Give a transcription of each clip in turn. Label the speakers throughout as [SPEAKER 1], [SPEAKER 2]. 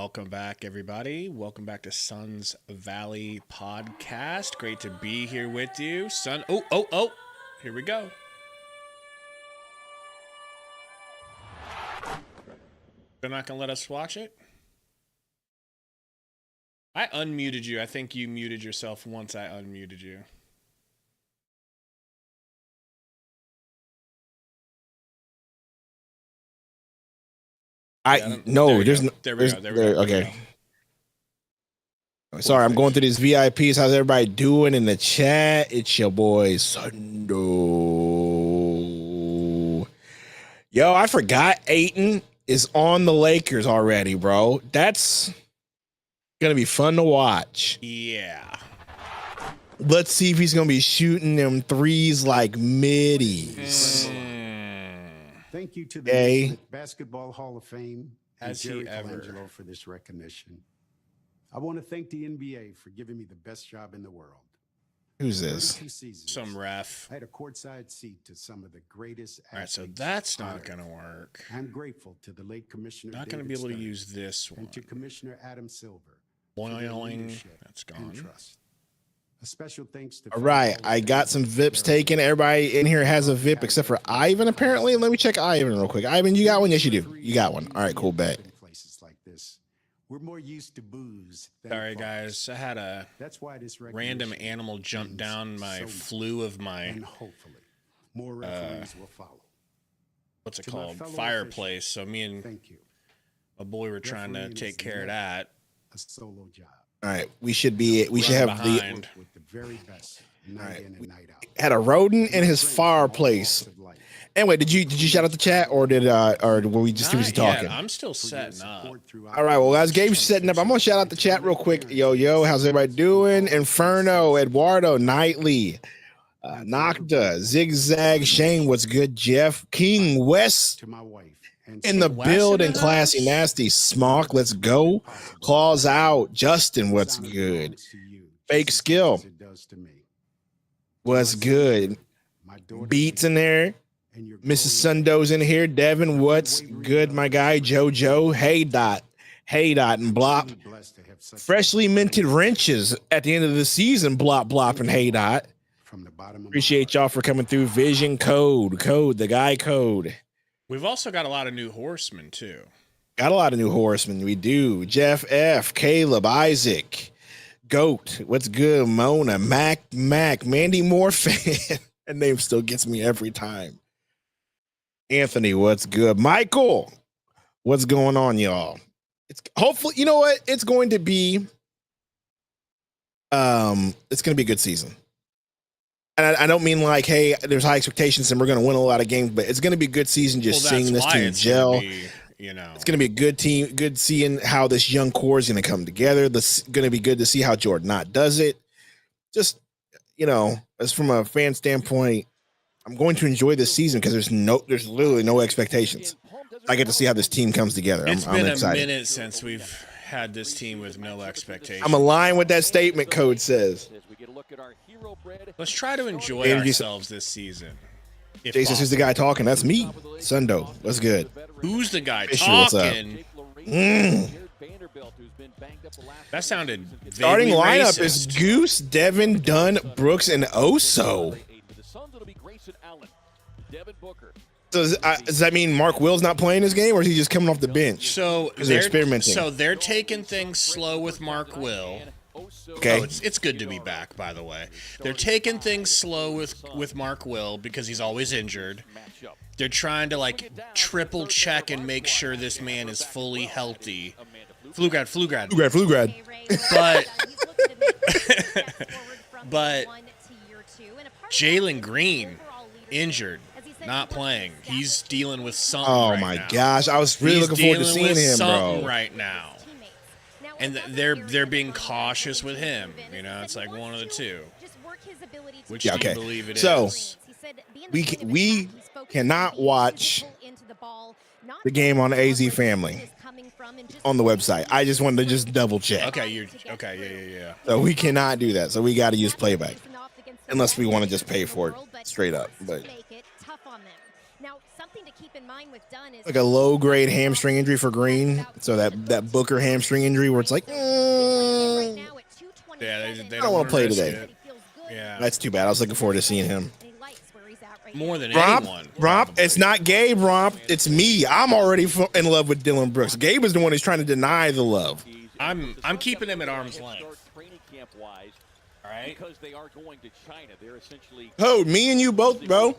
[SPEAKER 1] Welcome back, everybody. Welcome back to Suns Valley Podcast. Great to be here with you. Oh. Here we go. They're not going to let us watch it? I unmuted you. I think you muted yourself once I unmuted you.
[SPEAKER 2] No, there's no.
[SPEAKER 1] There we go.
[SPEAKER 2] Okay. Sorry, I'm going through these VIPs. How's everybody doing in the chat? It's your boy Sundo. Yo, I forgot Ayton is on the Lakers already, bro. That's gonna be fun to watch.
[SPEAKER 1] Yeah.
[SPEAKER 2] Let's see if he's gonna be shooting them threes like middies.
[SPEAKER 3] Thank you to the Basketball Hall of Fame and Jerry Colangelo for this recognition. I want to thank the NBA for giving me the best job in the world.
[SPEAKER 2] Who's this?
[SPEAKER 1] Some ref.
[SPEAKER 3] I had a courtside seat to some of the greatest.
[SPEAKER 1] All right, so that's not going to work.
[SPEAKER 3] I'm grateful to the late Commissioner.
[SPEAKER 1] Not going to be able to use this one.
[SPEAKER 3] And to Commissioner Adam Silver.
[SPEAKER 1] Boiling. That's gone.
[SPEAKER 3] A special thanks to.
[SPEAKER 2] All right, I got some VIPs taken. Everybody in here has a VIP except for Ivan, apparently. Let me check Ivan real quick. Ivan, you got one? Yes, you do. You got one. All right, cool, bet.
[SPEAKER 3] Places like this, we're more used to booze.
[SPEAKER 1] Sorry, guys. I had a random animal jump down my flue of my.
[SPEAKER 3] And hopefully, more referees will follow.
[SPEAKER 1] What's it called? Fireplace. So me and my boy were trying to take care of that.
[SPEAKER 3] A solo job.
[SPEAKER 2] All right, we should have
[SPEAKER 1] with
[SPEAKER 3] the very best.
[SPEAKER 2] Night in and night out. Had a rodent in his fireplace. Anyway, did you shout out the chat or were we just too busy talking?
[SPEAKER 1] I'm still setting up.
[SPEAKER 2] All right, well, guys, Gabe's setting up. I'm gonna shout out the chat real quick. Yo, how's everybody doing? Inferno, Eduardo, Knightley, Nocta, Zigzag, Shane, what's good? Jeff, King West.
[SPEAKER 3] To my wife.
[SPEAKER 2] In the building, Classy Nasty, Smock, let's go. Claws out, Justin, what's good? Fake Skill, what's good? Beats in there. Mrs. Sundo's in here. Devin, what's good, my guy? JoJo, Hey Dot, and Blop. Freshly minted wrenches at the end of the season, Blop, and Hey Dot. Appreciate y'all for coming through. Vision Code, the guy code.
[SPEAKER 1] We've also got a lot of new horsemen, too.
[SPEAKER 2] Got a lot of new horsemen. We do. Jeff F., Caleb, Isaac, Goat, what's good? Mona, Mac, Mandy Moore fan. That name still gets me every time. Anthony, what's good? Michael, what's going on, y'all? It's hopefully, you know what? It's going to be a good season. And I don't mean like, hey, there's high expectations and we're going to win a lot of games, but it's going to be a good season just seeing this team gel. It's going to be a good team, good seeing how this young core is going to come together. It's going to be good to see how Jordan Knott does it. Just, as from a fan standpoint, I'm going to enjoy this season because there's literally no expectations. I get to see how this team comes together.
[SPEAKER 1] I'm
[SPEAKER 2] excited.
[SPEAKER 1] It's been a minute since we've had this team with no expectations.
[SPEAKER 2] I'm aligned with that statement code says.
[SPEAKER 1] Let's try to enjoy ourselves this season.
[SPEAKER 2] Jason, who's the guy talking? That's me, Sundo. What's good?
[SPEAKER 1] Who's the guy
[SPEAKER 2] Fisher, what's up?
[SPEAKER 1] That sounded
[SPEAKER 2] starting lineup
[SPEAKER 1] racist.
[SPEAKER 2] is Goose, Devin, Dunn, Brooks, and Oso. So does that mean Mark Will's not playing this game, or is he just coming off the bench?
[SPEAKER 1] So
[SPEAKER 2] they're experimenting.
[SPEAKER 1] So they're taking things slow with Mark Will.
[SPEAKER 2] Okay,
[SPEAKER 1] it's good to be back, by the way. They're taking things slow with Mark Will because he's always injured. They're trying to triple check and make sure this man is fully healthy. Flugrad. But Jalen Green injured, not playing. He's dealing with something.
[SPEAKER 2] Oh
[SPEAKER 1] right
[SPEAKER 2] my
[SPEAKER 1] now.
[SPEAKER 2] gosh, I was really looking forward to seeing him, bro.
[SPEAKER 1] Right now. And they're being cautious with him. It's like one of the two. Which do you believe it is?
[SPEAKER 2] So we cannot watch the game on AZ Family on the website. I just wanted to just double check.
[SPEAKER 1] Okay, yeah.
[SPEAKER 2] So we cannot do that. So we got to use playback, unless we want to just pay for it straight up. But like a low-grade hamstring injury for Green. So that Booker hamstring injury where it's like,
[SPEAKER 1] Yeah, they
[SPEAKER 2] don't want to play today.
[SPEAKER 1] it. Yeah,
[SPEAKER 2] That's too bad. I was looking forward to seeing him.
[SPEAKER 1] More than anyone.
[SPEAKER 2] Romp, it's not Gabe, Romp. It's me. I'm already in love with Dylan Brooks. Gabe is the one who's trying to deny the love.
[SPEAKER 1] I'm keeping him at arm's length. All right.
[SPEAKER 2] Oh, me and you both, bro.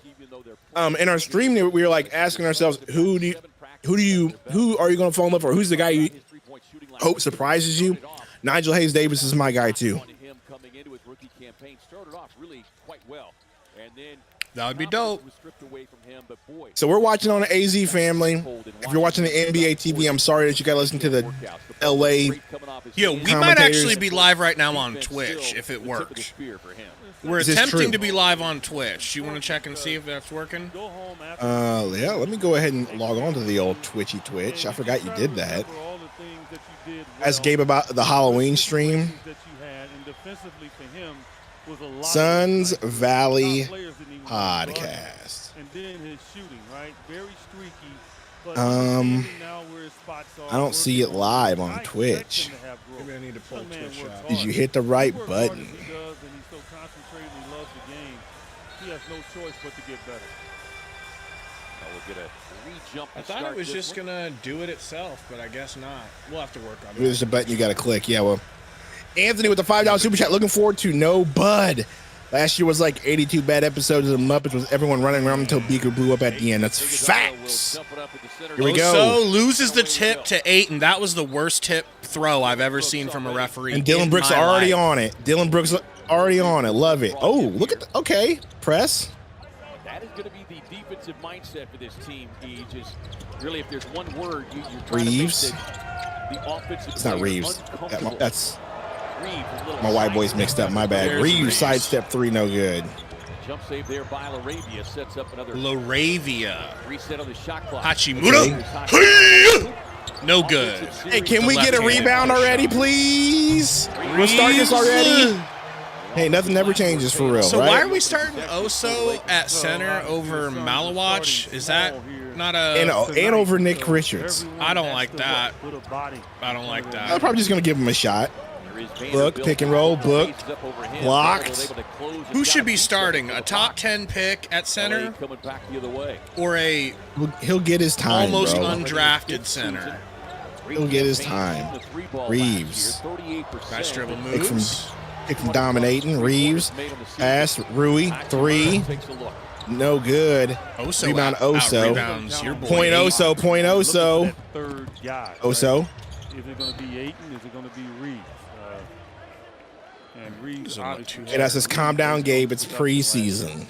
[SPEAKER 2] In our stream, we were like asking ourselves, who are you going to fall in love with, or who's the guy you hope surprises you? Nigel Hayes Davis is my guy too.
[SPEAKER 1] That would be dope.
[SPEAKER 2] So we're watching on the AZ family. If you're watching the NBA TV, I'm sorry that you got to listen to the LA.
[SPEAKER 1] Yo, we might actually be live right now on Twitch if it works. We're attempting to be live on Twitch. You want to check and see if that's working?
[SPEAKER 2] Yeah, let me go ahead and log on to the old Twitchy Twitch. I forgot you did that. Ask Gabe about the Halloween stream. Sons Valley podcast. I don't see it live on Twitch.
[SPEAKER 1] Maybe I need to pull Twitch up.
[SPEAKER 2] Did you hit the right button?
[SPEAKER 4] He has no choice but to get better.
[SPEAKER 1] I thought it was just gonna do it itself, but I guess not. We'll have to work on that.
[SPEAKER 2] There's a button you got to click. Yeah, well, Anthony with the $5 super chat. Looking forward to No Bud. Last year was like 82 bad episodes of the Muppets with everyone running around until Beaker blew up at the end. That's facts. Here we go.
[SPEAKER 1] So loses the tip to Ayton. That was the worst tip throw I've ever seen from a referee.
[SPEAKER 2] And Dylan Brooks already on it. Dylan Brooks already on it. Love it. Oh, look at okay. Press.
[SPEAKER 5] That is going to be the defensive mindset for this team. Just really, if there's one word, you're
[SPEAKER 2] Reeves.
[SPEAKER 5] The offensive.
[SPEAKER 2] It's not Reeves. That's my white boys mixed up. My bad. Reeves sidestep three, no good.
[SPEAKER 5] Jump save there by LaRavia sets up another.
[SPEAKER 1] LaRavia.
[SPEAKER 5] Reset on the shot clock.
[SPEAKER 1] Hachimura. No good.
[SPEAKER 2] Hey, can we get a rebound already, please? We'll start this already. Hey, nothing never changes for real,
[SPEAKER 1] so
[SPEAKER 2] right?
[SPEAKER 1] Why are we starting Oso at center over Malawach? Is that not a...
[SPEAKER 2] And over Nick Richards.
[SPEAKER 1] I don't like that. I don't like that.
[SPEAKER 2] I'm probably just going to give him a shot. Book, pick and roll, book, blocked.
[SPEAKER 1] Who should be starting? A top 10 pick at center? Or a...
[SPEAKER 2] He'll get his time,
[SPEAKER 1] almost
[SPEAKER 2] bro.
[SPEAKER 1] Undrafted center?
[SPEAKER 2] He'll get his time. Reeves.
[SPEAKER 1] Nice dribble moves.
[SPEAKER 2] Pick from dominating. Reeves. Pass. Rui. Three. No good.
[SPEAKER 1] Oso
[SPEAKER 2] rebound Oso. Point Oso. Point Oso. Oso.
[SPEAKER 4] Is it going to be Ayton? Is it going to be Reeves? And Reeves.
[SPEAKER 2] Hey, that says, calm down, Gabe. It's preseason.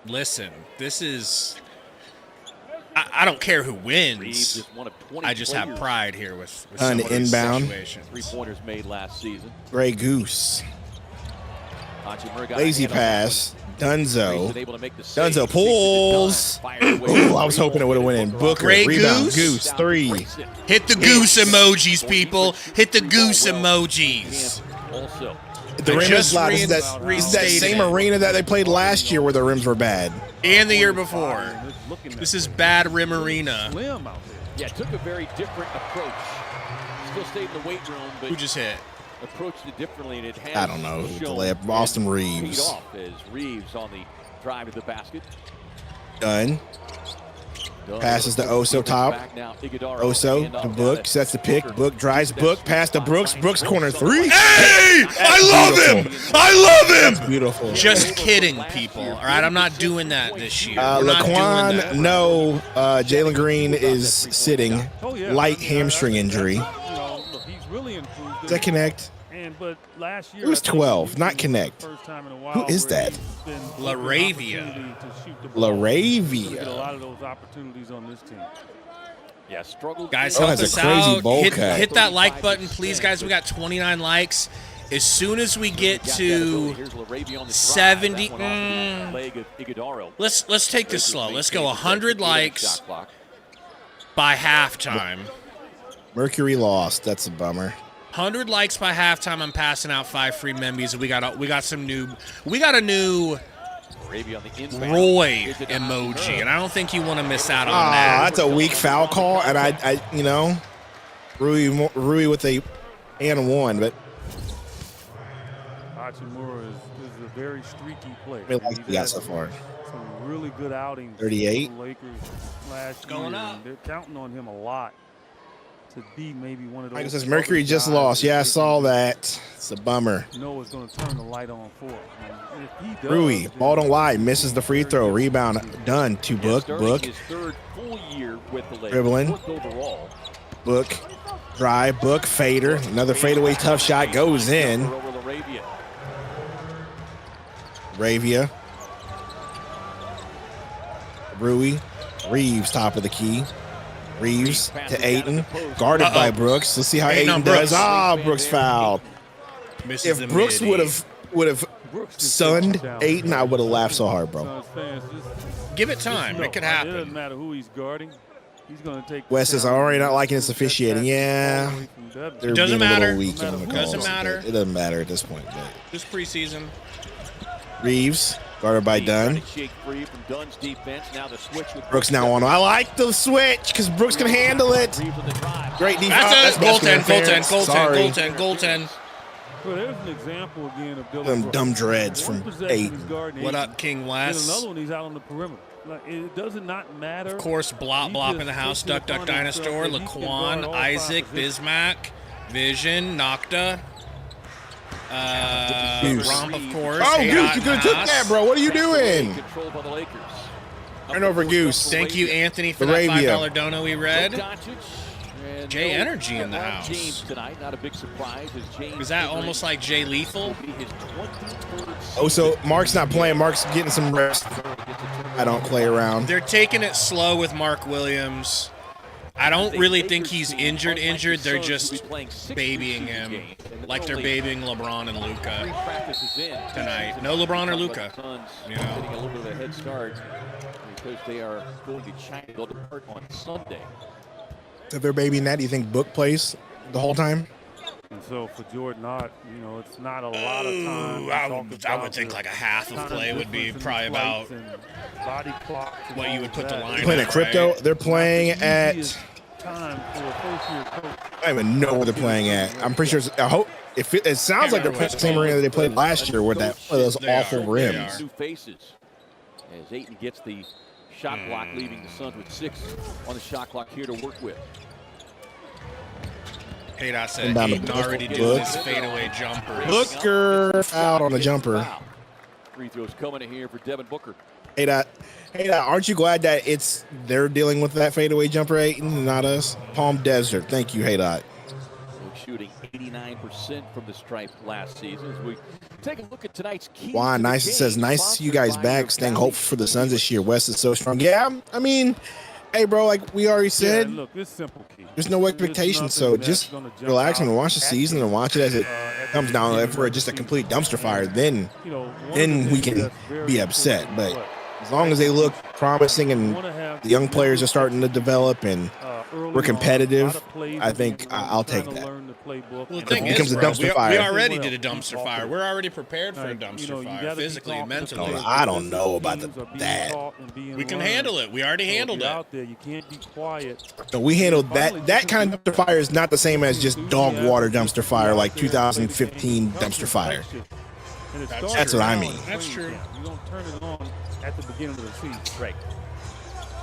[SPEAKER 1] Listen, this is... I don't care who wins. I just have pride here with some of these situations.
[SPEAKER 5] 3-pointers made last season.
[SPEAKER 2] Grey Goose. Lazy pass. Dunzo. Dunzo pulls. Oh, I was hoping it would have went in. Booker.
[SPEAKER 1] Grey
[SPEAKER 2] Rebound.
[SPEAKER 1] Goose.
[SPEAKER 2] Three.
[SPEAKER 1] Hit the goose emojis, people. Hit the goose emojis.
[SPEAKER 2] The rim is loud. This is that same arena that they played last year where the rims were bad.
[SPEAKER 1] And the year before. This is bad rim arena.
[SPEAKER 5] Yeah, it took a very different approach. Still stayed in the weight room, but
[SPEAKER 1] who just hit?
[SPEAKER 5] Approached it differently, and it has.
[SPEAKER 2] I don't know. The layup. Austin Reeves.
[SPEAKER 5] Off as Reeves on the drive to the basket.
[SPEAKER 2] Done. Passes to Oso top. Oso to Book. Sets the pick. Book drives. Book. Pass to Brooks. Brooks corner three.
[SPEAKER 1] Hey! I love him! I love him!
[SPEAKER 2] That's beautiful.
[SPEAKER 1] Just kidding, people. All right, I'm not doing that this year.
[SPEAKER 2] Laquan, no. Jalen Green is sitting. Light hamstring injury. Does that connect?
[SPEAKER 4] But last year,
[SPEAKER 2] it was 12, not connect. Who is that?
[SPEAKER 1] LaRavia.
[SPEAKER 2] LaRavia.
[SPEAKER 4] A lot of those opportunities on this team.
[SPEAKER 5] Yeah, struggled.
[SPEAKER 1] Guys, help us out. Hit that like button, please, guys. We got 29 likes. As soon as we get to 70, let's take this slow. Let's go 100 likes by halftime.
[SPEAKER 2] Mercury lost. That's a bummer.
[SPEAKER 1] 100 likes by halftime. I'm passing out 5 free membies. We got a new Roy emoji, and I don't think you want to miss out on that.
[SPEAKER 2] That's a weak foul call, and I you know, Rui with a and one, but
[SPEAKER 4] Hachimura is a very streaky player.
[SPEAKER 2] I like he got so far.
[SPEAKER 4] Some really good outings.
[SPEAKER 2] 38.
[SPEAKER 4] For the Lakers last
[SPEAKER 1] Going
[SPEAKER 4] year.
[SPEAKER 1] up.
[SPEAKER 4] They're counting on him a lot to be maybe one of those.
[SPEAKER 2] Michael says Mercury just lost. Yeah, I saw that. It's a bummer.
[SPEAKER 4] Noah's going to turn the light on for him. And if he does,
[SPEAKER 2] Rui, ball don't lie, misses the free throw. Rebound done to Book. Book.
[SPEAKER 5] His third full year with the Lakers.
[SPEAKER 2] Dribbling.
[SPEAKER 5] Overall.
[SPEAKER 2] Book. Drive. Book. Fader. Another fadeaway tough shot goes in. Ravia. Rui. Reeves, top of the key. Reeves to Ayton. Guarded by Brooks. Let's see how Ayton does. Brooks fouled.
[SPEAKER 1] Misses
[SPEAKER 2] If Brooks would have sunned Ayton, I would have laughed so hard, bro.
[SPEAKER 1] Give it time. It could happen.
[SPEAKER 4] It doesn't matter who he's guarding. He's going to take.
[SPEAKER 2] Wes is already not liking this officiating. Yeah, they're
[SPEAKER 1] Doesn't
[SPEAKER 2] being a
[SPEAKER 1] matter.
[SPEAKER 2] little weak on the calls.
[SPEAKER 1] Doesn't matter.
[SPEAKER 2] It doesn't matter at this point. But
[SPEAKER 1] Just preseason.
[SPEAKER 2] Reeves guarded by Dunn. Brooks now on. I like the switch because Brooks can handle it. Great defense.
[SPEAKER 1] That's a goaltend.
[SPEAKER 4] Well, there's an example again of
[SPEAKER 2] Them dumb dreads from Ayton.
[SPEAKER 1] What up, King Wes?
[SPEAKER 4] Another one, he's out on the perimeter. Like, it does not matter.
[SPEAKER 1] Of course, Blop in the house, Duck Dinosaur, Laquan, Isaac, Bismack, Vision, Nocta, Romp, of course.
[SPEAKER 2] Oh, Goose, you could have took that, bro. What are you doing? Turn over Goose.
[SPEAKER 1] Thank you, Anthony, for that $5 dono we read. Jay Energy in the house. Is that almost like Jay Lethal?
[SPEAKER 2] Oh, so Mark's not playing. Mark's getting some rest. I don't play around.
[SPEAKER 1] They're taking it slow with Mark Williams. I don't really think he's injured. They're just babying him like they're babying LeBron and Luka tonight. No LeBron or Luka. You know.
[SPEAKER 5] Getting a little bit of a head start because they are going to China to park on Sunday.
[SPEAKER 2] If they're babying that, do you think Book plays the whole time?
[SPEAKER 4] And so for Jordan Knott, you know, it's not a lot of time.
[SPEAKER 1] I would think like a half of play would be probably about what you would put the line.
[SPEAKER 2] They're playing at Crypto.
[SPEAKER 1] Right?
[SPEAKER 2] They're playing at.
[SPEAKER 4] Time for a first-year coach.
[SPEAKER 2] I don't even know where they're playing at. I'm pretty sure. I hope it sounds like they're playing the same arena that they played last year with those awful rims.
[SPEAKER 5] New faces as Ayton gets the shot clock, leaving the Suns with 6 on the shot clock here to work with.
[SPEAKER 1] Hey, I said Ayton already did his fadeaway jumper.
[SPEAKER 2] Booker out on the jumper.
[SPEAKER 5] Free throws coming in here for Devin Booker.
[SPEAKER 2] Hey, aren't you glad that they're dealing with that fadeaway jumper, Ayton, not us? Palm Desert. Thank you, Hey Dot.
[SPEAKER 5] Shooting 89% from the stripe last season. As we take a look at tonight's key.
[SPEAKER 2] Wow, nice. It says nice to see you guys back. Staying hopeful for the Suns this year. West is so strong. Yeah, I mean, hey, bro, like we already said,
[SPEAKER 4] look, it's simple, Key.
[SPEAKER 2] There's no expectations, so just relax and watch the season and watch it as it comes down. If we're just a complete dumpster fire, then we can be upset. But as long as they look promising and the young players are starting to develop and we're competitive, I think I'll take that.
[SPEAKER 1] Well, the thing is, bro, we already did a dumpster fire. We're already prepared for a dumpster fire, physically and mentally.
[SPEAKER 2] I don't know about that.
[SPEAKER 1] We can handle it. We already handled it.
[SPEAKER 4] You can't be quiet.
[SPEAKER 2] No, we handled that. That kind of dumpster fire is not the same as just dog water dumpster fire, like 2015 dumpster fire. That's what I mean.
[SPEAKER 1] That's true.
[SPEAKER 4] You don't turn it on at the beginning of the season.
[SPEAKER 5] Right.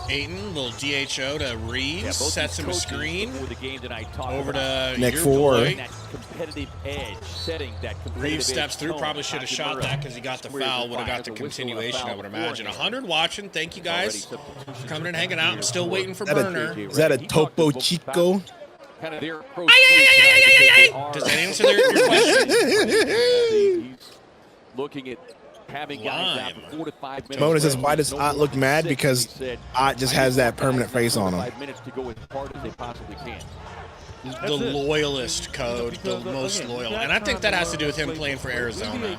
[SPEAKER 1] Ayton, little DHO to Reeves, sets him a screen. Over to
[SPEAKER 2] Nick
[SPEAKER 1] your
[SPEAKER 2] Ford.
[SPEAKER 1] boy.
[SPEAKER 5] That competitive edge, setting that
[SPEAKER 1] Reeves steps through, probably should have shot that because he got the foul, would have got the continuation, I would imagine. 100 watching. Thank you guys for coming and hanging out. I'm still waiting for Burner.
[SPEAKER 2] Is that a Topo Chico?
[SPEAKER 5] Kind of their approach.
[SPEAKER 1] Does that answer your question?
[SPEAKER 5] He's looking at having guys out for 4 to 5 minutes.
[SPEAKER 2] Mona says, why does Ott look mad? Because Ott just has that permanent face on him.
[SPEAKER 5] 5 minutes to go as hard as they possibly can.
[SPEAKER 1] The loyalist code, the most loyal. And I think that has to do with him playing for Arizona.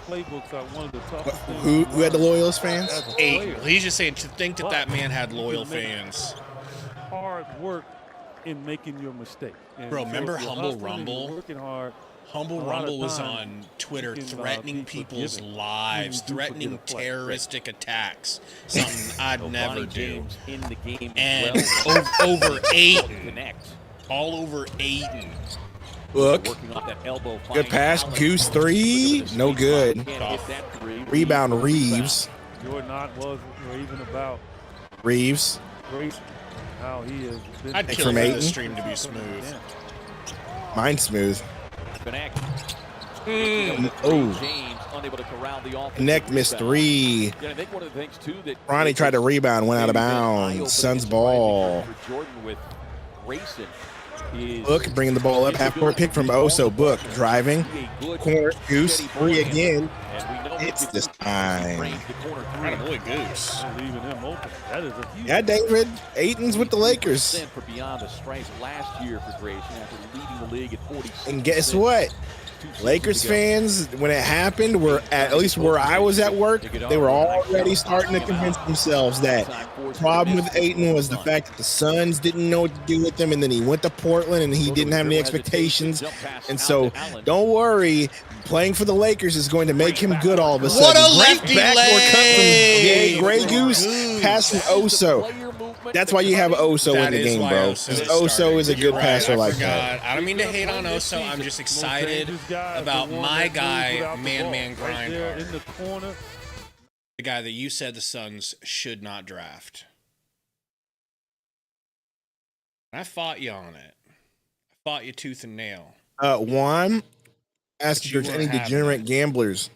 [SPEAKER 2] Who had the loyalist fans?
[SPEAKER 1] 8. Well, he's just saying to think that man had loyal fans.
[SPEAKER 4] Hard work in making your mistake.
[SPEAKER 1] Bro, remember Humble Rumble?
[SPEAKER 4] Working hard.
[SPEAKER 1] Humble Rumble was on Twitter threatening people's lives, threatening terroristic attacks, something I'd never do.
[SPEAKER 5] In the game
[SPEAKER 1] and over Ayton, all over Ayton.
[SPEAKER 2] Look, good pass, Goose 3, no good. Rebound, Reeves.
[SPEAKER 4] Jordan was even about
[SPEAKER 2] Reeves.
[SPEAKER 4] How he is.
[SPEAKER 1] I'd kill for the stream to be smooth.
[SPEAKER 2] Mine's smooth. Connect missed 3. Ronnie tried to rebound, went out of bounds. Suns ball. Book bringing the ball up, half-court pick from Oso. Book driving, corner, Goose, 3 again. It's this time.
[SPEAKER 1] Right, boy, Goose.
[SPEAKER 2] Yeah, David. Ayton's with the Lakers. And guess what? Lakers fans, when it happened, were at least where I was at work, they were already starting to convince themselves that the problem with Ayton was the fact that the Suns didn't know what to do with him, and then he went to Portland and he didn't have any expectations. And so don't worry, playing for the Lakers is going to make him good all of a sudden.
[SPEAKER 1] What a lefty leg!
[SPEAKER 2] Grey Goose pass from Oso. That's why you have Oso in the game, bro. Because Oso is a good passer like that.
[SPEAKER 1] I don't mean to hate on Oso. I'm just excited about my guy, Man Grinder. The guy that you said the Suns should not draft. I fought you on it. I fought you tooth and nail.
[SPEAKER 2] Juan asked if there's any degenerate gamblers.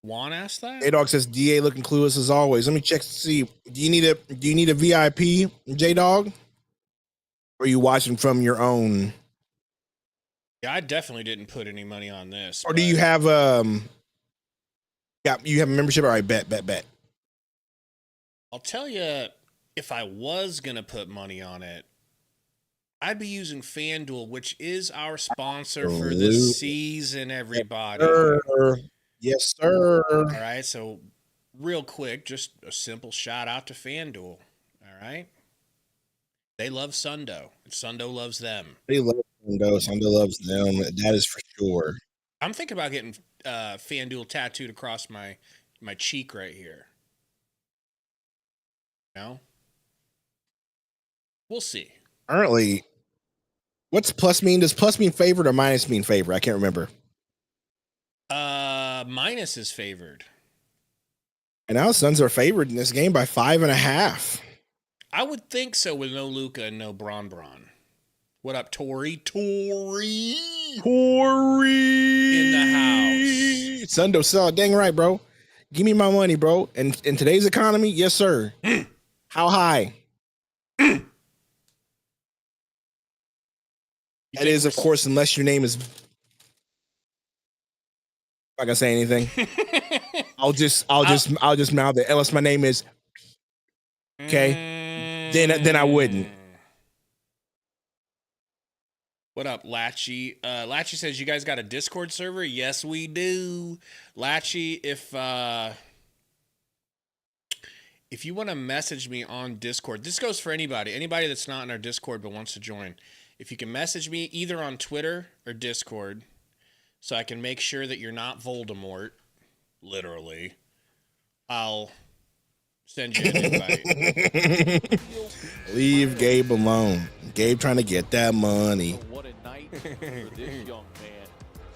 [SPEAKER 1] Juan asked that?
[SPEAKER 2] A-Dog says DA looking clueless as always. Let me check to see. Do you need a VIP, J-Dog? Or are you watching from your own?
[SPEAKER 1] Yeah, I definitely didn't put any money on this.
[SPEAKER 2] Or do you have you have a membership? All right, bet.
[SPEAKER 1] I'll tell you, if I was gonna put money on it, I'd be using FanDuel, which is our sponsor for this season, everybody.
[SPEAKER 2] Yes, sir.
[SPEAKER 1] All right, so real quick, just a simple shout out to FanDuel. All right. They love Sundo, and Sundo loves them.
[SPEAKER 2] They love Sundo. Sundo loves them. That is for sure.
[SPEAKER 1] I'm thinking about getting FanDuel tattooed across my cheek right here. No? We'll see.
[SPEAKER 2] Currently, what's plus mean? Does plus mean favored or minus mean favored? I can't remember.
[SPEAKER 1] Minus is favored.
[SPEAKER 2] And now Suns are favored in this game by 5.5.
[SPEAKER 1] I would think so with no Luka and no Bron. What up, Tori? Tori in the house.
[SPEAKER 2] Sundo sell. Dang right, bro. Give me my money, bro. And in today's economy, yes, sir. How high? That is, of course, unless your name is. I'm not gonna say anything. I'll just mouth it. Unless my name is. Okay. Then I wouldn't.
[SPEAKER 1] What up, Latchy? Latchy says, you guys got a Discord server? Yes, we do. Latchy, if you want to message me on Discord, this goes for anybody that's not in our Discord but wants to join. If you can message me either on Twitter or Discord, so I can make sure that you're not Voldemort, literally, I'll send you an invite.
[SPEAKER 2] Leave Gabe alone. Gabe trying to get that money.
[SPEAKER 5] What a night for this young man.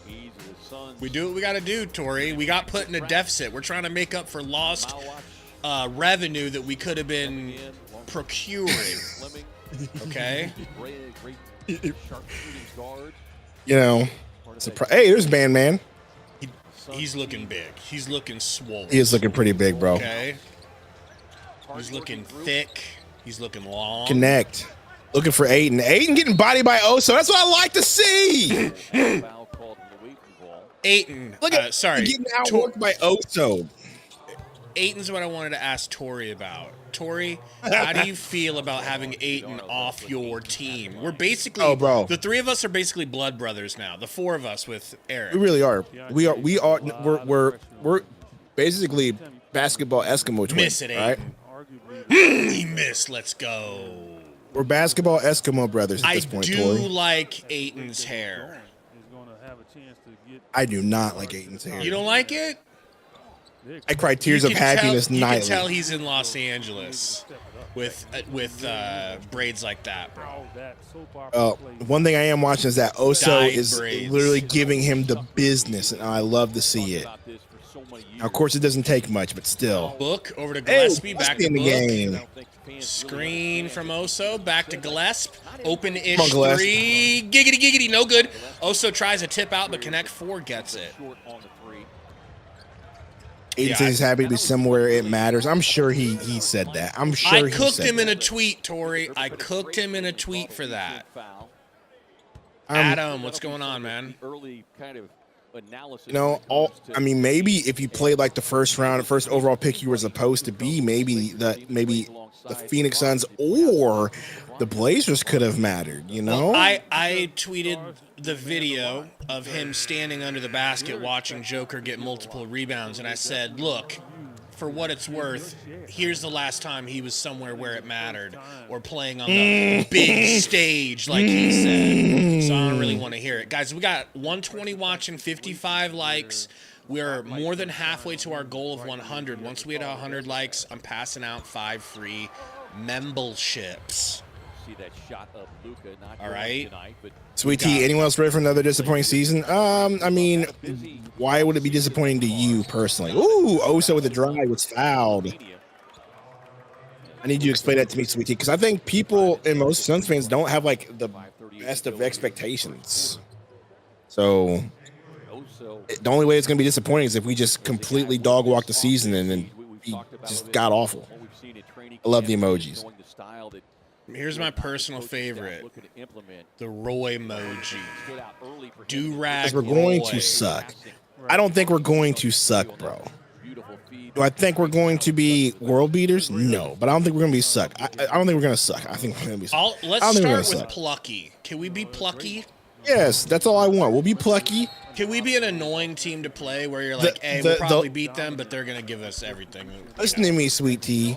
[SPEAKER 5] He's the Suns.
[SPEAKER 1] We do what we got to do, Tori. We got put in a deficit. We're trying to make up for lost revenue that we could have been procuring. Okay?
[SPEAKER 2] You know, hey, there's Man.
[SPEAKER 1] He's looking big. He's looking swole.
[SPEAKER 2] He is looking pretty big, bro.
[SPEAKER 1] Okay. He's looking thick. He's looking long.
[SPEAKER 2] Connect. Looking for Ayton. Ayton getting bodied by Oso. That's what I like to see.
[SPEAKER 1] Ayton.
[SPEAKER 2] Look at getting outworked by Oso.
[SPEAKER 1] Ayton's what I wanted to ask Tori about. Tori, how do you feel about having Ayton off your team? We're basically, the three of us are basically blood brothers now. The four of us with Eric.
[SPEAKER 2] We really are. We're basically basketball Eskimo twins.
[SPEAKER 1] Miss it, Ayton.
[SPEAKER 2] Right?
[SPEAKER 1] He missed. Let's go.
[SPEAKER 2] We're basketball Eskimo brothers at this point,
[SPEAKER 1] I do
[SPEAKER 2] Tori.
[SPEAKER 1] like Ayton's hair.
[SPEAKER 2] I do not like Ayton's hair.
[SPEAKER 1] You don't like it?
[SPEAKER 2] I cry tears of happiness nightly.
[SPEAKER 1] You can tell he's in Los Angeles with braids like that, bro.
[SPEAKER 2] One thing I am watching is that Oso is literally giving him the business, and I love to see it. Now, of course, it doesn't take much, but still.
[SPEAKER 1] Book over to Gillespie, back to
[SPEAKER 2] in the
[SPEAKER 1] Book.
[SPEAKER 2] game.
[SPEAKER 1] Screen from Oso, back to Gillespie. Open-ish three. Giggity, giggity, no good. Oso tries a tip out, but Connect 4 gets it.
[SPEAKER 2] Ayton says he's happy to be somewhere it matters. I'm sure he said that. I'm sure
[SPEAKER 1] I cooked him in a tweet, Tori. I cooked him in a tweet for that. Adam, what's going on, man?
[SPEAKER 2] You know, I mean, maybe if you played like the first round, the first overall pick you were supposed to be, maybe the Phoenix Suns or the Blazers could have mattered, you know?
[SPEAKER 1] I tweeted the video of him standing under the basket watching Joker get multiple rebounds, and I said, look, for what it's worth, here's the last time he was somewhere where it mattered or playing on the big stage like he said. So I don't really want to hear it. Guys, we got 120 watching, 55 likes. We're more than halfway to our goal of 100. Once we hit 100 likes, I'm passing out 5 free memberships. All right.
[SPEAKER 2] Sweet Tea, anyone else ready for another disappointing season? I mean, why would it be disappointing to you personally? Ooh, Oso with the drive was fouled. I need you to explain that to me, Sweet Tea, because I think people and most Suns fans don't have like the best of expectations. So the only way it's going to be disappointing is if we just completely dog walk the season and then be just god awful. I love the emojis.
[SPEAKER 1] Here's my personal favorite, the Roy emoji. Do-rag
[SPEAKER 2] We're going
[SPEAKER 1] Roy.
[SPEAKER 2] to suck. I don't think we're going to suck, bro. Do I think we're going to be world beaters? No, but I don't think we're going to be suck. I don't think we're going to suck. I think we're going to be suck.
[SPEAKER 1] Let's start with plucky. Can we be plucky?
[SPEAKER 2] Yes, that's all I want. We'll be plucky.
[SPEAKER 1] Can we be an annoying team to play where you're like, hey, we'll probably beat them, but they're going to give us everything?
[SPEAKER 2] Listen to me, Sweet Tea.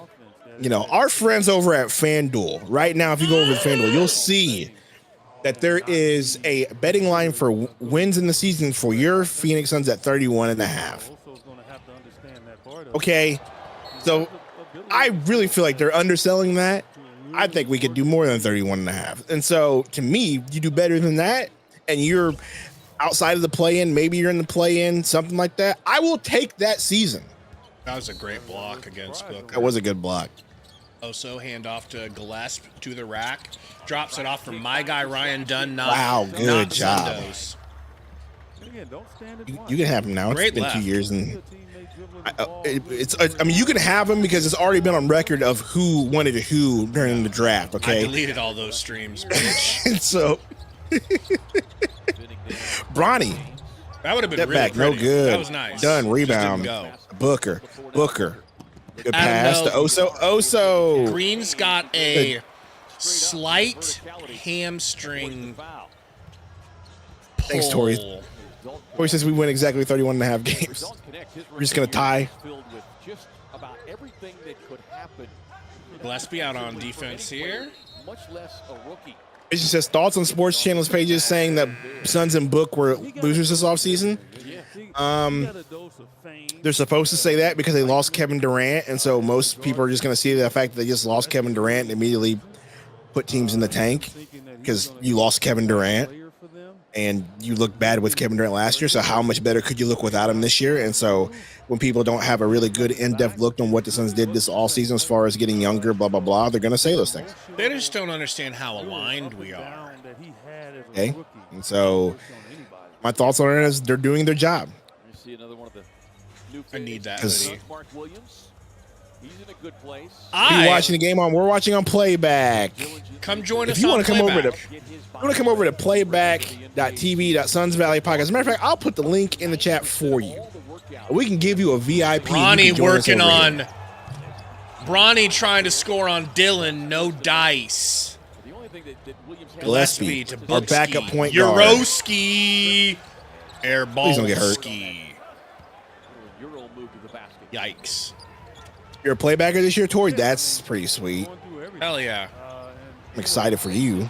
[SPEAKER 2] You know, our friends over at FanDuel, right now, if you go over to FanDuel, you'll see that there is a betting line for wins in the season for your Phoenix Suns at 31.5. Okay, so I really feel like they're underselling that. I think we could do more than 31.5. And so, to me, you do better than that, and you're outside of the play-in, maybe you're in the play-in, something like that, I will take that season.
[SPEAKER 1] That was a great block against Booker.
[SPEAKER 2] That was a good block.
[SPEAKER 1] Oso, handoff to Gillespie to the rack. Drops it off from my guy, Ryan Dunn.
[SPEAKER 2] Wow, good job. You can have him now.
[SPEAKER 1] Great
[SPEAKER 2] it's been
[SPEAKER 1] left.
[SPEAKER 2] 2 years. And I mean, you can have him because it's already been on record of who wanted who during the draft, okay?
[SPEAKER 1] I deleted all those streams, bitch.
[SPEAKER 2] And so, Bronny.
[SPEAKER 1] That would have been
[SPEAKER 2] Step
[SPEAKER 1] really
[SPEAKER 2] back,
[SPEAKER 1] pretty.
[SPEAKER 2] no good.
[SPEAKER 1] That was nice.
[SPEAKER 2] Done,
[SPEAKER 1] Just
[SPEAKER 2] rebound.
[SPEAKER 1] didn't go.
[SPEAKER 2] Booker. Good pass to Oso.
[SPEAKER 1] Green's got a slight hamstring pull.
[SPEAKER 2] Thanks, Tori. Tori says we win exactly 31.5 games. We're just going to tie.
[SPEAKER 1] Gillespie out on defense here.
[SPEAKER 2] It just says thoughts on sports channels pages saying that Suns and Book were losers this offseason. They're supposed to say that because they lost Kevin Durant, and so most people are just going to see the fact that they just lost Kevin Durant and immediately put teams in the tank because you lost Kevin Durant and you looked bad with Kevin Durant last year. So how much better could you look without him this year? And so when people don't have a really good in-depth look on what the Suns did this all season as far as getting younger, blah, blah, blah, they're going to say those things.
[SPEAKER 1] They just don't understand how aligned we are.
[SPEAKER 2] Okay? And so my thoughts on it is they're doing their job.
[SPEAKER 1] I need that.
[SPEAKER 2] You're watching the game on. We're watching on playback.
[SPEAKER 1] Come join us.
[SPEAKER 2] If you
[SPEAKER 1] on
[SPEAKER 2] want to come over
[SPEAKER 1] playback.
[SPEAKER 2] to playback.tv.Suns Valley Podcast. As a matter of fact, I'll put the link in the chat for you. We can give you a VIP.
[SPEAKER 1] Bronny working on. Bronny trying to score on Dylan. No dice.
[SPEAKER 2] Gillespie,
[SPEAKER 1] to
[SPEAKER 2] our
[SPEAKER 1] Bookski.
[SPEAKER 2] backup point guard.
[SPEAKER 1] Eurowski. Airball.
[SPEAKER 2] Please don't get hurt.
[SPEAKER 1] Yikes.
[SPEAKER 2] You're a playbacker this year, Tori? That's pretty sweet.
[SPEAKER 1] Hell yeah.
[SPEAKER 2] I'm excited for you.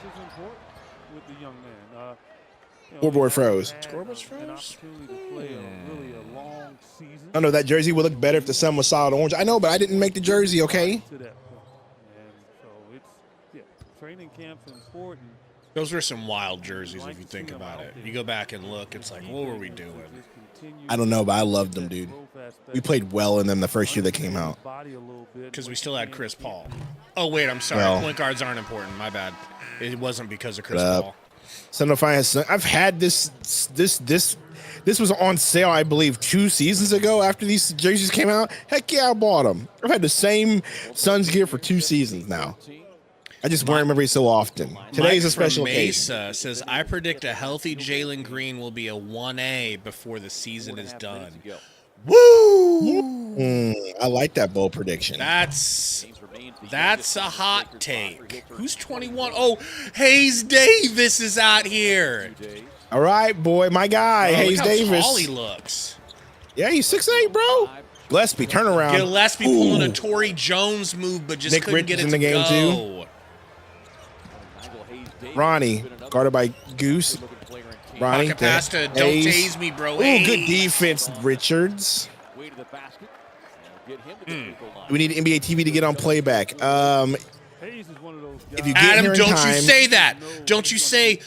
[SPEAKER 4] With the young man.
[SPEAKER 2] Scoreboard froze.
[SPEAKER 1] Scoreboard's froze?
[SPEAKER 2] I know that jersey would look better if the sun was solid orange. I know, but I didn't make the jersey, okay?
[SPEAKER 4] To that point. And so it's, training camp's important.
[SPEAKER 1] Those were some wild jerseys if you think about it. You go back and look, it's like, what were we doing?
[SPEAKER 2] I don't know, but I loved them, dude. We played well in them the first year they came out.
[SPEAKER 1] Because we still had Chris Paul. Oh, wait, I'm sorry.
[SPEAKER 2] Well,
[SPEAKER 1] point guards aren't important. My bad. It wasn't because of Chris Paul.
[SPEAKER 2] I've had this was on sale, I believe, 2 seasons ago after these jerseys came out. Heck yeah, I bought them. I've had the same Suns gear for 2 seasons now. I just wear them every so often. Today's a special occasion.
[SPEAKER 1] Mesa says, I predict a healthy Jalen Green will be a 1A before the season is done. Woo!
[SPEAKER 2] I like that bold prediction.
[SPEAKER 1] That's a hot take. Who's 21? Oh, Hayes Davis is out here.
[SPEAKER 2] All right, boy, my guy, Hayes
[SPEAKER 1] look how
[SPEAKER 2] Davis.
[SPEAKER 1] tall he looks.
[SPEAKER 2] Yeah, he's 6'8", bro. Gillespie, turn around.
[SPEAKER 1] Gillespie pulling a Tory Jones move, but just couldn't get it to
[SPEAKER 2] game
[SPEAKER 1] go.
[SPEAKER 2] Too. Ronnie, guarded by Goose. Ronnie,
[SPEAKER 1] Pocket pass to don't tase me, bro.
[SPEAKER 2] Ooh, good defense, Richards. We need NBA TV to get on playback. If you get
[SPEAKER 1] Adam,
[SPEAKER 2] here in
[SPEAKER 1] don't
[SPEAKER 2] time,
[SPEAKER 1] you say that. Don't you say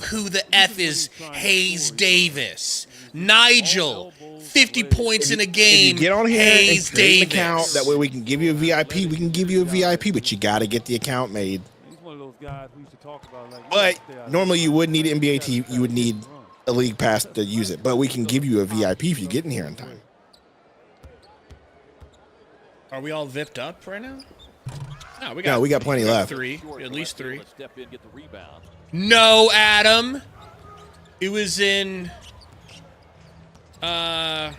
[SPEAKER 1] who the F is Hayes Davis. Nigel, 50 points in a game.
[SPEAKER 2] If you get on here
[SPEAKER 1] Hayes
[SPEAKER 2] and create an
[SPEAKER 1] Davis.
[SPEAKER 2] account, that way we can give you a VIP. We can give you a VIP, but you got to get the account made. But normally you would need NBA TV. You would need a league pass to use it. But we can give you a VIP if you get in here in time.
[SPEAKER 1] Are we all vipped up right now? No,
[SPEAKER 2] we got plenty left.
[SPEAKER 1] 3, at least 3. No, Adam. It was in. Well,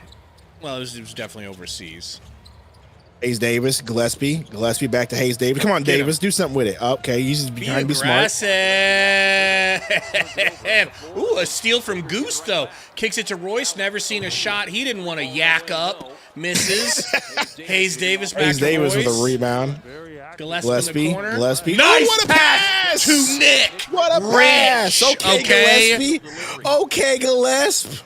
[SPEAKER 1] it was definitely overseas.
[SPEAKER 2] Hayes Davis, Gillespie back to Hayes Davis. Come on, Davis, do something with it. Okay, he's just trying to be smart.
[SPEAKER 1] Ooh, a steal from Goose, though. Kicks it to Royce. Never seen a shot he didn't want to yak up. Misses. Hayes Davis back
[SPEAKER 2] Hayes
[SPEAKER 1] to
[SPEAKER 2] Davis
[SPEAKER 1] Royce.
[SPEAKER 2] with a rebound.
[SPEAKER 1] Gillespie in the corner.
[SPEAKER 2] Gillespie.
[SPEAKER 1] Nice
[SPEAKER 2] what a pass
[SPEAKER 1] to Nick.
[SPEAKER 2] What a pass. Okay, Gillespie. Okay, Gillespie.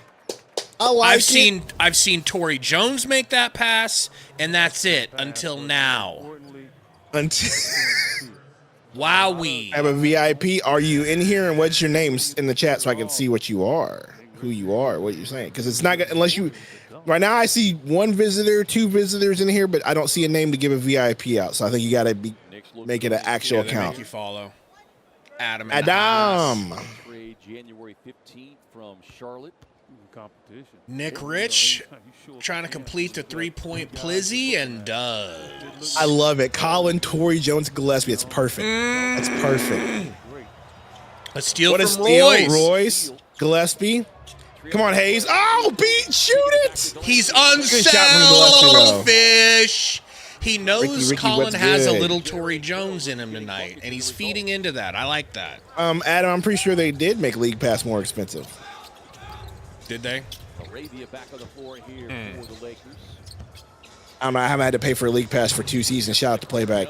[SPEAKER 2] I've
[SPEAKER 1] seen Tory Jones make that pass, and that's it until now. Wowee.
[SPEAKER 2] I have a VIP. Are you in here? And what's your name in the chat so I can see what you are, who you are, what you're saying? Because it's not unless you. Right now, I see 1 visitor, 2 visitors in here, but I don't see a name to give a VIP out. So I think you got to make it an actual account.
[SPEAKER 1] Make you follow Adam.
[SPEAKER 5] January 15th from Charlotte.
[SPEAKER 4] Competition.
[SPEAKER 1] Nick Rich trying to complete the 3-point plizzy and does.
[SPEAKER 2] I love it. Colin, Tory Jones, Gillespie. It's perfect. That's perfect.
[SPEAKER 1] A steal
[SPEAKER 2] what
[SPEAKER 1] from
[SPEAKER 2] a steal,
[SPEAKER 1] Royce.
[SPEAKER 2] Royce. Gillespie. Come on, Hayes. Oh, shoot it.
[SPEAKER 1] He's unselfish. He knows
[SPEAKER 2] Ricky,
[SPEAKER 1] Colin has
[SPEAKER 2] good?
[SPEAKER 1] a little Tory Jones in him tonight, and he's feeding into that. I like that.
[SPEAKER 2] Adam, I'm pretty sure they did make League Pass more expensive.
[SPEAKER 1] Did they?
[SPEAKER 5] Arabia back on the floor here for the Lakers.
[SPEAKER 2] I don't know. I haven't had to pay for a League Pass for 2 seasons. Shout out to Playback.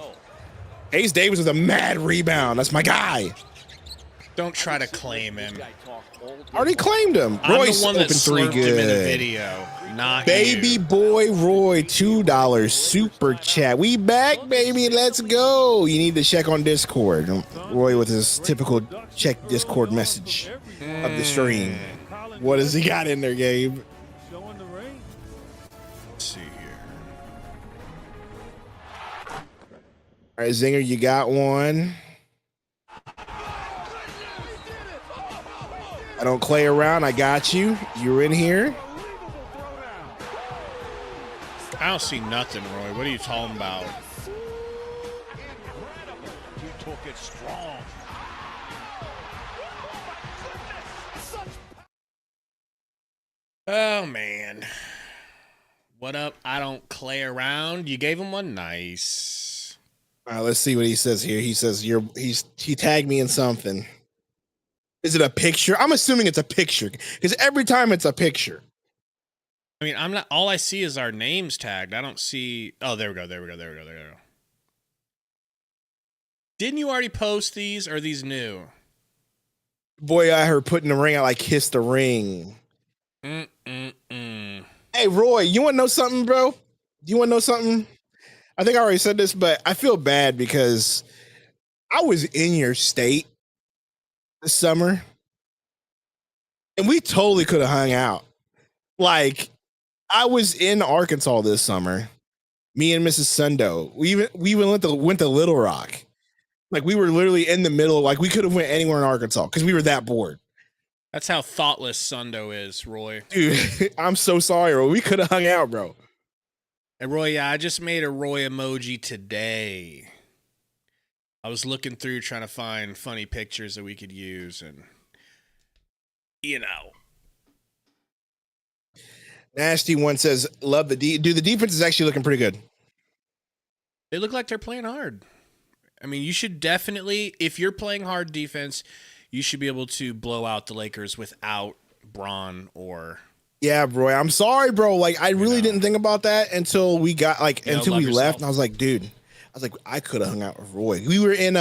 [SPEAKER 2] Hayes Davis with a mad rebound. That's my guy.
[SPEAKER 1] Don't try to claim him.
[SPEAKER 2] I already claimed him. Royce
[SPEAKER 1] I'm the one that
[SPEAKER 2] open 3
[SPEAKER 1] slurped
[SPEAKER 2] good.
[SPEAKER 1] him in the video, not
[SPEAKER 2] Baby
[SPEAKER 1] you.
[SPEAKER 2] boy Roy, $2 super chat. We back, baby. Let's go. You need to check on Discord. Roy with his typical check Discord message of the stream. What has he got in there, Gabe?
[SPEAKER 1] Let's see here.
[SPEAKER 2] All right, Zinger, you got one. I don't play around. I got you. You're in here.
[SPEAKER 1] I don't see nothing, Roy. What are you talking about?
[SPEAKER 6] You took it strong.
[SPEAKER 1] Oh, man. What up? I don't play around. You gave him one. Nice.
[SPEAKER 2] All right, let's see what he says here. He says he tagged me in something. Is it a picture? I'm assuming it's a picture because every time it's a picture.
[SPEAKER 1] I mean, I'm not. All I see is our names tagged. I don't see. Oh, there we go. There we go. Didn't you already post these, or are these new?
[SPEAKER 2] Boy, I heard putting the ring out like kiss the ring. Hey, Roy, you want to know something, bro? Do you want to know something? I think I already said this, but I feel bad because I was in your state this summer, and we totally could have hung out. Like, I was in Arkansas this summer. Me and Mrs. Sundo. We even went to Little Rock. Like, we were literally in the middle. Like, we could have went anywhere in Arkansas because we were that bored.
[SPEAKER 1] That's how thoughtless Sundo is, Roy.
[SPEAKER 2] Dude, I'm so sorry, Roy. We could have hung out, bro.
[SPEAKER 1] And Roy, yeah, I just made a Roy emoji today. I was looking through trying to find funny pictures that we could use, and
[SPEAKER 2] Nasty One says, love the dude, the defense is actually looking pretty good.
[SPEAKER 1] They look like they're playing hard. I mean, you should definitely, if you're playing hard defense, you should be able to blow out the Lakers without Braun or...
[SPEAKER 2] Yeah, Roy, I'm sorry, bro. Like, I really didn't think about that until we got, like, until we left, and I was like, dude, I could have hung out with Roy. We were in,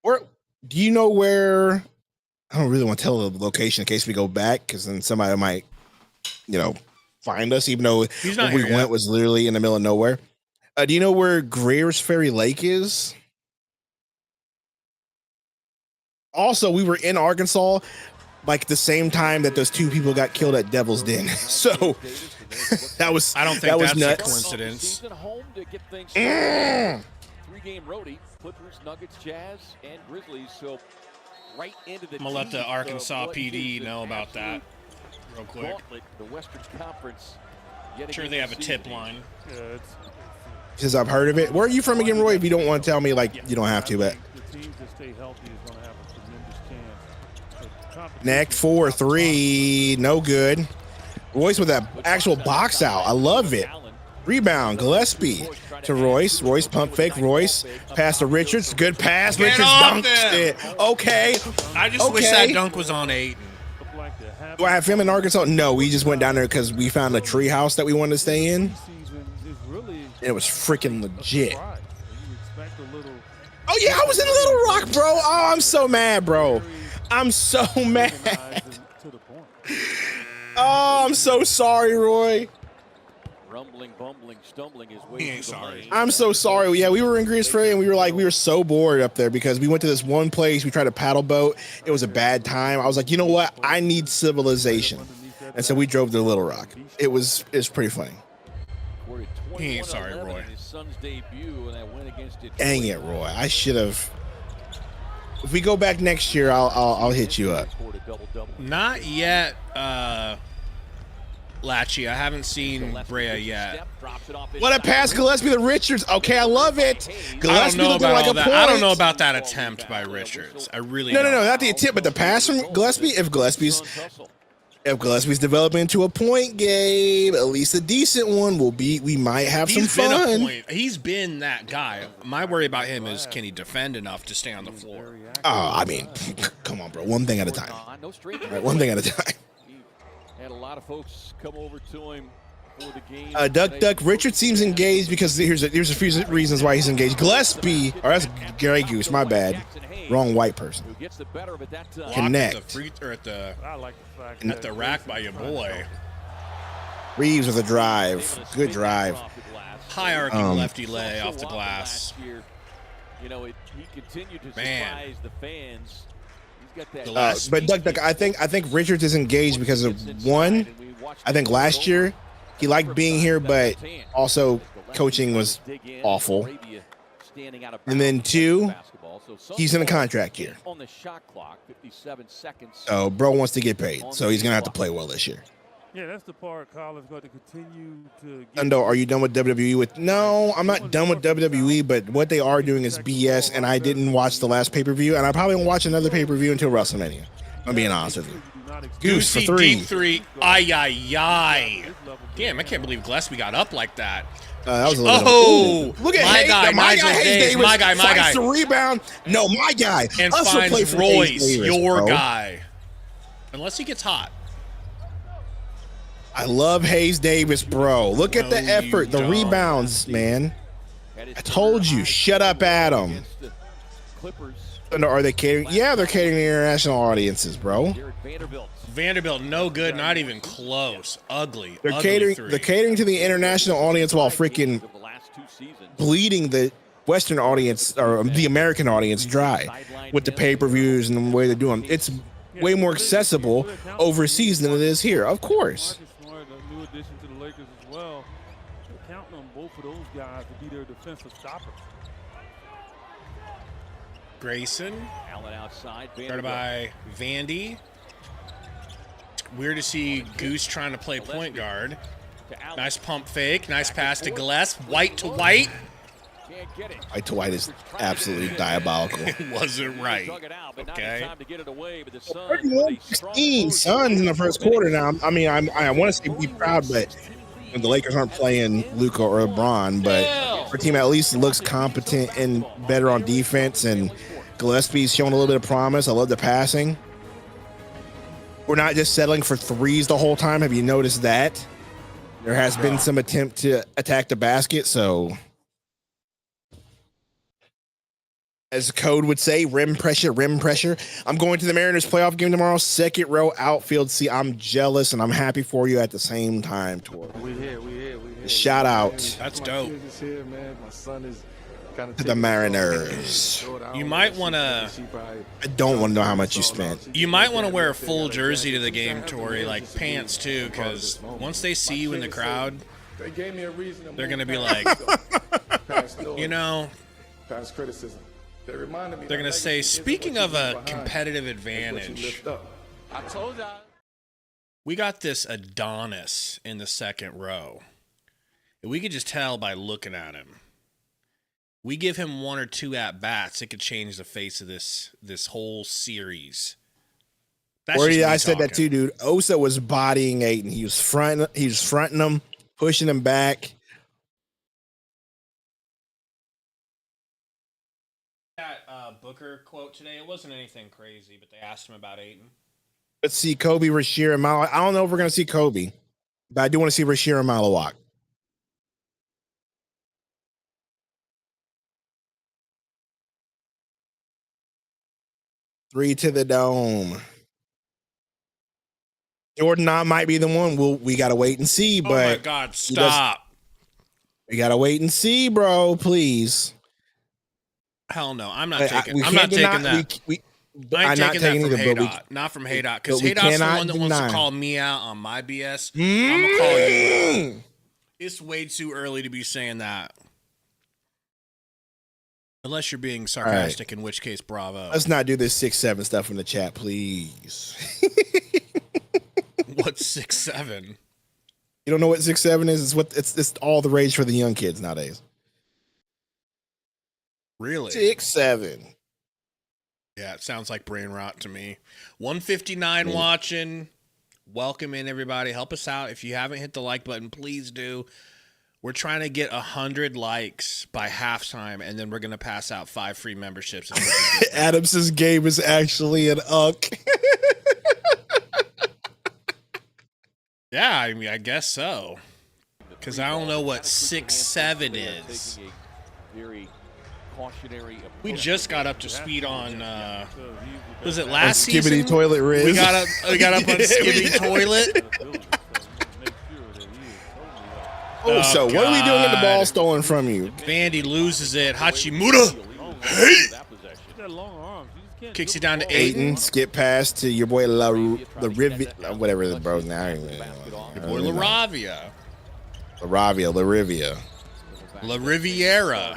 [SPEAKER 2] where, do you know where, I don't really want to tell the location in case we go back, because then somebody might, find us, even though where we went was literally in the middle of nowhere. Do you know where Greer's Ferry Lake is? Also, we were in Arkansas, like the same time that those two people got killed at Devil's Den. So that was,
[SPEAKER 1] I don't think
[SPEAKER 2] that was
[SPEAKER 1] that's
[SPEAKER 2] nuts.
[SPEAKER 1] a coincidence.
[SPEAKER 5] 3-game roadie, Clippers, Nuggets, Jazz, and Grizzlies. So right into the
[SPEAKER 1] I'm gonna let the Arkansas PD know about that real quick.
[SPEAKER 5] The Western Conference.
[SPEAKER 1] I'm sure they have a tip line.
[SPEAKER 2] Because I've heard of it. Where are you from again, Roy? If you don't want to tell me, like, you don't have to, but.
[SPEAKER 4] The teams that stay healthy is going to have a tremendous chance.
[SPEAKER 2] Neck 4-3, no good. Royce with that actual box out. I love it. Rebound, Gillespie to Royce. Royce pump fake. Royce pass to Richards. Good pass. Richards dunks it. Okay.
[SPEAKER 1] I just wish that dunk was on 8.
[SPEAKER 2] Do I have him in Arkansas? No, we just went down there because we found a tree house that we wanted to stay in. It was freaking legit. Oh, yeah, I was in Little Rock, bro. Oh, I'm so mad, bro. I'm so mad. Oh, I'm so sorry, Roy.
[SPEAKER 5] Rumbling, bumbling, stumbling his way.
[SPEAKER 1] He ain't sorry.
[SPEAKER 2] I'm so sorry. Yeah, we were in Greer's Ferry, and we were so bored up there because we went to this one place. We tried to paddle boat. It was a bad time. I was like, you know what? I need civilization. And so we drove to Little Rock. It was pretty funny.
[SPEAKER 1] He ain't sorry, Roy.
[SPEAKER 2] Dang it, Roy. I should have. If we go back next year, I'll hit you up.
[SPEAKER 1] Not yet, Lachie. I haven't seen Brea yet.
[SPEAKER 2] What a pass, Gillespie to Richards. Okay, I love it. Gillespie looking like a point.
[SPEAKER 1] I don't know about that attempt by Richards. I really
[SPEAKER 2] No, not the attempt, but the pass from Gillespie. If Gillespie's developing into a point, Gabe, at least a decent one, we might have some fun.
[SPEAKER 1] He's been that guy. My worry about him is, can he defend enough to stay on the floor?
[SPEAKER 2] Oh, I mean, come on, bro. One thing at a time. All right, one thing at a time.
[SPEAKER 5] Had a lot of folks come over to him for the game.
[SPEAKER 2] Duck. Richard seems engaged because here's a few reasons why he's engaged. Gillespie, or that's Gray Goose, my bad. Wrong white person. Connect.
[SPEAKER 1] At the rack by your boy.
[SPEAKER 2] Reeves with a drive. Good drive.
[SPEAKER 1] Hierarchy lefty lay off the glass.
[SPEAKER 5] He continued to surprise the fans.
[SPEAKER 2] But Duck, I think Richards is engaged because of one. I think last year he liked being here, but also coaching was awful. And then two, he's in a contract year. So bro wants to get paid, so he's gonna have to play well this year.
[SPEAKER 4] Yeah, that's the part Colin's going to continue to get.
[SPEAKER 2] Sundo, are you done with WWE? No, I'm not done with WWE, but what they are doing is BS, and I didn't watch the last pay-per-view, and I probably won't watch another pay-per-view until WrestleMania. I'm being honest with you. Goose for 3.
[SPEAKER 1] Deep 3. Ay. Damn, I can't believe Gillespie got up like that.
[SPEAKER 2] That was a little look at my guy, Hayes Davis. My guy. Fights the rebound. No, my guy.
[SPEAKER 1] And
[SPEAKER 2] also
[SPEAKER 1] finds
[SPEAKER 2] play for
[SPEAKER 1] Royce,
[SPEAKER 2] Hayes Davis,
[SPEAKER 1] your
[SPEAKER 2] bro.
[SPEAKER 1] guy. Unless he gets hot.
[SPEAKER 2] I love Hayes Davis, bro. Look at the effort, the rebounds, man. I told you, shut up, Adam. And are they catering? Yeah, they're catering to international audiences, bro.
[SPEAKER 1] Vanderbilt, no good, not even close. Ugly.
[SPEAKER 2] They're
[SPEAKER 1] ugly
[SPEAKER 2] catering to the international audience while freaking bleeding the Western audience or the American audience dry with the pay-per-views and the way they're doing. It's way more accessible overseas than it is here, of course.
[SPEAKER 4] New addition to the Lakers as well. They're counting on both of those guys to be their defensive stoppers.
[SPEAKER 1] Grayson.
[SPEAKER 5] Allen outside.
[SPEAKER 1] Started by Vandy. Weird to see Goose trying to play point guard. Nice pump fake. Nice pass to Gillespie. White to White.
[SPEAKER 2] White to White is absolutely diabolical.
[SPEAKER 1] It wasn't right. Okay.
[SPEAKER 2] 31-16 Suns in the first quarter now. I mean, I want to say be proud, but the Lakers aren't playing Luka or LeBron, but our team at least looks competent and better on defense, and Gillespie's showing a little bit of promise. I love the passing. We're not just settling for threes the whole time. Have you noticed that? There has been some attempt to attack the basket, so as the code would say, rim pressure, rim pressure. I'm going to the Mariners playoff game tomorrow, second row outfield. See, I'm jealous and I'm happy for you at the same time, Tor.
[SPEAKER 7] We here.
[SPEAKER 2] Shout out.
[SPEAKER 1] That's dope.
[SPEAKER 7] My son is
[SPEAKER 2] to the Mariners.
[SPEAKER 1] You might want to.
[SPEAKER 2] I don't want to know how much you spent.
[SPEAKER 1] You might want to wear a full jersey to the game, Tori, like pants too, because once they see you in the crowd, they're gonna be like, you know,
[SPEAKER 7] past criticism.
[SPEAKER 1] They're gonna say, speaking of a competitive advantage,
[SPEAKER 7] I told you.
[SPEAKER 1] We got this Adonis in the second row. We could just tell by looking at him. We give him one or two at bats, it could change the face of this whole series.
[SPEAKER 2] I said that too, dude. Osa was bodying Ayton. He was fronting him, pushing him back.
[SPEAKER 1] That Booker quote today, it wasn't anything crazy, but they asked him about Ayton.
[SPEAKER 2] Let's see Kobe, Rashir, and Malo. I don't know if we're going to see Kobe, but I do want to see Rashir and Malo walk. Three to the dome. Jordan might be the one. We got to wait and see, but
[SPEAKER 1] oh my God, stop.
[SPEAKER 2] We got to wait and see, bro, please.
[SPEAKER 1] Hell no, I'm not taking. I'm not taking that. I'm not taking that from Haydot. Not from Haydot, because Haydot's the one that wants to call me out on my BS. I'm gonna call you out. It's way too early to be saying that. Unless you're being sarcastic, in which case, bravo.
[SPEAKER 2] Let's not do this 6'7" stuff in the chat, please.
[SPEAKER 1] What's 6'7"?
[SPEAKER 2] You don't know what 6'7" is? It's all the rage for the young kids nowadays.
[SPEAKER 1] Really?
[SPEAKER 2] 6'7".
[SPEAKER 1] Yeah, it sounds like brain rot to me. 159 watching. Welcome in, everybody. Help us out. If you haven't hit the like button, please do. We're trying to get 100 likes by halftime, and then we're going to pass out 5 free memberships.
[SPEAKER 2] Adam says Gabe is actually an unk.
[SPEAKER 1] Yeah, I mean, I guess so. Because I don't know what 6'7" is. We just got up to speed on, was it last season?
[SPEAKER 2] Skibbity toilet Riz.
[SPEAKER 1] We got up on Skibbity toilet.
[SPEAKER 2] So what are we doing with the ball stolen from you?
[SPEAKER 1] Vandy loses it. Hachimura. Hey! Kicks it down to Ayton.
[SPEAKER 2] Skip pass to your boy LaRivia, whatever the bro's now.
[SPEAKER 1] Your boy LaRavia.
[SPEAKER 2] LaRivia.
[SPEAKER 1] La Riviera.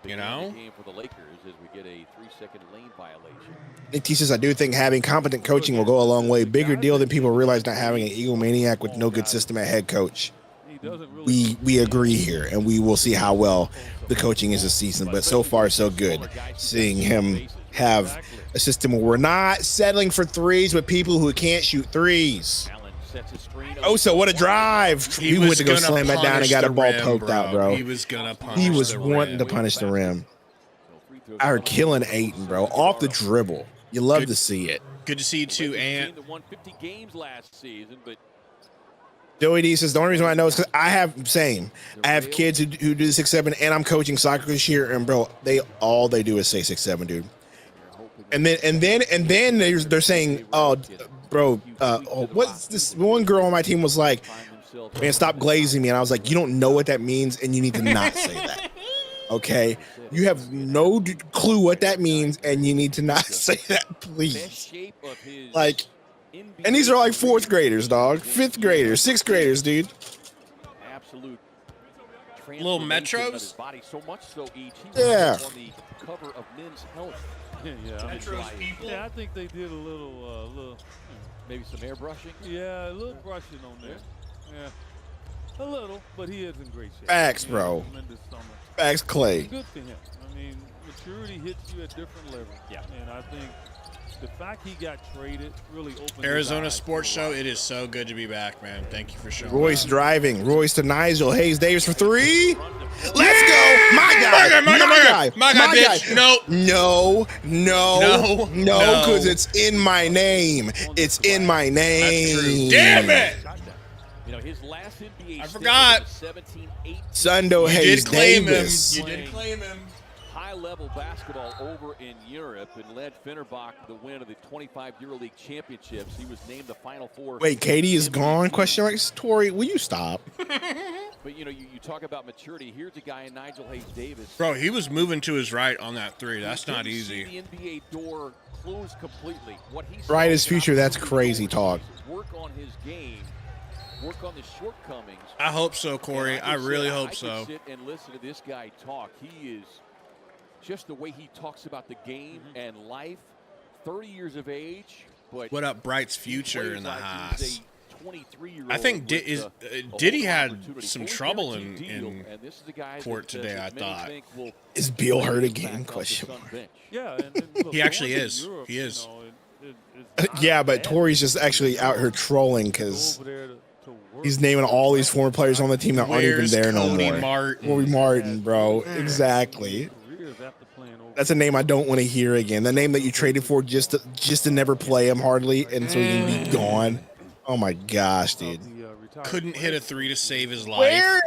[SPEAKER 1] You know?
[SPEAKER 2] Nick T says, I do think having competent coaching will go a long way. Bigger deal than people realize not having an egomaniac with no good system at head coach. We agree here, and we will see how well the coaching is this season. But so far, so good. Seeing him have a system where we're not settling for threes with people who can't shoot threes. Oh, so what a drive. He went to go slam that down and got a ball poked out, bro.
[SPEAKER 1] He was going to punish
[SPEAKER 2] He was wanting to punish the rim. Are killing Ayton, bro. Off the dribble. You love to see it.
[SPEAKER 1] Good to see you too, Ant.
[SPEAKER 2] Joey D says the only reason why I know is because I have kids who do the 6'7", and I'm coaching soccer this year, and bro, they do is say 6'7", dude. And then they're saying, oh, bro, what's this? One girl on my team was like, man, stop glazing me, and I was like, you don't know what that means, and you need to not say that. Okay, you have no clue what that means, and you need to not say that, please. Like, and these are like 4th graders, dog, 5th graders, 6th graders, dude.
[SPEAKER 5] Absolute
[SPEAKER 1] little metros.
[SPEAKER 5] So much so each
[SPEAKER 2] yeah.
[SPEAKER 5] On the cover of Men's Health.
[SPEAKER 4] Metros people. Yeah, I think they did a little,
[SPEAKER 5] maybe some airbrushing.
[SPEAKER 4] Yeah, a little brushing on there. Yeah. A little, but he is in great shape.
[SPEAKER 2] Facts, bro. Facts, Clay.
[SPEAKER 4] Good for him. I mean, maturity hits you at different levels.
[SPEAKER 5] Yeah.
[SPEAKER 4] And I think the fact he got traded really opened
[SPEAKER 1] Arizona Sports Show. It is so good to be back, man. Thank you for showing
[SPEAKER 2] Royce
[SPEAKER 1] up.
[SPEAKER 2] Driving. Royce to Nigel. Hayes Davis for 3. Let's go. My guy.
[SPEAKER 1] My guy, bitch.
[SPEAKER 2] No, because it's in my name. It's in my name.
[SPEAKER 1] That's true. Damn it.
[SPEAKER 5] You know, his last NBA
[SPEAKER 1] I forgot.
[SPEAKER 5] 17-8.
[SPEAKER 2] Sundo Hayes Davis.
[SPEAKER 1] You did claim him.
[SPEAKER 5] High-level basketball over in Europe and led Fenerbahce the win of the 25 EuroLeague championships. He was named the Final Four.
[SPEAKER 2] Wait, Katie is gone? Question mark. Tori, will you stop?
[SPEAKER 5] But you know, you talk about maturity. Here's a guy in Nigel Hayes Davis.
[SPEAKER 1] Bro, he was moving to his right on that 3. That's not easy.
[SPEAKER 5] The NBA door closed completely. What he
[SPEAKER 2] right his future. That's crazy talk.
[SPEAKER 5] Work on his game. Work on the shortcomings.
[SPEAKER 1] I hope so, Corey. I really hope so.
[SPEAKER 5] I could sit and listen to this guy talk. He is just the way he talks about the game and life. 30 years of age, but
[SPEAKER 1] what up, Bright's future in the house?
[SPEAKER 5] 23-year-old.
[SPEAKER 1] I think Diddy had some trouble in court today. I thought.
[SPEAKER 2] Is Beal hurt again? Question mark.
[SPEAKER 4] Yeah,
[SPEAKER 1] he actually is. He is.
[SPEAKER 2] Yeah, but Tori's just actually out here trolling because he's naming all these former players on the team that aren't even there no more. Cody Martin, bro. Exactly. That's a name I don't want to hear again. The name that you traded for just to never play him hardly, and so he can be gone. Oh my gosh, dude!
[SPEAKER 1] Couldn't hit a 3 to save his life.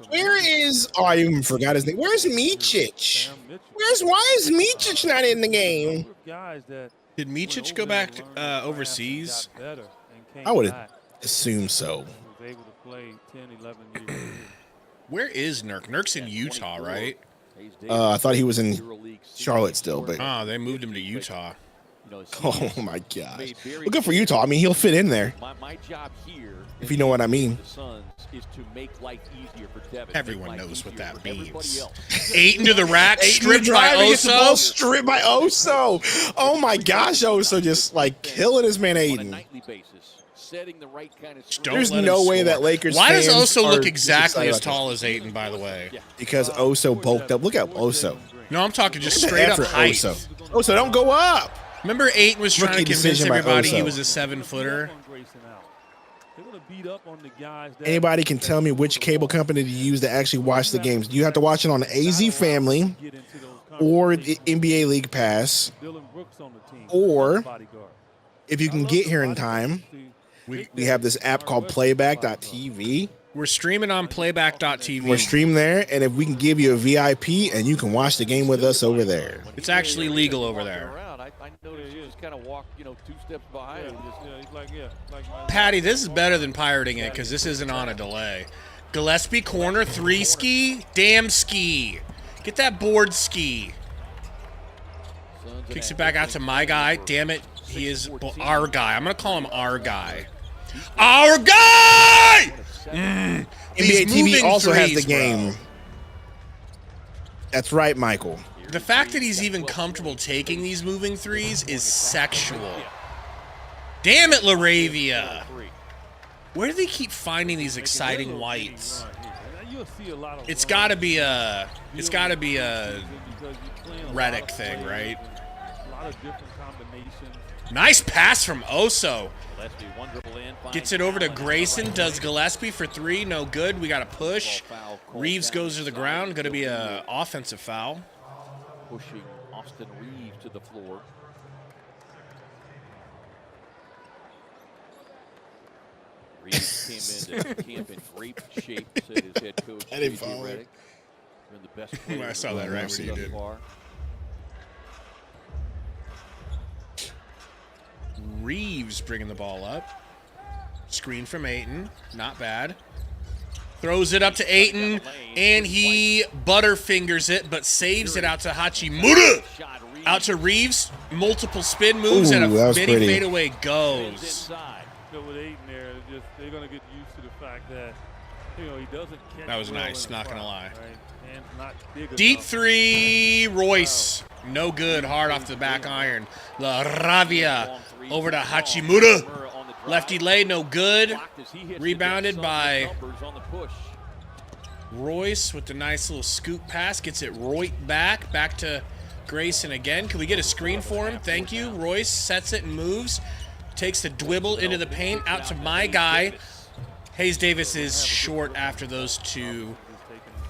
[SPEAKER 2] Where is? Oh, I even forgot his name. Where's Micic? Why is Micic not in the game?
[SPEAKER 1] Did Micic go back overseas?
[SPEAKER 2] I would assume so.
[SPEAKER 1] Where is Nurk? Nurk's in Utah, right?
[SPEAKER 2] I thought he was in Charlotte still, but
[SPEAKER 1] they moved him to Utah.
[SPEAKER 2] Oh my gosh! Well, good for Utah. I mean, he'll fit in there.
[SPEAKER 5] My job here,
[SPEAKER 2] if you know what I mean.
[SPEAKER 5] Is to make life easier for Devin.
[SPEAKER 1] Everyone knows what that means. 8 into the rack, stripped by
[SPEAKER 2] Oso. Stripped by Oso. Oh my gosh, Oso just like killing his man Aiden.
[SPEAKER 5] Setting the right kind of
[SPEAKER 2] There's no way that Lakers.
[SPEAKER 1] Why does Oso look exactly as tall as Aiden, by the way?
[SPEAKER 2] Because Oso bulked up. Look at Oso.
[SPEAKER 1] No, I'm talking just straight up height.
[SPEAKER 2] Oso, don't go up.
[SPEAKER 1] Remember, Aiden was trying to convince everybody he was a 7-footer.
[SPEAKER 2] Anybody can tell me which cable company to use to actually watch the games. You have to watch it on AZ Family or the NBA League Pass, or if you can get here in time, we have this app called Playback.tv.
[SPEAKER 1] We're streaming on Playback.tv.
[SPEAKER 2] We're streaming there, and if we can give you a VIP and you can watch the game with us over there.
[SPEAKER 1] It's actually legal over there.
[SPEAKER 5] I noticed you just kind of walk, 2 steps behind.
[SPEAKER 1] Patty, this is better than pirating it because this isn't on a delay. Gillespie corner, 3 ski, damn ski. Get that board ski. Kicks it back out to my guy. Damn it, he is our guy. I'm gonna call him our guy. Our guy.
[SPEAKER 2] NBA TV also has the game.
[SPEAKER 1] Bro.
[SPEAKER 2] That's right, Michael.
[SPEAKER 1] The fact that he's even comfortable taking these moving threes is sexual. Damn it, Laravia. Where do they keep finding these exciting whites? It's gotta be a Reddick thing, right? Nice pass from Oso. Gets it over to Grayson. Does Gillespie for 3. No good. We got a push. Reeves goes to the ground. Going to be an offensive foul.
[SPEAKER 5] Pushing Austin Reeves to the floor. Reeves came into camp in great shape, said his head coach.
[SPEAKER 2] I didn't follow
[SPEAKER 5] Reddick. Been the best player
[SPEAKER 1] I saw that right
[SPEAKER 5] thus
[SPEAKER 1] where you did.
[SPEAKER 5] far.
[SPEAKER 1] Reeves bringing the ball up. Screen from Ayton. Not bad. Throws it up to Ayton, and he butterfingers it, but saves it out to Hachimura. Out to Reeves. Multiple spin moves, and a mini fadeaway goes.
[SPEAKER 4] So with Ayton there, they're going to get used to the fact that he doesn't catch.
[SPEAKER 1] That was
[SPEAKER 4] well
[SPEAKER 1] nice, not going to lie.
[SPEAKER 4] Right? Hands not big
[SPEAKER 1] Deep
[SPEAKER 4] enough.
[SPEAKER 1] Three, Royce. No good, hard off the back iron. La Ravia over to Hachimura. Lefty lay, no good. Rebounded by Royce with the nice little scoop pass. Gets it right back. Back to Grayson again. Can we get a screen for him? Thank you. Royce sets it and moves. Takes the dribble into the paint. Out to my guy. Hayes Davis is short after those two.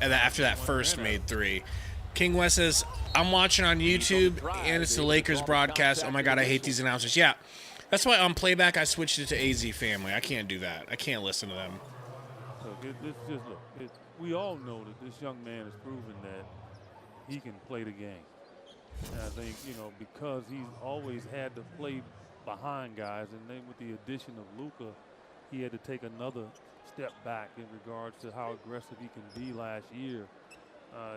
[SPEAKER 1] And after that first made three. King West says, I'm watching on YouTube, and it's the Lakers broadcast. Oh, my God, I hate these announcers. Yeah. That's why on playback I switched it to AZ Family. I can't do that. I can't listen to them.
[SPEAKER 4] Look, we all know that this young man has proven that he can play the game. And I think, because he's always had to play behind guys, and then with the addition of Luka, he had to take another step back in regards to how aggressive he can be last year.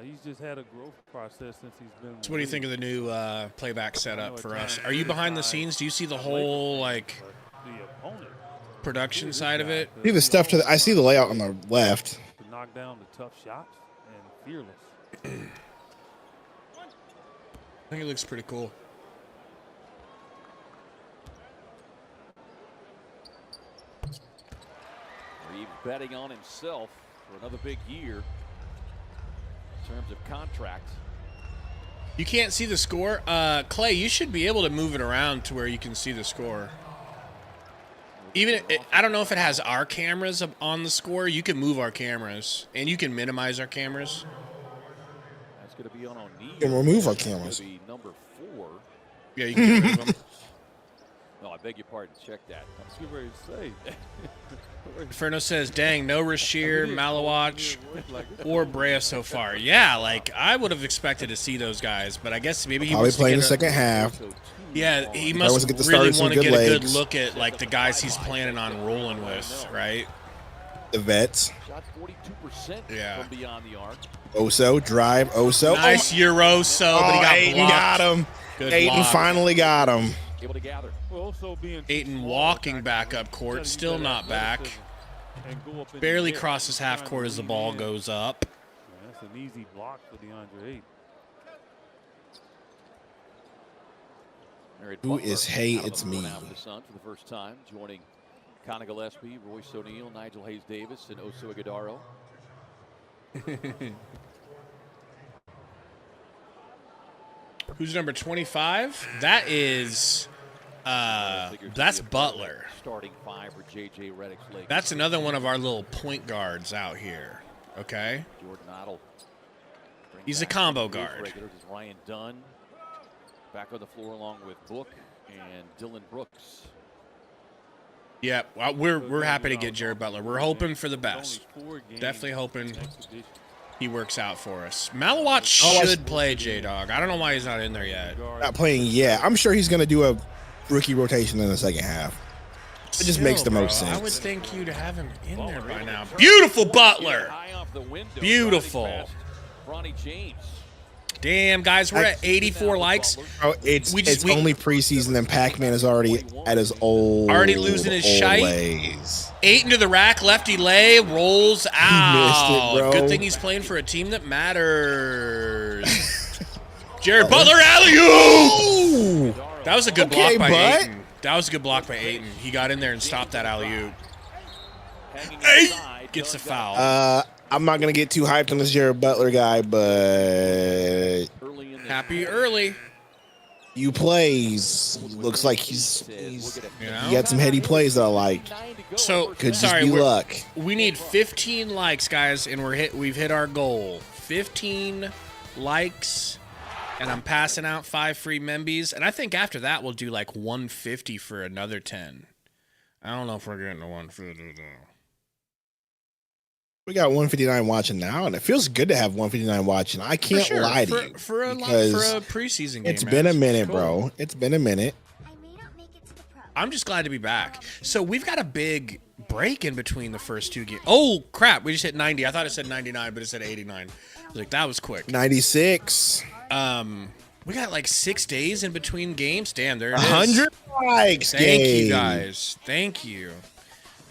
[SPEAKER 4] He's just had a growth process since he's been.
[SPEAKER 1] So what do you think of the new playback setup for us? Are you behind the scenes? Do you see the whole production side of it?
[SPEAKER 2] See the stuff I see the layout on the left.
[SPEAKER 4] To knock down the tough shots and fearless.
[SPEAKER 1] I think it looks pretty cool.
[SPEAKER 5] Reeves betting on himself for another big year. In terms of contracts.
[SPEAKER 1] You can't see the score? Clay, you should be able to move it around to where you can see the score. Even I don't know if it has our cameras on the score. You can move our cameras, and you can minimize our cameras.
[SPEAKER 5] That's going to be on O'Neal.
[SPEAKER 2] You can remove our cameras.
[SPEAKER 5] Be number 4.
[SPEAKER 1] Yeah, you can remove them.
[SPEAKER 5] No, I beg your pardon. Check that.
[SPEAKER 4] I was getting ready to say.
[SPEAKER 1] Inferno says, dang, no Rasheer, Malawach, or Brea so far. Yeah, I would have expected to see those guys, but I guess maybe he was
[SPEAKER 2] playing the second half.
[SPEAKER 1] Yeah, he must really want to get a good look at the guys he's planning on rolling with, right?
[SPEAKER 2] The vets.
[SPEAKER 5] Shot 42% from beyond the arc.
[SPEAKER 2] Oso, drive, Oso.
[SPEAKER 1] Nice Euroso, but he got
[SPEAKER 2] Ayton
[SPEAKER 1] blocked.
[SPEAKER 2] got him.
[SPEAKER 1] Good
[SPEAKER 2] Ayton
[SPEAKER 1] block.
[SPEAKER 2] finally got him.
[SPEAKER 5] Able to gather.
[SPEAKER 1] Ayton walking back up court, still not back. Barely crosses half court as the ball goes up.
[SPEAKER 4] Yeah, that's an easy block for DeAndre Ayton.
[SPEAKER 2] Who is Hey? It's me.
[SPEAKER 5] For the Suns for the first time, joining Conor Gillespie, Royce O'Neal, Nigel Hayes Davis, and Oso Ighodaro.
[SPEAKER 1] Who's number 25? That is that's Butler.
[SPEAKER 5] Starting 5 for JJ Redick's Lakers.
[SPEAKER 1] That's another one of our little point guards out here. Okay.
[SPEAKER 5] Jordan Otto.
[SPEAKER 1] He's a combo guard.
[SPEAKER 5] Regulars is Ryan Dunn back on the floor along with Book and Dylan Brooks.
[SPEAKER 1] Yeah, well, we're happy to get Jared Butler. We're hoping for the best. Definitely hoping he works out for us. Malawach should play J-Dog. I don't know why he's not in there yet.
[SPEAKER 2] Not playing yet. I'm sure he's going to do a rookie rotation in the second half. It just makes the most sense.
[SPEAKER 1] I would think you'd have him in there by now. Beautiful Butler. Beautiful.
[SPEAKER 5] Bronny James.
[SPEAKER 1] Damn, guys, we're at 84 likes.
[SPEAKER 2] Oh, it's only preseason, and Pac-Man is already at his old
[SPEAKER 1] already losing his shite.
[SPEAKER 2] Ways.
[SPEAKER 1] Ayton to the rack, lefty lay, rolls out.
[SPEAKER 2] Missed it, bro.
[SPEAKER 1] Good thing he's playing for a team that matters. Jared Butler alley-oop. That was a good block by Ayton. That was a good block by Ayton. He got in there and stopped that alley-oop. Ayton gets the foul.
[SPEAKER 2] I'm not going to get too hyped on this Jared Butler guy, but
[SPEAKER 1] happy early.
[SPEAKER 2] You plays. Looks like he's he had some heady plays that I like.
[SPEAKER 1] So
[SPEAKER 2] could just be luck.
[SPEAKER 1] We need 15 likes, guys, and we've hit our goal. 15 likes, and I'm passing out 5 free membies. And I think after that we'll do like 150 for another 10. I don't know if we're getting to 150 though.
[SPEAKER 2] We got 159 watching now, and it feels good to have 159 watching. I can't lie to you
[SPEAKER 1] for a preseason game.
[SPEAKER 2] It's been a minute, bro. It's been a minute.
[SPEAKER 1] I'm just glad to be back. So we've got a big break in between the first two games. Oh crap! We just hit 90. I thought it said 99, but it said 89. I was like, that was quick.
[SPEAKER 2] 96.
[SPEAKER 1] We got like 6 days in between games. Damn, there it is.
[SPEAKER 2] 100 likes.
[SPEAKER 1] Thank you guys. Thank you.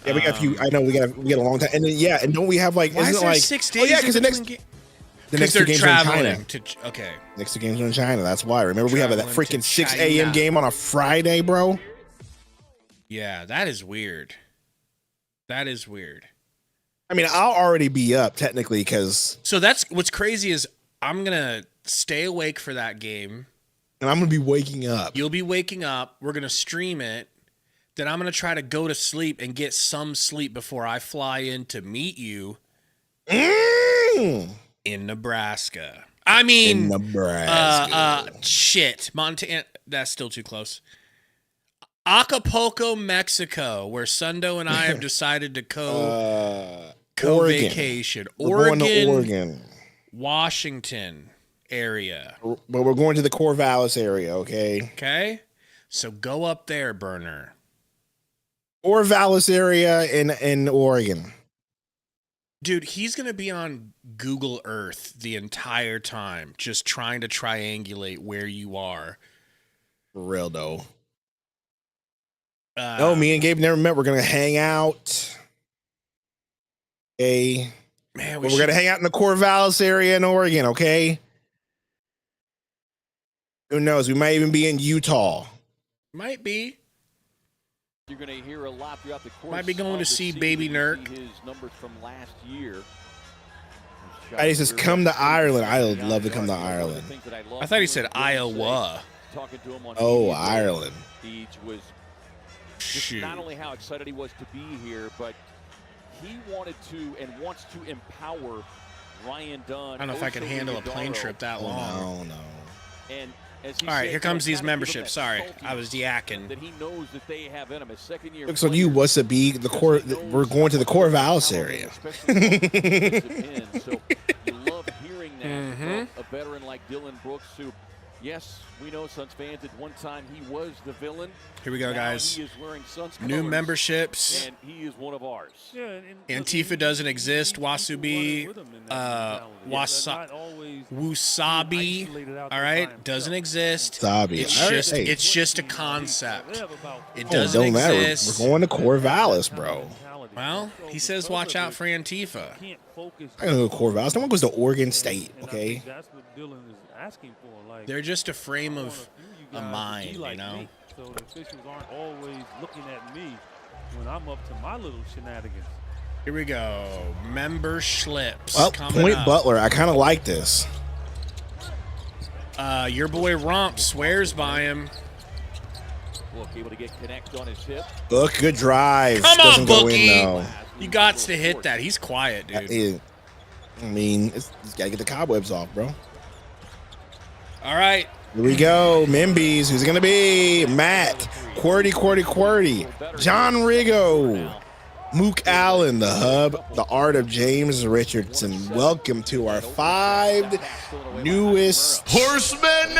[SPEAKER 2] Yeah, we got a few. I know we got a long time, and then and don't we have like?
[SPEAKER 1] Why
[SPEAKER 2] isn't
[SPEAKER 1] is there
[SPEAKER 2] like
[SPEAKER 1] 6 days?
[SPEAKER 2] Oh yeah, because the next two games are in China.
[SPEAKER 1] Okay.
[SPEAKER 2] Next two games are in China. That's why. Remember, we have that freaking 6
[SPEAKER 1] China.
[SPEAKER 2] a.m. game on a Friday, bro.
[SPEAKER 1] Yeah, that is weird. That is weird.
[SPEAKER 2] I mean, I'll already be up technically because.
[SPEAKER 1] So that's what's crazy is I'm gonna stay awake for that game,
[SPEAKER 2] and I'm gonna be waking up.
[SPEAKER 1] You'll be waking up. We're gonna stream it. Then I'm going to try to go to sleep and get some sleep before I fly in to meet you in Nebraska. I mean,
[SPEAKER 2] in Nebraska.
[SPEAKER 1] Shit. Montana. That's still too close. Acapulco, Mexico, where Sundo and I have decided to co-vacation.
[SPEAKER 2] Oregon.
[SPEAKER 1] Washington area.
[SPEAKER 2] But we're going to the Corvallis area, okay?
[SPEAKER 1] Okay. So go up there, burner.
[SPEAKER 2] Corvallis area in Oregon.
[SPEAKER 1] Dude, he's going to be on Google Earth the entire time, just trying to triangulate where you are.
[SPEAKER 2] For real, though. No, me and Gabe never met. We're going to hang out. Okay.
[SPEAKER 1] Man,
[SPEAKER 2] we're going to hang out in the Corvallis area in Oregon, okay? Who knows? We might even be in Utah.
[SPEAKER 1] Might be.
[SPEAKER 5] You're going to hear a lot throughout the course.
[SPEAKER 1] Might be going to see Baby Nurk.
[SPEAKER 5] His numbers from last year.
[SPEAKER 2] He says, come to Ireland. I would love to come to Ireland.
[SPEAKER 1] I thought he said Iowa.
[SPEAKER 2] Oh, Ireland.
[SPEAKER 5] He was just not only how excited he was to be here, but he wanted to and wants to empower Ryan Dunn.
[SPEAKER 1] I don't know if I can handle a plane trip that long.
[SPEAKER 2] No.
[SPEAKER 5] And
[SPEAKER 1] all right, here comes these memberships. Sorry, I was yakking.
[SPEAKER 5] That he knows that they have in him. His second year.
[SPEAKER 2] Looks like you what's to be the core. We're going to the Corvallis area.
[SPEAKER 5] So you love hearing that from a veteran like Dylan Brooks, who, yes, we know Suns fans. At one time, he was the villain.
[SPEAKER 1] Here we go, guys.
[SPEAKER 5] He is wearing Suns
[SPEAKER 1] new
[SPEAKER 5] colors,
[SPEAKER 1] memberships.
[SPEAKER 5] and he is one of ours.
[SPEAKER 4] Yeah,
[SPEAKER 1] Antifa doesn't exist. Wasubi, Wusabi, all right, doesn't exist.
[SPEAKER 2] Wasabi.
[SPEAKER 1] It's just a concept. It doesn't
[SPEAKER 2] don't matter.
[SPEAKER 1] exist.
[SPEAKER 2] We're going to Corvallis, bro.
[SPEAKER 1] Well, he says watch out for Antifa.
[SPEAKER 2] I don't go to Corvallis. No one goes to Oregon State, okay?
[SPEAKER 4] That's what Dylan is asking for. Like,
[SPEAKER 1] they're just a frame of a mind, you know?
[SPEAKER 4] So the officials aren't always looking at me when I'm up to my little shenanigans.
[SPEAKER 1] Here we go. Member Schlips.
[SPEAKER 2] Well, Point
[SPEAKER 1] up.
[SPEAKER 2] Butler. I kind of like this.
[SPEAKER 1] Your boy Romp swears by him.
[SPEAKER 5] Look, able to get connect on his hip.
[SPEAKER 2] Look, good drive.
[SPEAKER 1] Come
[SPEAKER 2] Doesn't
[SPEAKER 1] on,
[SPEAKER 2] go
[SPEAKER 1] Bookie.
[SPEAKER 2] in, though.
[SPEAKER 1] You got to hit that. He's quiet, dude.
[SPEAKER 2] I mean, he's got to get the cobwebs off, bro.
[SPEAKER 1] All right.
[SPEAKER 2] Here we go. Membies. Who's it going to be? Matt. Qwerty. John Rigo. Mook Allen, the hub, the art of James Richardson. Welcome to our 5 newest
[SPEAKER 1] horsemen.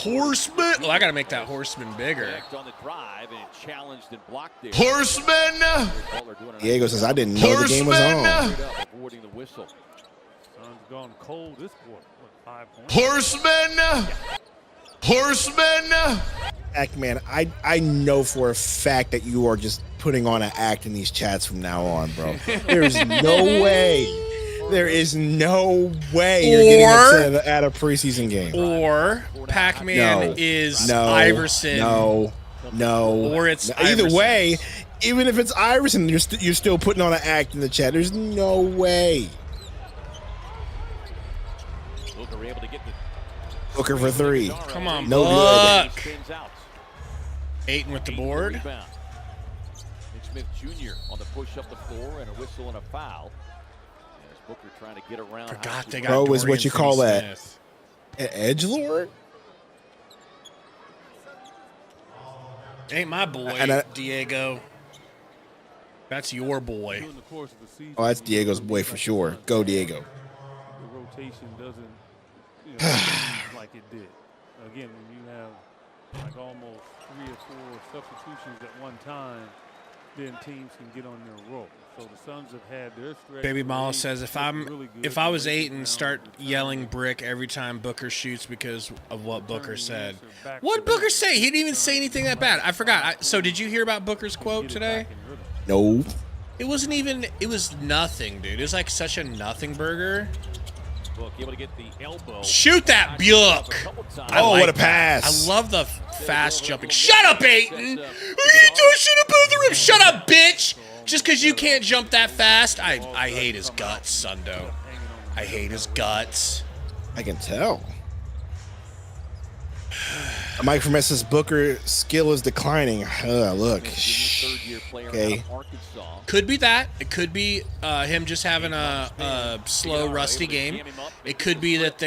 [SPEAKER 1] Well, I got to make that horseman bigger. Horsemen.
[SPEAKER 2] Diego says, I didn't know the game was on.
[SPEAKER 4] Gone cold this quarter. 5 points.
[SPEAKER 1] Horsemen.
[SPEAKER 2] Man, I know for a fact that you are just putting on an act in these chats from now on, bro. There's no way. There is no way you're getting upset at a preseason game.
[SPEAKER 1] Or Pac-Man is Iverson.
[SPEAKER 2] No.
[SPEAKER 1] Or it's
[SPEAKER 2] either
[SPEAKER 1] Iverson.
[SPEAKER 2] way. Even if it's Iverson, you're still putting on an act in the chat. There's no way. Booker for 3.
[SPEAKER 1] Come on,
[SPEAKER 2] no
[SPEAKER 1] Buck.
[SPEAKER 2] good.
[SPEAKER 1] Aiton with the board.
[SPEAKER 5] Nick Smith Jr. on the push up the floor and a whistle and a foul. As Booker trying to get around.
[SPEAKER 1] Forgot they got
[SPEAKER 2] Bro, is
[SPEAKER 1] Dorian
[SPEAKER 2] what you call
[SPEAKER 1] Finney-Smith.
[SPEAKER 2] that? An edgelord?
[SPEAKER 1] Ain't my boy, Diego. That's your boy.
[SPEAKER 4] During the course of the season,
[SPEAKER 2] Oh, that's Diego's boy for sure. Go, Diego.
[SPEAKER 4] the rotation doesn't change like it did. Again, when you have like almost 3 or 4 substitutions at one time, then teams can get on their roll. So the Suns have had their stretch.
[SPEAKER 1] Baby Mala says if I was 8 and start yelling brick every time Booker shoots because of what Booker said. What Booker say? He didn't even say anything that bad. I forgot. So did you hear about Booker's quote today?
[SPEAKER 2] No.
[SPEAKER 1] It wasn't even. It was nothing, dude. It was like such a nothing burger.
[SPEAKER 5] Able to get the elbow.
[SPEAKER 1] Shoot that Buick!
[SPEAKER 2] Oh, what a pass!
[SPEAKER 1] I love the fast jumping. Shut up, Ayton! What are you doing? Shoot up both the rim. Shut up, bitch! Just because you can't jump that fast, I hate his guts, Sundo. I hate his guts.
[SPEAKER 2] I can tell. Mike from says Booker's skill is declining. Look. Okay.
[SPEAKER 1] Could be that. It could be him just having a slow, rusty game. It could be that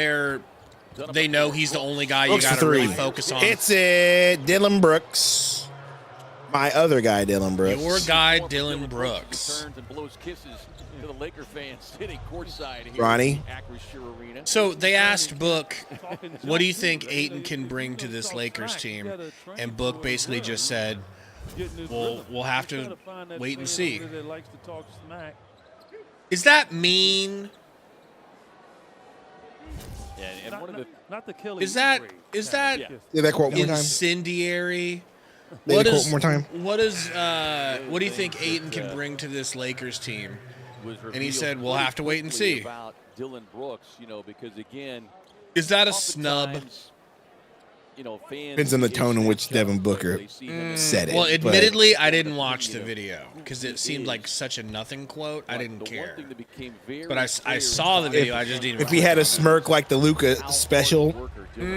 [SPEAKER 1] they know he's the only guy you got to really focus on.
[SPEAKER 2] It's it. Dylan Brooks. My other guy, Dylan Brooks.
[SPEAKER 1] Your guy, Dylan Brooks.
[SPEAKER 5] To the Laker fans sitting courtside here
[SPEAKER 2] Ronnie.
[SPEAKER 1] So they asked Book, what do you think Ayton can bring to this Lakers team? And Book basically just said, well, we'll have to wait and see. Is that mean?
[SPEAKER 5] Yeah, and one of the,
[SPEAKER 4] not the killing.
[SPEAKER 1] Is that
[SPEAKER 2] Say that quote one more time.
[SPEAKER 1] Incendiary?
[SPEAKER 2] Say the quote one more time.
[SPEAKER 1] What do you think Ayton can bring to this Lakers team? And he said, we'll have to wait and see.
[SPEAKER 5] About Dylan Brooks, because again,
[SPEAKER 1] is that a snub?
[SPEAKER 2] Depends on the tone in which Devin Booker said it.
[SPEAKER 1] Well, admittedly, I didn't watch the video because it seemed like such a nothing quote. I didn't care. But I saw the video. I just didn't.
[SPEAKER 2] If he had a smirk like the Luka special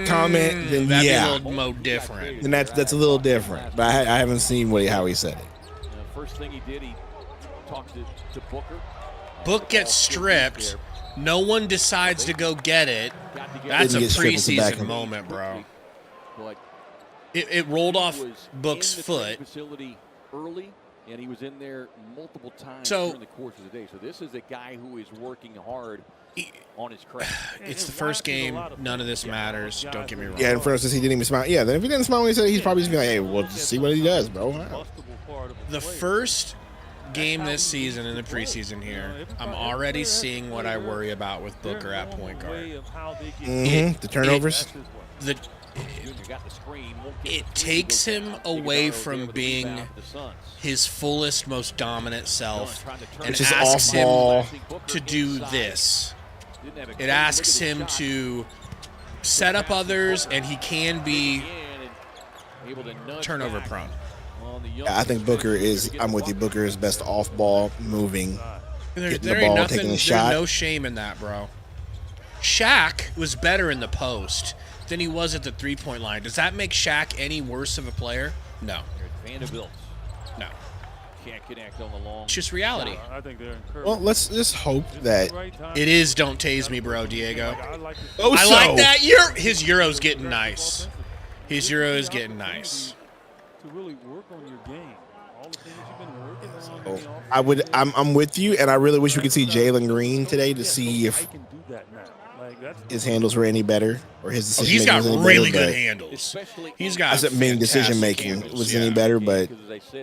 [SPEAKER 2] comment, then
[SPEAKER 1] that'd
[SPEAKER 2] yeah.
[SPEAKER 1] be a little more different.
[SPEAKER 2] Then that's a little different. But I haven't seen how he said it.
[SPEAKER 5] First thing he did, he talked to Booker.
[SPEAKER 1] Book gets stripped. No one decides to go get it. That's a preseason moment, bro. It rolled off Book's foot.
[SPEAKER 5] Early, and he was in there multiple times during the course of the day. So this is a guy who is working hard on his craft.
[SPEAKER 1] It's the first game. None of this matters. Don't get me wrong.
[SPEAKER 2] Yeah, and for instance, he didn't even smile. Yeah, then if he didn't smile when he said it, he's probably just be like, hey, well, just see what he does, bro. Wow.
[SPEAKER 1] The first game this season in the preseason here, I'm already seeing what I worry about with Booker at point guard.
[SPEAKER 2] The turnovers.
[SPEAKER 1] It takes him away from being his fullest, most dominant self and asks him to do this. It asks him to set up others, and he can be turnover prone.
[SPEAKER 2] Yeah, I think Booker is. I'm with you. Booker is best off ball, moving, getting the ball, taking the shot.
[SPEAKER 1] There's no shame in that, bro. Shaq was better in the post than he was at the three-point line. Does that make Shaq any worse of a player? No.
[SPEAKER 5] Vanderbilt.
[SPEAKER 1] No.
[SPEAKER 5] Can't connect on the long.
[SPEAKER 1] It's just reality.
[SPEAKER 4] I think they're encouraged.
[SPEAKER 2] Well, let's just hope that
[SPEAKER 1] it is. Don't tase me, bro, Diego.
[SPEAKER 4] I like
[SPEAKER 1] that. His Euro's getting nice. His Euro is getting nice.
[SPEAKER 4] To really work on your game. All the things you've been working on.
[SPEAKER 2] I'm with you, and I really wish we could see Jalen Green today to see if his handles were any better or his decision
[SPEAKER 1] making was any better. He's got really good handles. He's got
[SPEAKER 2] decision making was any better, but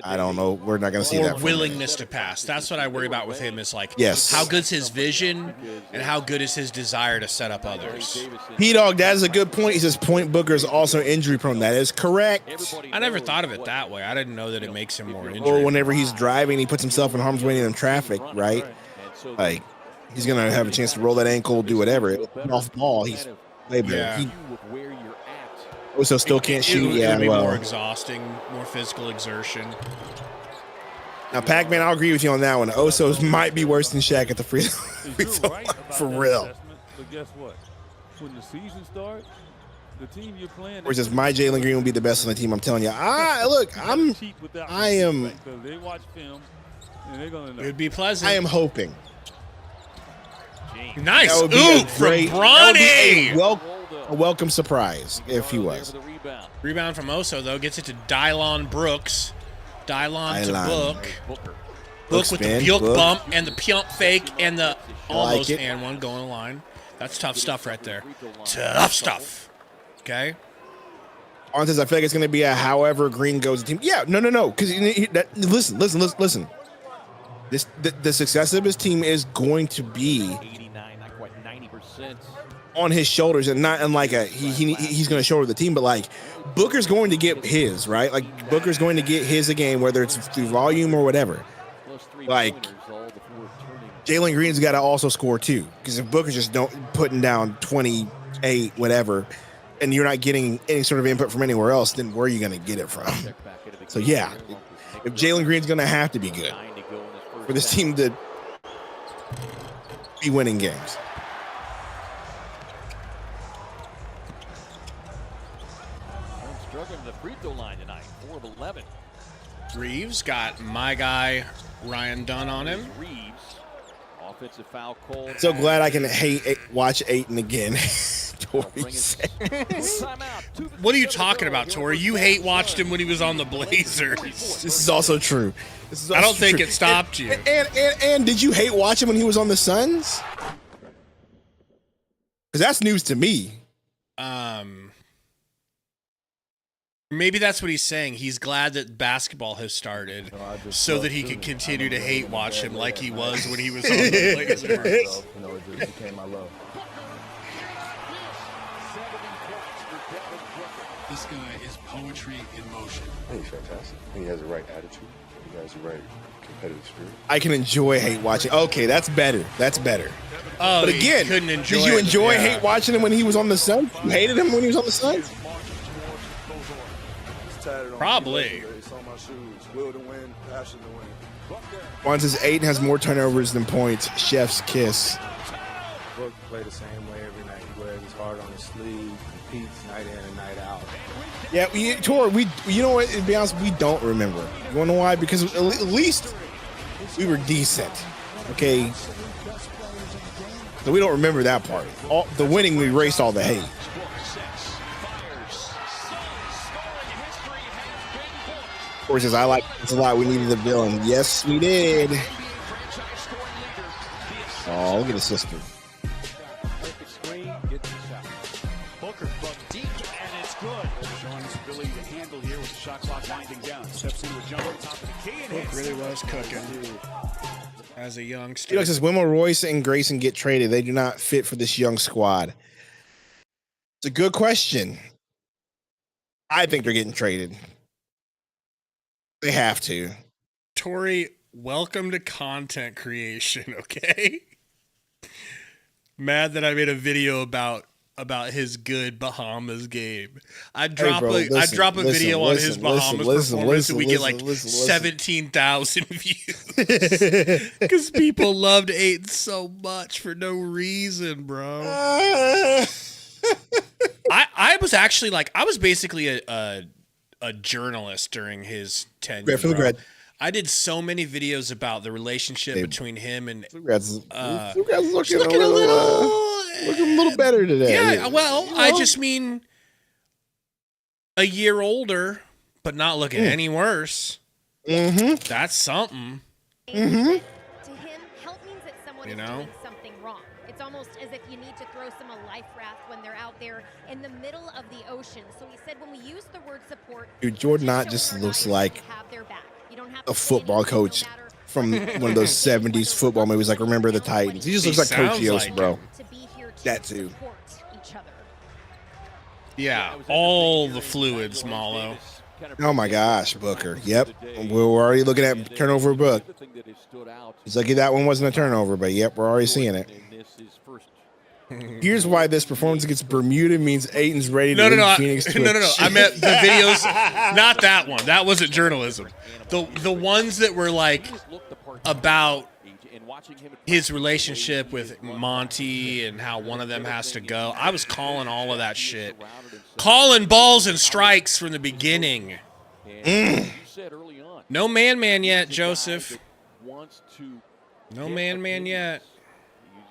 [SPEAKER 2] I don't know. We're not going to see that.
[SPEAKER 1] Or willingness to pass. That's what I worry about with him. Is like,
[SPEAKER 2] yes,
[SPEAKER 1] how good's his vision and how good is his desire to set up others.
[SPEAKER 2] P-Dog, that is a good point. He says Point Booker is also injury prone. That is correct.
[SPEAKER 1] I never thought of it that way. I didn't know that it makes him more injury.
[SPEAKER 2] Or whenever he's driving, he puts himself in harm's way in traffic, right? Like, he's going to have a chance to roll that ankle, do whatever. Off ball, he's way better.
[SPEAKER 1] Yeah.
[SPEAKER 2] Also still can't shoot.
[SPEAKER 1] It would be more exhausting, more physical exertion.
[SPEAKER 2] Now, Pac-Man, I'll agree with you on that one. Osos might be worse than Shaq at the free throw line, for real.
[SPEAKER 4] But guess what? When the season starts, the team you're playing.
[SPEAKER 2] Or says my Jalen Green will be the best on the team. I'm telling you. Look, I am.
[SPEAKER 4] They watch film, and they're gonna know.
[SPEAKER 1] It would be pleasant.
[SPEAKER 2] I am hoping.
[SPEAKER 1] Nice. Ooh, from Bronny.
[SPEAKER 2] A welcome surprise if he was.
[SPEAKER 1] Rebound from Oso, though, gets it to Dylon Brooks. Dylon to Book. Book with the Bjuk bump and the pump fake and the almost and one going to line. That's tough stuff right there. Tough stuff. Okay.
[SPEAKER 2] On says, I feel like it's going to be a however Green goes team. Yeah, no. Because listen. The success of his team is going to be
[SPEAKER 5] 89, not quite 90%.
[SPEAKER 2] on his shoulders, and not in like he's going to shoulder the team, but like Booker's going to get his, right? Like Booker's going to get his a game, whether it's through volume or whatever. Like Jalen Green's got to also score too, because if Booker's just putting down 28, whatever, and you're not getting any sort of input from anywhere else, then where are you going to get it from? So yeah, if Jalen Green's going to have to be good for this team to be winning games.
[SPEAKER 5] Struggling the free throw line tonight, 4 of 11.
[SPEAKER 1] Reeves got my guy Ryan Dunn on him.
[SPEAKER 5] Reeves, offensive foul called.
[SPEAKER 2] So glad I can watch Ayton again.
[SPEAKER 1] What are you talking about, Tori? You hate watched him when he was on the Blazers.
[SPEAKER 2] This is also true.
[SPEAKER 1] I don't think it stopped you.
[SPEAKER 2] And did you hate watching when he was on the Suns? Because that's news to me.
[SPEAKER 1] Maybe that's what he's saying. He's glad that basketball has started so that he can continue to hate watch him like he was when he was on the Blazers.
[SPEAKER 7] It just became my love.
[SPEAKER 8] This guy is poetry in motion.
[SPEAKER 9] He's fantastic. He has the right attitude. He has the right competitive spirit.
[SPEAKER 2] I can enjoy hate watching. Okay, that's better. That's better.
[SPEAKER 1] Oh,
[SPEAKER 2] but again, did you enjoy hate watching him when he was on the Suns? You hated him when he was on the Suns?
[SPEAKER 1] Probably.
[SPEAKER 2] Juan says Ayton has more turnovers than points. Chef's kiss.
[SPEAKER 10] Book play the same way every night. He wears his heart on his sleeve, competes night in and night out.
[SPEAKER 2] Yeah, Tor, you know what? To be honest, we don't remember. You wanna know why? Because at least we were decent. Okay. So we don't remember that part. The winning, we erased all the hate. Of course, I like this a lot. We needed the villain. Yes, we did. Oh, look at his sister.
[SPEAKER 8] Booker from deep, and it's good. Showing his ability to handle here with the shot clock winding down. Steps into a jumper top of the key and
[SPEAKER 1] Book really was cooking as a youngster.
[SPEAKER 2] Felix says, when will Royce and Grayson get traded? They do not fit for this young squad. It's a good question. I think they're getting traded. They have to.
[SPEAKER 1] Tori, welcome to content creation, okay? Mad that I made a video about his good Bahamas game. I'd drop a video on his Bahamas performance and we get like 17,000 views. Because people loved Ayton so much for no reason, bro. I was actually like, I was basically a journalist during his tenure. I did so many videos about the relationship between him and
[SPEAKER 2] looking a little better today.
[SPEAKER 1] Yeah, well, I just mean a year older, but not looking any worse.
[SPEAKER 2] Mm-hmm.
[SPEAKER 1] That's something.
[SPEAKER 2] Mm-hmm.
[SPEAKER 11] To him, help means that someone is
[SPEAKER 1] know?
[SPEAKER 11] doing something wrong. It's almost as if you need to throw some a life raft when they're out there in the middle of the ocean. So he said when we use the word support,
[SPEAKER 2] dude, Jordan Knott just looks like a football coach from one of those 70s football movies, like Remember the Titans. He just looks like Coach Yost, bro. That too.
[SPEAKER 1] Yeah, all the fluids, Malo.
[SPEAKER 2] Oh my gosh, Booker. Yep. We're already looking at turnover book. He's lucky that one wasn't a turnover, but yep, we're already seeing it. Here's why this performance against Bermuda means Ayton's ready to lead Phoenix to
[SPEAKER 1] No. I meant the videos, not that one. That wasn't journalism. The ones that were like about his relationship with Monty and how one of them has to go. I was calling all of that shit. Calling balls and strikes from the beginning. No man yet, Joseph. No man yet.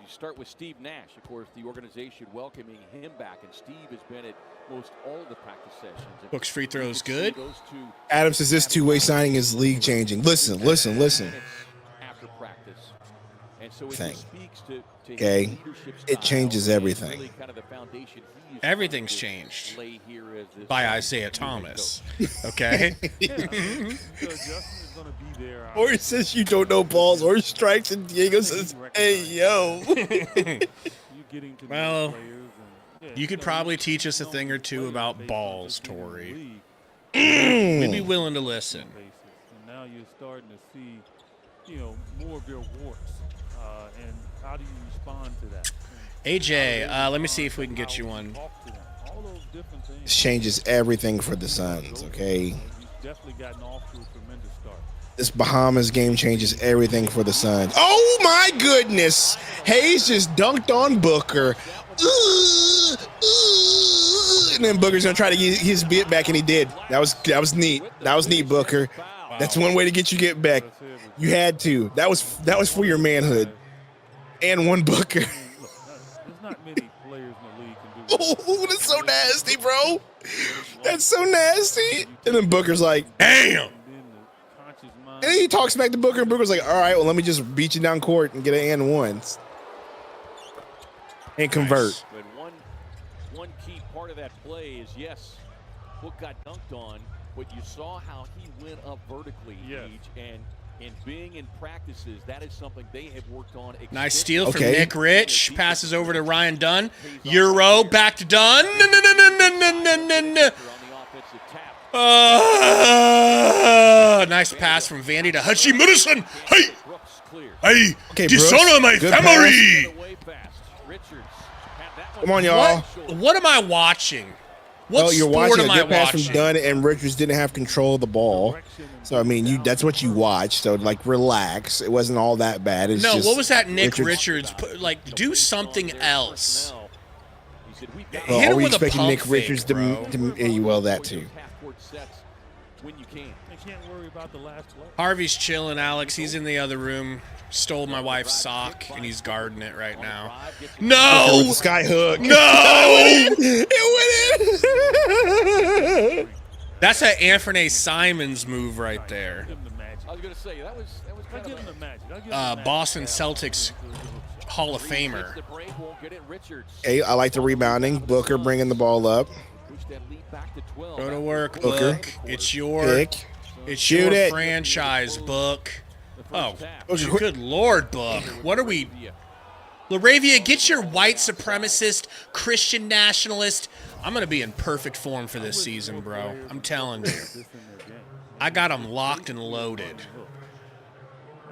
[SPEAKER 5] You start with Steve Nash, of course, the organization welcoming him back, and Steve has been at most all of the practice sessions.
[SPEAKER 1] Book's free throws good.
[SPEAKER 2] Adam says this two-way signing is league changing. Listen. thing. Okay, it changes everything.
[SPEAKER 1] Everything's changed by Isaiah Thomas. Okay.
[SPEAKER 2] Or he says you don't know balls or strikes, and Diego says, "Hey, yo."
[SPEAKER 1] Well, you could probably teach us a thing or two about balls, Tori. We'd be willing to listen.
[SPEAKER 4] And now you're starting to see, more of their warts. And how do you respond to that?
[SPEAKER 1] AJ, let me see if we can get you one.
[SPEAKER 2] This changes everything for the Suns, okay?
[SPEAKER 4] Definitely gotten off to a tremendous start.
[SPEAKER 2] This Bahamas game changes everything for the Suns. Oh, my goodness. Hayes just dunked on Booker. And then Booker's going to try to get his bit back, and he did. That was neat. That was neat, Booker. That's one way to get you get back. You had to. That was for your manhood. And one Booker.
[SPEAKER 4] There's not many players in the league can do that.
[SPEAKER 2] Oh, that's so nasty, bro. That's so nasty. And then Booker's like, damn. And then he talks back to Booker, and Booker's like, all right, well, let me just beat you down court and get an and one. And convert.
[SPEAKER 5] But one key part of that play is, yes, Book got dunked on, but you saw how he went up vertically, and in being in practices, that is something they have worked on.
[SPEAKER 1] Nice steal from Nick Rich. Passes over to Ryan Dunn. Euro, back to Dunn. Nice pass from Vandy to Hutchie Middleton. Hey,
[SPEAKER 2] okay,
[SPEAKER 1] dishonor my family.
[SPEAKER 2] Come on, y'all.
[SPEAKER 1] What am I watching? What
[SPEAKER 2] you're
[SPEAKER 1] sport
[SPEAKER 2] watching
[SPEAKER 1] am
[SPEAKER 2] a good
[SPEAKER 1] I
[SPEAKER 2] pass
[SPEAKER 1] watching?
[SPEAKER 2] from Dunn, and Richards didn't have control of the ball. So, I mean, that's what you watched. So, like, relax. It wasn't all that bad. It's just
[SPEAKER 1] what was that Nick Richards? Like, do something else.
[SPEAKER 2] Well,
[SPEAKER 1] Hit
[SPEAKER 2] are
[SPEAKER 1] him
[SPEAKER 2] we
[SPEAKER 1] with a
[SPEAKER 2] expecting
[SPEAKER 1] pump
[SPEAKER 2] Nick Richards
[SPEAKER 1] fake, bro.
[SPEAKER 2] well, that too?
[SPEAKER 5] When you can.
[SPEAKER 4] They can't worry about the last play.
[SPEAKER 1] Harvey's chilling, Alex. He's in the other room. Stole my wife's sock, and he's guarding it right now. No!
[SPEAKER 2] With the sky hook.
[SPEAKER 1] No!
[SPEAKER 2] It went in!
[SPEAKER 1] That's an Anthony Simons move right there.
[SPEAKER 5] I was going to say, that was kind of
[SPEAKER 4] the magic.
[SPEAKER 1] Boston Celtics Hall of Famer.
[SPEAKER 2] Hey, I like the rebounding. Booker bringing the ball up.
[SPEAKER 1] Go to work,
[SPEAKER 2] Booker.
[SPEAKER 1] Book. It's your
[SPEAKER 2] Shoot it.
[SPEAKER 1] franchise, Book. Oh, good Lord, Book. What are we? LaRavia, get your white supremacist, Christian nationalist. I'm going to be in perfect form for this season, bro. I'm telling you. I got them locked and loaded.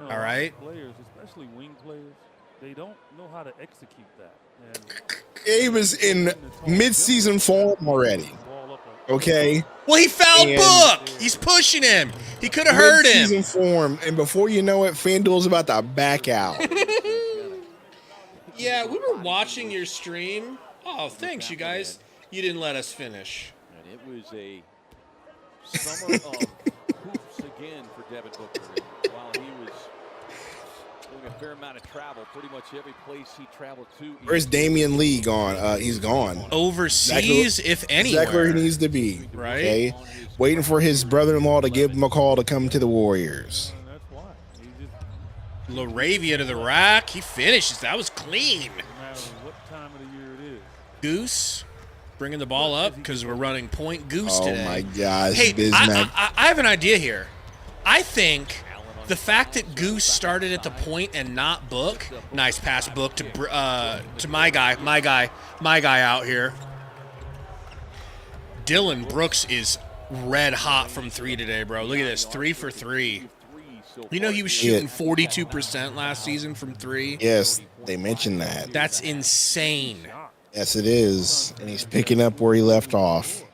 [SPEAKER 1] All right?
[SPEAKER 4] Players, especially wing players, they don't know how to execute that.
[SPEAKER 2] Gabe is in mid-season form already. Okay.
[SPEAKER 1] Well, he fouled Book. He's pushing him. He could have hurt him.
[SPEAKER 2] Mid-season form, and before you know it, FanDuel's about to back out.
[SPEAKER 1] Yeah, we were watching your stream. Oh, thanks, you guys. You didn't let us finish.
[SPEAKER 5] And it was a summer of hoops again for Devin Booker. And while he was doing a fair amount of travel, pretty much every place he traveled to.
[SPEAKER 2] Where's Damian Lee gone? He's gone.
[SPEAKER 1] Overseas, if anywhere.
[SPEAKER 2] Exactly where he needs to be.
[SPEAKER 1] Right.
[SPEAKER 2] Okay? Waiting for his brother-in-law to give him a call to come to the Warriors.
[SPEAKER 1] LaRavia to the rack. He finishes. That was clean.
[SPEAKER 4] No matter what time of the year it is.
[SPEAKER 1] Goose bringing the ball up because we're running point Goose today.
[SPEAKER 2] Oh, my gosh.
[SPEAKER 1] Hey,
[SPEAKER 2] Bismack.
[SPEAKER 1] I have an idea here. I think the fact that Goose started at the point and not Book. Nice pass, Book, to my guy out here. Dylan Brooks is red hot from three today, bro. Look at this. 3 for 3. You know he was shooting 42% last season from three?
[SPEAKER 2] Yes, they mentioned that.
[SPEAKER 1] That's insane.
[SPEAKER 2] Yes, it is. And he's picking up where he left off.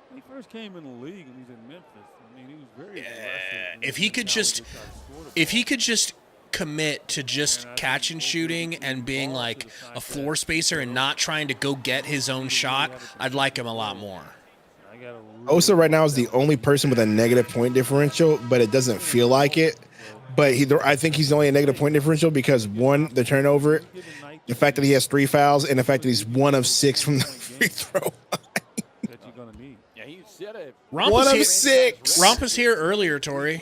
[SPEAKER 4] When he first came in the league and he's in Memphis, I mean, he was very aggressive.
[SPEAKER 1] If he could just commit to just catch and shooting and being like a floor spacer and not trying to go get his own shot, I'd like him a lot more.
[SPEAKER 2] Osa right now is the only person with a negative point differential, but it doesn't feel like it. But I think he's only a negative point differential because, one, the turnover, the fact that he has 3 fouls, and the fact that he's 1 of 6 from the free throw line.
[SPEAKER 1] Romp
[SPEAKER 2] 1 of 6.
[SPEAKER 1] Romp was here earlier, Tori.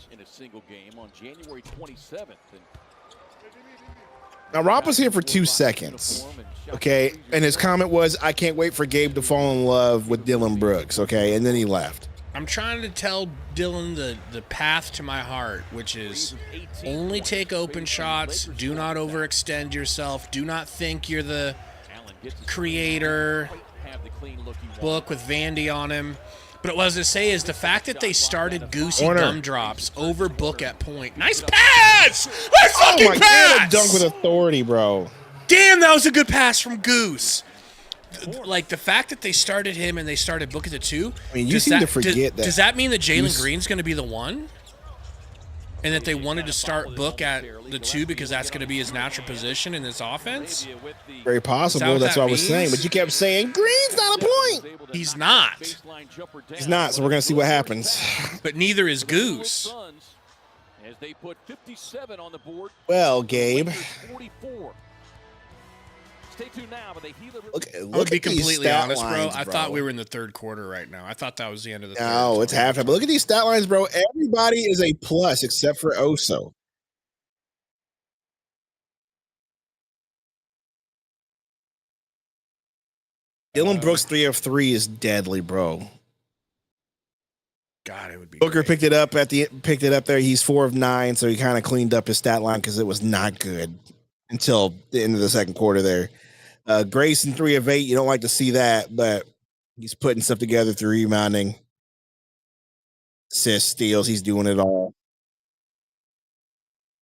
[SPEAKER 5] In a single game on January 27th. And
[SPEAKER 2] Now, Rob was here for 2 seconds, okay? And his comment was, I can't wait for Gabe to fall in love with Dylan Brooks, okay? And then he left.
[SPEAKER 1] I'm trying to tell Dylan the path to my heart, which is only take open shots, do not overextend yourself, do not think you're the creator, book with Vandy on him. But what I was going to say is the fact that they started Goosey gumdrops over book at point. Nice pass! Nice fucking pass!
[SPEAKER 2] Dunk with authority, bro.
[SPEAKER 1] Damn, that was a good pass from Goose. Like, the fact that they started him and they started book at the 2.
[SPEAKER 2] I mean, you seem to forget that.
[SPEAKER 1] Does that mean that Jalen Green's going to be the 1? And that they wanted to start book at the 2 because that's going to be his natural position in this offense?
[SPEAKER 2] Very possible. That's what I was saying. But you kept saying, Green's not a point.
[SPEAKER 1] He's not.
[SPEAKER 2] He's not, so we're going to see what happens.
[SPEAKER 1] But neither is Goose.
[SPEAKER 2] Well, Gabe.
[SPEAKER 1] I would be completely honest, bro. I thought we were in the third quarter right now. I thought that was the end of the third.
[SPEAKER 2] No, it's halftime. But look at these stat lines, bro. Everybody is a plus except for Oso. Dylan Brooks 3 of 3 is deadly, bro.
[SPEAKER 1] God, it would be.
[SPEAKER 2] Booker picked it up there. He's 4 of 9, so he kind of cleaned up his stat line because it was not good until the end of the second quarter there. Grayson 3 of 8. You don't like to see that, but he's putting stuff together through rebounding, assists, steals. He's doing it all.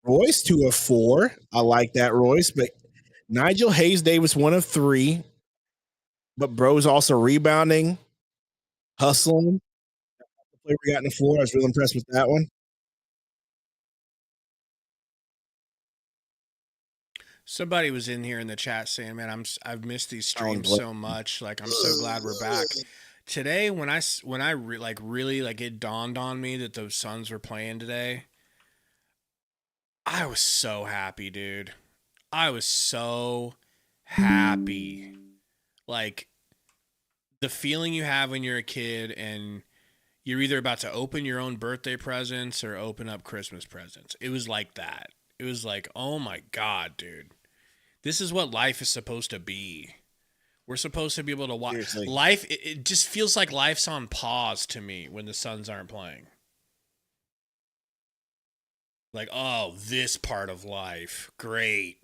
[SPEAKER 2] Royce 2 of 4. I like that, Royce. But Nigel Hayes Davis 1 of 3. But bro's also rebounding, hustling. The play we got in the floor. I was really impressed with that one.
[SPEAKER 1] Somebody was in here in the chat saying, "Man, I've missed these streams so much. Like, I'm so glad we're back." Today, when really it dawned on me that those Suns were playing today, I was so happy, dude. I was so happy. Like, the feeling you have when you're a kid and you're either about to open your own birthday presents or open up Christmas presents. It was like that. It was like, oh my God, dude. This is what life is supposed to be. We're supposed to be able to watch. Seriously. Life, it just feels like life's on pause to me when the Suns aren't playing. Like, oh, this part of life. Great.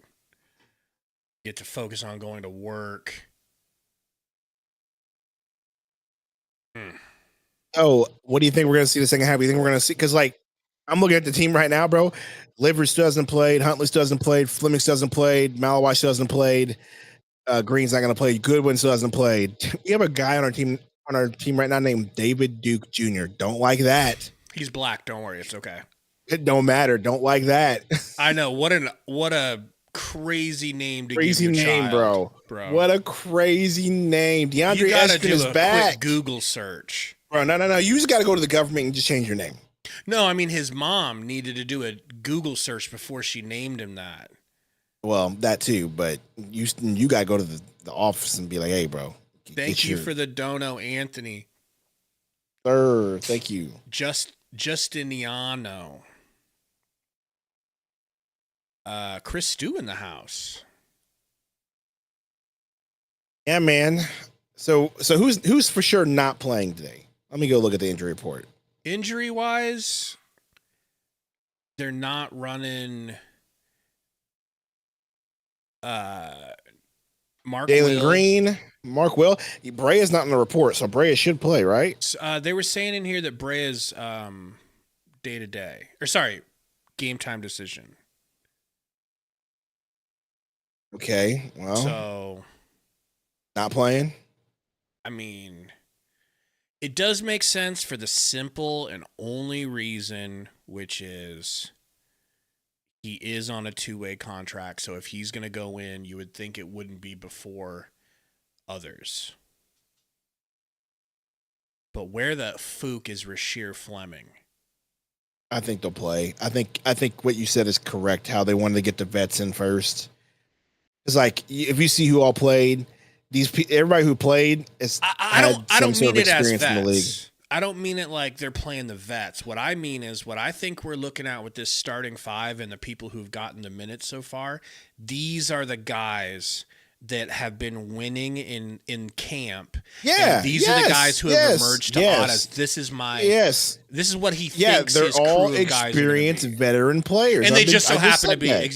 [SPEAKER 1] Get to focus on going to work.
[SPEAKER 2] Oh, what do you think we're going to see the second half? You think we're going to see? Because, like, I'm looking at the team right now, bro. Livers still hasn't played. Huntley still hasn't played. Fleming still hasn't played. Malawai still hasn't played. Green's not going to play. Goodwin still hasn't played. We have a guy on our team right now named David Duke Jr. Don't like that.
[SPEAKER 1] He's black. Don't worry. It's okay.
[SPEAKER 2] It don't matter. Don't like that.
[SPEAKER 1] I know. What a crazy name to
[SPEAKER 2] crazy
[SPEAKER 1] give your
[SPEAKER 2] name,
[SPEAKER 1] child,
[SPEAKER 2] bro. What a crazy name. DeAndre Eskridge is back.
[SPEAKER 1] Quick Google search.
[SPEAKER 2] Bro, no. You just got to go to the government and just change your name.
[SPEAKER 1] No, I mean, his mom needed to do a Google search before she named him that.
[SPEAKER 2] Well, that too, but you got to go to the office and be like, hey, bro.
[SPEAKER 1] Thank you for the dono, Anthony.
[SPEAKER 2] Sir, thank you.
[SPEAKER 1] Justiniano. Chris Stew in the house.
[SPEAKER 2] Yeah, man. So who's for sure not playing today? Let me go look at the injury report.
[SPEAKER 1] Injury-wise, they're not running Mark
[SPEAKER 2] Jalen Green, Mark Will. Brea's not in the report, so Brea should play, right?
[SPEAKER 1] They were saying in here that Brea's day-to-day. Or sorry, game-time decision.
[SPEAKER 2] Okay, well.
[SPEAKER 1] So.
[SPEAKER 2] Not playing?
[SPEAKER 1] I mean, it does make sense for the simple and only reason, which is he is on a two-way contract. So if he's going to go in, you would think it wouldn't be before others. But where the fook is Rasheer Fleming?
[SPEAKER 2] I think they'll play. I think what you said is correct, how they wanted to get the vets in first. It's like, if you see who all played, everybody who played is
[SPEAKER 1] I don't mean it as vets. I don't mean it like they're playing the vets. What I mean is what I think we're looking at with this starting five and the people who've gotten the minutes so far. These are the guys that have been winning in camp.
[SPEAKER 2] Yeah,
[SPEAKER 1] and these are the guys who have emerged to Ottas. This is my This is what he thinks.
[SPEAKER 2] They're
[SPEAKER 1] his
[SPEAKER 2] all
[SPEAKER 1] crew of guys
[SPEAKER 2] experienced veteran players,
[SPEAKER 1] and they just so happen to be. Yeah.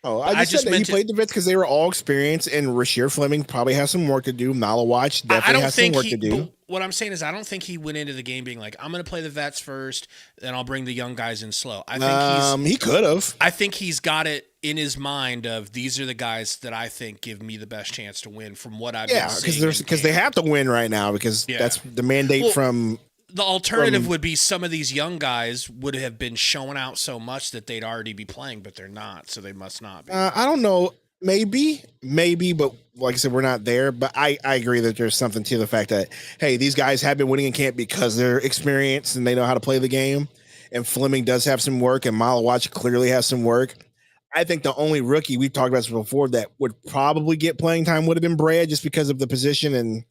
[SPEAKER 2] Oh, I just said that he played the vets because they were all experienced, and Rasheer Fleming probably has some work to do. Malawatch definitely has some work to do.
[SPEAKER 1] What I'm saying is, I don't think he went into the game being like, "I'm going to play the vets first, then I'll bring the young guys in slow." I think
[SPEAKER 2] he could have.
[SPEAKER 1] I think he's got it in his mind of these are the guys that I think give me the best chance to win from what I've been seeing.
[SPEAKER 2] Because they have to win right now because that's the mandate from.
[SPEAKER 1] The alternative would be some of these young guys would have been showing out so much that they'd already be playing, but they're not, so they must not be.
[SPEAKER 2] I don't know. Maybe, but like I said, we're not there. But I agree that there's something to the fact that, hey, these guys have been winning in camp because they're experienced and they know how to play the game. And Fleming does have some work, and Malawatch clearly has some work. I think the only rookie, we've talked about this before, that would probably get playing time would have been Brad just because of the position and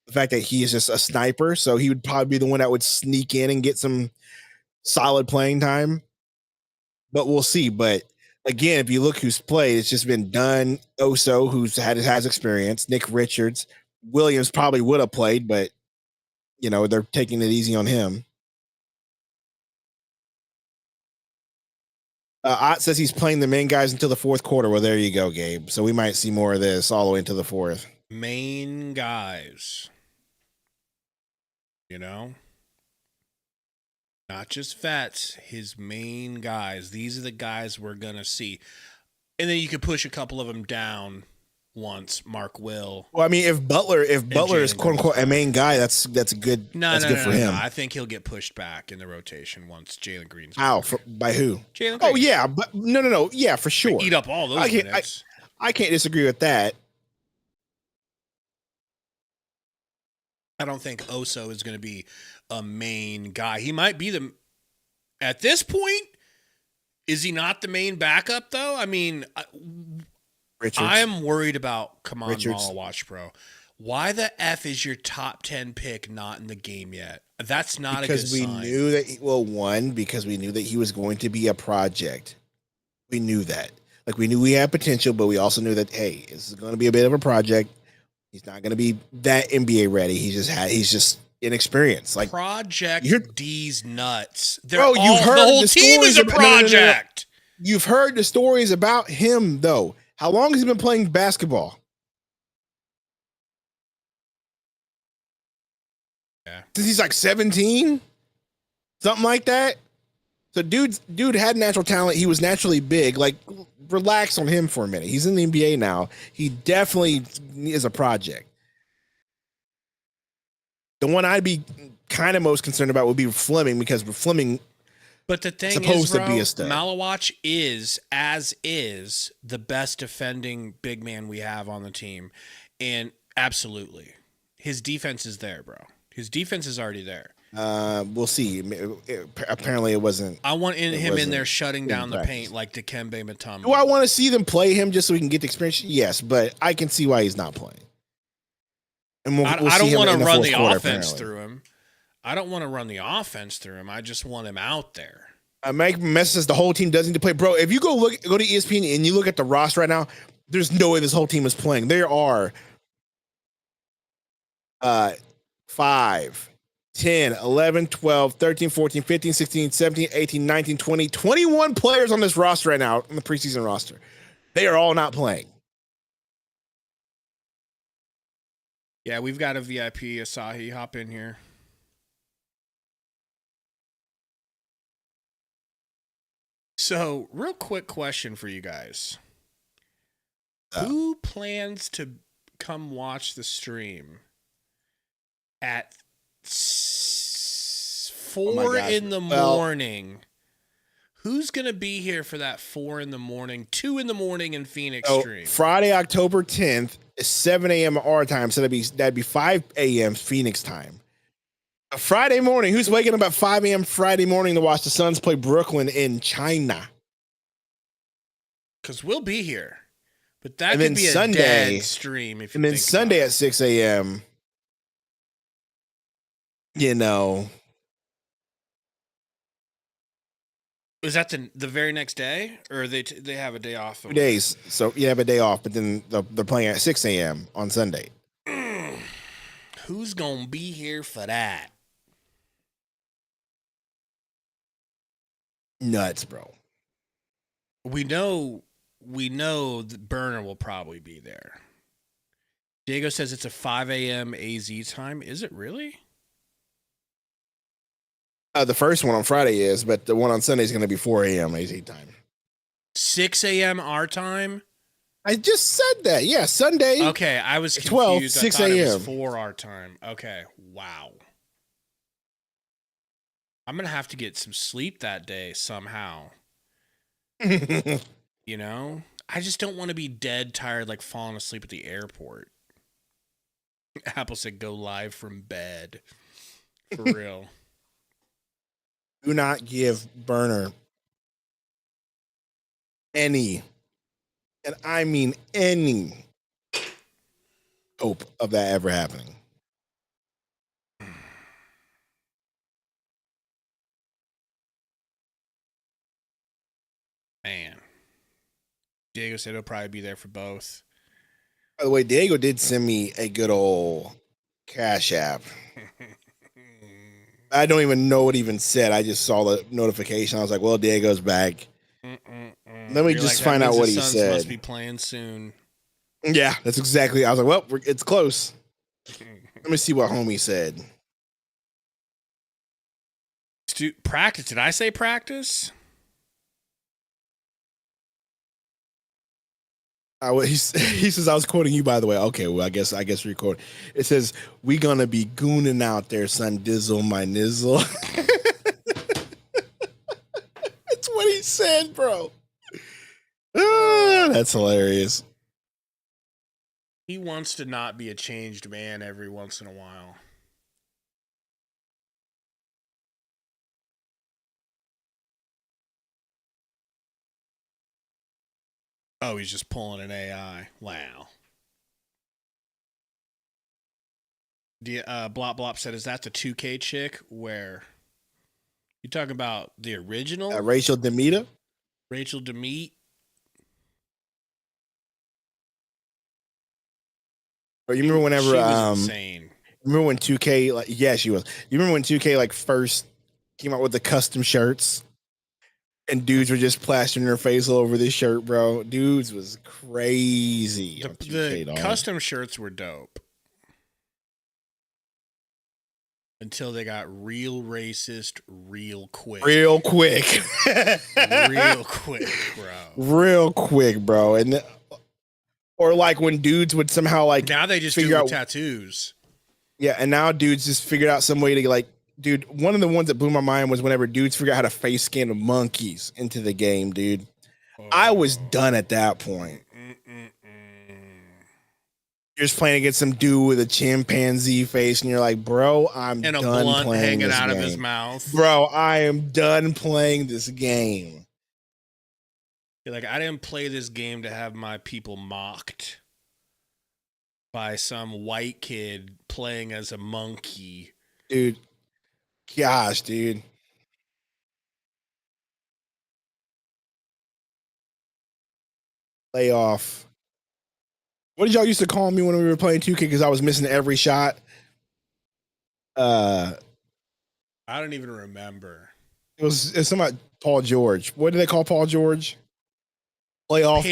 [SPEAKER 2] the fact that he is just a sniper. So he would probably be the one that would sneak in and get some solid playing time. But we'll see. But again, if you look who's played, it's just been Dunn, Oso, has experience, Nick Richards. Williams probably would have played, but, they're taking it easy on him. Ott says he's playing the main guys until the fourth quarter. Well, there you go, Gabe. So we might see more of this all the way into the fourth.
[SPEAKER 1] Main guys. Not just vets, his main guys. These are the guys we're going to see. And then you could push a couple of them down once, Mark Will.
[SPEAKER 2] Well, I mean, if Butler is quote unquote a main guy, that's good. That's good for him.
[SPEAKER 1] No. I think he'll get pushed back in the rotation once Jalen Green's
[SPEAKER 2] How? By who?
[SPEAKER 1] Jalen Green.
[SPEAKER 2] Oh, yeah. But no. Yeah, for sure.
[SPEAKER 1] Eat up all those minutes.
[SPEAKER 2] I can't disagree with that.
[SPEAKER 1] I don't think Oso is going to be a main guy. He might be at this point, is he not the main backup, though? I mean, I am worried about Malawatch, bro. Why the F is your top 10 pick not in the game yet? That's not a good sign.
[SPEAKER 2] Because we knew that, because we knew that he was going to be a project. We knew that. Like, we knew he had potential, but we also knew that, hey, this is going to be a bit of a project. He's not going to be that NBA ready. He's just inexperienced. Like
[SPEAKER 1] Project D's nuts.
[SPEAKER 2] The whole
[SPEAKER 1] team is a project.
[SPEAKER 2] No. You've heard the stories about him, though. How long has he been playing basketball?
[SPEAKER 1] Yeah,
[SPEAKER 2] since he's like 17, something like that. So dude had natural talent. He was naturally big. Like, relax on him for a minute. He's in the NBA now. He definitely is a project. The one I'd be kind of most concerned about would be Fleming, because Fleming.
[SPEAKER 1] But the thing
[SPEAKER 2] supposed
[SPEAKER 1] is, bro,
[SPEAKER 2] to be a stud.
[SPEAKER 1] Malawatch is the best defending big man we have on the team, and absolutely, his defense is there, bro. His defense is already there.
[SPEAKER 2] We'll see. Apparently, it wasn't.
[SPEAKER 1] I want him in there shutting down the paint like Dikembe Mutombo.
[SPEAKER 2] Do I want to see them play him just so we can get the experience? Yes, but I can see why he's not playing. And
[SPEAKER 1] I don't want to run the offense through him. I don't want to run the offense through him. I just want him out there.
[SPEAKER 2] Mike Mess says the whole team doesn't need to play. Bro, if you go to ESPN and you look at the roster right now, there's no way this whole team is playing. There are 5, 10, 11, 12, 13, 14, 15, 16, 17, 18, 19, 20, 21 players on this roster right now, on the preseason roster. They are all not playing.
[SPEAKER 1] Yeah, we've got a VIP, Asahi. Hop in here. So, real quick question for you guys. Who plans to come watch the stream at 4 in the morning? Who's going to be here for that 4 in the morning, 2 in the morning in Phoenix stream?
[SPEAKER 2] Friday, October 10th is 7 a.m. our time, so that'd be 5 a.m. Phoenix time. A Friday morning, who's waking up at 5 a.m. Friday morning to watch the Suns play Brooklyn in China?
[SPEAKER 1] Because we'll be here. But that could be a dead stream.
[SPEAKER 2] And then Sunday at 6 a.m. you know.
[SPEAKER 1] Is that the very next day, or they have a day off?
[SPEAKER 2] 2 days, so you have a day off, but then they're playing at 6 a.m. on Sunday.
[SPEAKER 1] Who's gonna be here for that?
[SPEAKER 2] Nuts, bro.
[SPEAKER 1] We know that Burner will probably be there. Diego says it's a 5 a.m. AZ time. Is it really?
[SPEAKER 2] The first one on Friday is, but the one on Sunday is going to be 4 a.m. AZ time.
[SPEAKER 1] 6 a.m. our time?
[SPEAKER 2] I just said that. Yeah, Sunday.
[SPEAKER 1] Okay, I was confused.
[SPEAKER 2] 12, 6
[SPEAKER 1] I thought it
[SPEAKER 2] a.m.
[SPEAKER 1] was 4 our time. Okay, wow. I'm going to have to get some sleep that day somehow. You know? I just don't want to be dead tired, like falling asleep at the airport. Apple said go live from bed. For real.
[SPEAKER 2] Do not give Burner any, and I mean any, hope of that ever happening.
[SPEAKER 1] Man. Diego said he'll probably be there for both.
[SPEAKER 2] By the way, Diego did send me a good old Cash App. I don't even know what it even said. I just saw the notification. I was like, well, Diego's back. Let me just find out what he said.
[SPEAKER 1] Must be playing soon.
[SPEAKER 2] Yeah, that's exactly. I was like, well, it's close. Let me see what homie said.
[SPEAKER 1] Practice. Did I say practice?
[SPEAKER 2] He says I was quoting you, by the way. Okay, well, I guess record. It says we gonna be gooning out there, son. Dizzle my nizzle. That's what he said, bro. That's hilarious.
[SPEAKER 1] He wants to not be a changed man every once in a while. Oh, he's just pulling an AI. Wow. Blop Blop said, is that the 2K chick? Where? You talking about the original?
[SPEAKER 2] Rachel Demita?
[SPEAKER 1] Rachel Demete?
[SPEAKER 2] Or you remember whenever
[SPEAKER 1] she was insane.
[SPEAKER 2] Remember when 2K, like, yeah, she was. You remember when 2K like first came out with the custom shirts? And dudes were just plastering their face all over this shirt, bro. Dudes was crazy.
[SPEAKER 1] The custom shirts were dope. Until they got real racist real quick.
[SPEAKER 2] Real quick.
[SPEAKER 1] Real quick, bro.
[SPEAKER 2] Real quick, bro. And or like when dudes would somehow like
[SPEAKER 1] now they just
[SPEAKER 2] figure out
[SPEAKER 1] tattoos.
[SPEAKER 2] Yeah, and now dudes just figured out some way to like. Dude, one of the ones that blew my mind was whenever dudes figured out how to face scan monkeys into the game, dude. I was done at that point. You're just playing against some dude with a chimpanzee face, and you're like, bro, I'm done playing this game. And a blunt hanging out of his mouth. Bro, I am done playing this game.
[SPEAKER 1] You're like, I didn't play this game to have my people mocked by some white kid playing as a monkey.
[SPEAKER 2] Dude. Gosh, dude. Playoff. What did y'all used to call me when we were playing 2K because I was missing every shot?
[SPEAKER 1] I don't even remember.
[SPEAKER 2] It's something like Paul George. What do they call Paul George? Playoff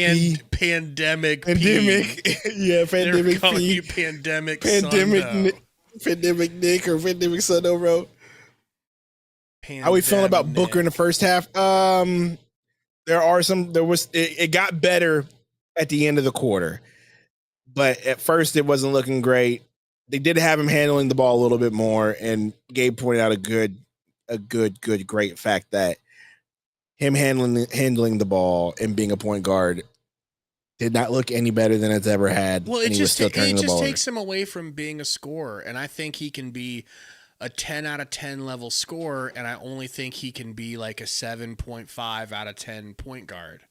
[SPEAKER 1] Pandemic.
[SPEAKER 2] Yeah, Pandemic
[SPEAKER 1] P. You Pandemic
[SPEAKER 2] Pandemic Nick or Pandemic Sundo, bro. How we feeling about Booker in the first half? It got better at the end of the quarter, but at first it wasn't looking great. They did have him handling the ball a little bit more, and Gabe pointed out a great fact that him handling the ball and being a point guard did not look any better than it's ever had.
[SPEAKER 1] Well, it just takes him away from being a scorer, and I think he can be a 10 out of 10 level scorer, and I only think he can be like a 7.5 out of 10 point guard.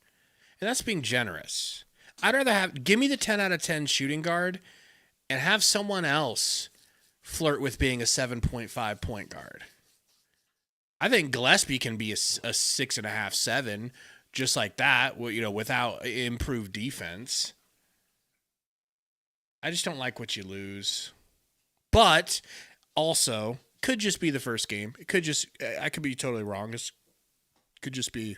[SPEAKER 1] And that's being generous. I'd rather give me the 10 out of 10 shooting guard and have someone else flirt with being a 7.5 point guard. I think Gillespie can be a 6.5, 7, just like that, without improved defense. I just don't like what you lose. But also, could just be the first game. I could be totally wrong. It could just be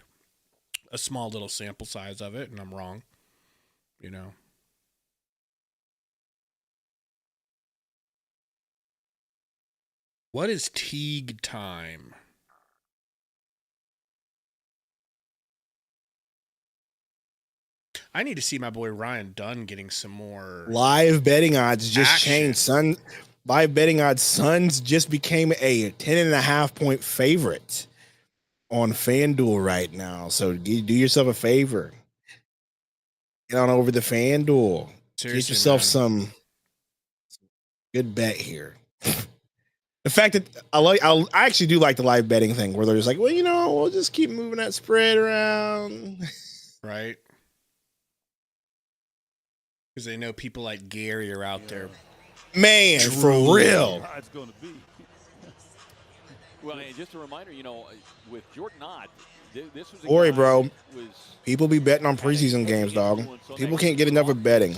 [SPEAKER 1] a small little sample size of it, and I'm wrong. What is Teague time? I need to see my boy Ryan Dunn getting some more
[SPEAKER 2] live betting odds just
[SPEAKER 1] action.
[SPEAKER 2] changed. Live betting odds, Suns just became a 10.5 point favorite on FanDuel right now. So do yourself a favor. Get on over to FanDuel.
[SPEAKER 1] Seriously,
[SPEAKER 2] get yourself
[SPEAKER 1] man.
[SPEAKER 2] some good bet here. The fact that I actually do like the live betting thing where they're just like, well, we'll just keep moving that spread around.
[SPEAKER 1] Right. Because they know people like Gary are out there.
[SPEAKER 2] Man, for real.
[SPEAKER 4] It's going to be.
[SPEAKER 5] Well, and just a reminder, with Jordan Ott, this was
[SPEAKER 2] Worry, bro. People be betting on preseason games, dog. People can't get enough of betting.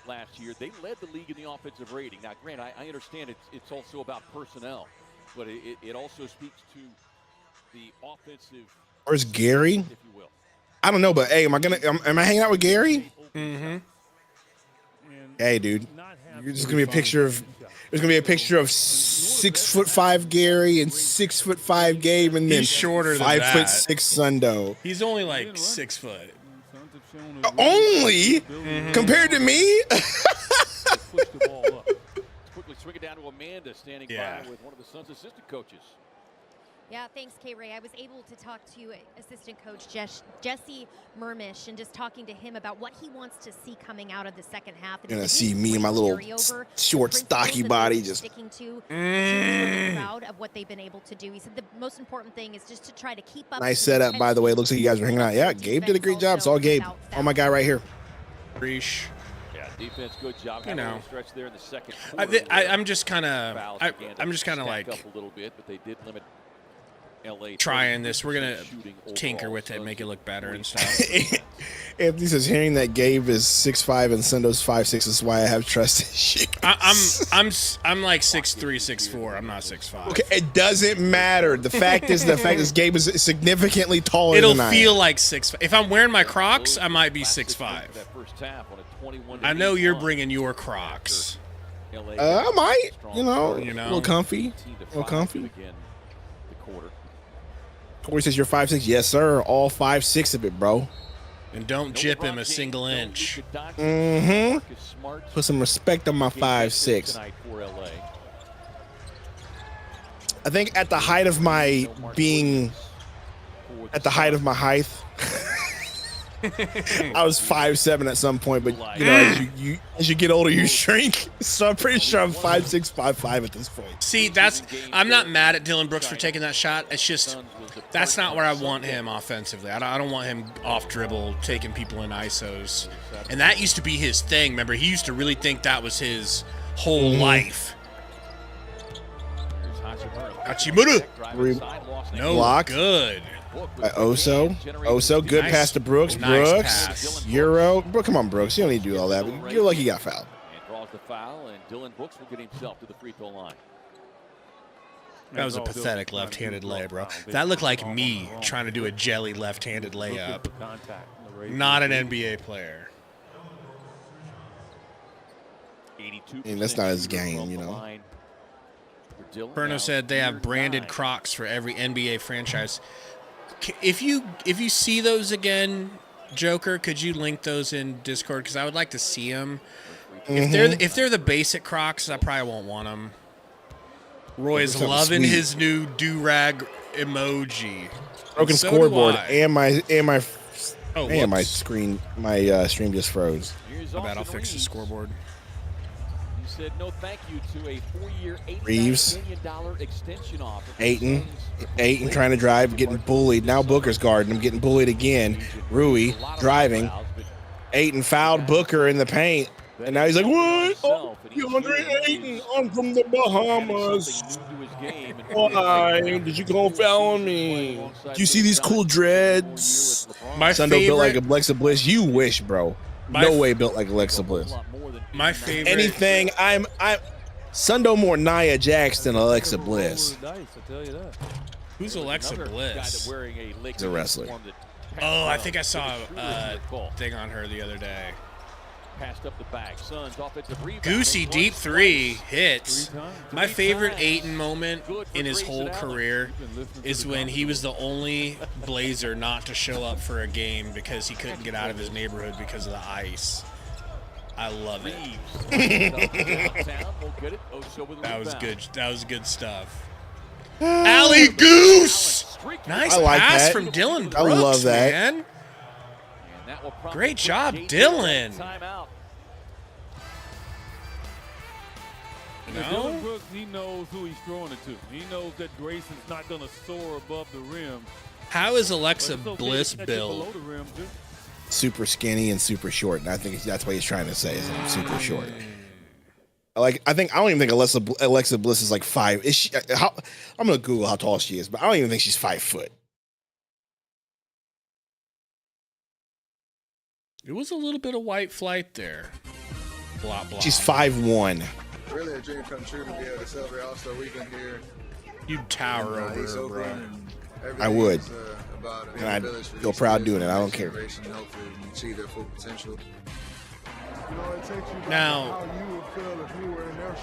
[SPEAKER 5] Last year, they led the league in the offensive rating. Now, granted, I understand it's also about personnel, but it also speaks to the offensive.
[SPEAKER 2] Where's Gary?
[SPEAKER 5] If you will.
[SPEAKER 2] I don't know, but hey, am I hanging out with Gary?
[SPEAKER 1] Mm-hmm.
[SPEAKER 2] Hey, dude, there's gonna be a picture of 6'5" Gary and 6'5" Gabe, and then
[SPEAKER 1] He's shorter than
[SPEAKER 2] 5'6"
[SPEAKER 1] that.
[SPEAKER 2] Sundo.
[SPEAKER 1] He's only like 6 foot.
[SPEAKER 2] Only compared to me.
[SPEAKER 5] Push the ball up. Quickly swing it down to Amanda, standing by with one of the Suns' assistant coaches.
[SPEAKER 11] Yeah, thanks, K-Ray. I was able to talk to assistant coach Jesse Mermish and just talking to him about what he wants to see coming out of the second half.
[SPEAKER 2] You're going to see me and my little short, stocky body just
[SPEAKER 11] sticking to. Really proud of what they've been able to do. He said the most important thing is just to try to keep up.
[SPEAKER 2] Nice setup, by the way. Looks like you guys were hanging out. Yeah, Gabe did a great job. It's all Gabe. Oh, my guy right here.
[SPEAKER 1] Reesh.
[SPEAKER 5] Yeah, defense, good job. Stretch there in the second
[SPEAKER 1] quarter. I'm just kind of like
[SPEAKER 5] up a little bit, but they did limit LA
[SPEAKER 1] trying this. We're gonna tinker with it, make it look better and stuff.
[SPEAKER 2] Anthony says hearing that Gabe is 6'5" and Sundo's 5'6" is why I have trust issues.
[SPEAKER 1] I'm like 6'3", 6'4". I'm not 6'5".
[SPEAKER 2] Okay, it doesn't matter. The fact is Gabe is significantly taller than I am.
[SPEAKER 1] It'll feel like 6'5". If I'm wearing my Crocs, I might be 6'5". I know you're bringing your Crocs.
[SPEAKER 2] I might, a little comfy, Corey says you're 5'6". Yes, sir. All 5'6" of it, bro.
[SPEAKER 1] And don't jip him a single inch.
[SPEAKER 2] Mm-hmm. Put some respect on my 5'6". I think at the height of my height, I was 5'7" at some point, but as you get older, you shrink. So I'm pretty sure I'm 5'6", 5'5" at this point.
[SPEAKER 1] See, I'm not mad at Dylan Brooks for taking that shot. It's just that's not where I want him offensively. I don't want him off dribble, taking people in ISOs. And that used to be his thing. Remember, he used to really think that was his whole life. Hachimura. No,
[SPEAKER 2] block.
[SPEAKER 1] Good.
[SPEAKER 2] Oso, good
[SPEAKER 1] nice.
[SPEAKER 2] pass to Brooks.
[SPEAKER 1] Nice
[SPEAKER 2] Brooks,
[SPEAKER 1] pass.
[SPEAKER 2] Euro. Come on, Brooks. You don't need to do all that. You're lucky you got fouled.
[SPEAKER 5] And draws the foul, and Dylan Brooks will get himself to the free throw line.
[SPEAKER 1] That was a pathetic left-handed lay, bro. That looked like me trying to do a jelly left-handed layup. Not an NBA player.
[SPEAKER 2] That's not his game,
[SPEAKER 1] Perno said they have branded Crocs for every NBA franchise. If you see those again, Joker, could you link those in Discord? Because I would like to see them. If they're the basic Crocs, I probably won't want them. Roy's loving his new do-rag emoji.
[SPEAKER 2] Broken
[SPEAKER 1] so
[SPEAKER 2] scoreboard and my stream just froze.
[SPEAKER 1] I bet I'll fix the scoreboard.
[SPEAKER 5] He said no thank you to a 4-year,
[SPEAKER 2] Reeves,
[SPEAKER 5] $89 million extension offer.
[SPEAKER 2] Ayton trying to drive, getting bullied. Now Booker's guarding him, getting bullied again. Rui driving. Ayton fouled Booker in the paint. And now he's like, what? Oh, DeAndre Ayton, I'm from the Bahamas. Why did you go foul on me? Do you see these cool dreads?
[SPEAKER 1] My
[SPEAKER 2] Sundo built like
[SPEAKER 1] favorite-
[SPEAKER 2] Alexa Bliss. You wish, bro. No way built like Alexa Bliss.
[SPEAKER 1] My favorite.
[SPEAKER 2] Anything, I'm Sundo more Nia Jax than Alexa Bliss.
[SPEAKER 1] Who's Alexa Bliss?
[SPEAKER 2] He's a wrestler.
[SPEAKER 1] Oh, I think I saw a thing on her the other day.
[SPEAKER 5] Passed up the back. Suns offensive rebound.
[SPEAKER 1] Goosey deep three hits. My favorite Ayton moment in his whole career is when he was the only Blazer not to show up for a game because he couldn't get out of his neighborhood because of the ice. I love it. That was good. That was good stuff. Alley Goose! Nice pass
[SPEAKER 2] that.
[SPEAKER 1] from Dylan Brooks,
[SPEAKER 2] I love that.
[SPEAKER 1] man. Great job, Dylan. No?
[SPEAKER 4] Dylan Brooks, he knows who he's throwing it to. He knows that Grayson's not going to soar above the rim.
[SPEAKER 1] How is Alexa Bliss built?
[SPEAKER 2] Super skinny and super short, and I think that's what he's trying to say. Is I'm super short. I don't even think Alexa Bliss is like 5. Is she? I'm gonna Google how tall she is, but I don't even think she's 5 foot.
[SPEAKER 1] It was a little bit of white flight there. Blah blah.
[SPEAKER 2] She's 5'1".
[SPEAKER 12] Really a dream come true to be able to celebrate All-Star Weekend here.
[SPEAKER 1] You'd tower over her, bro.
[SPEAKER 2] I would.
[SPEAKER 12] And
[SPEAKER 2] I'd feel proud doing it. I don't care.
[SPEAKER 12] Achieve their full potential.
[SPEAKER 1] Now,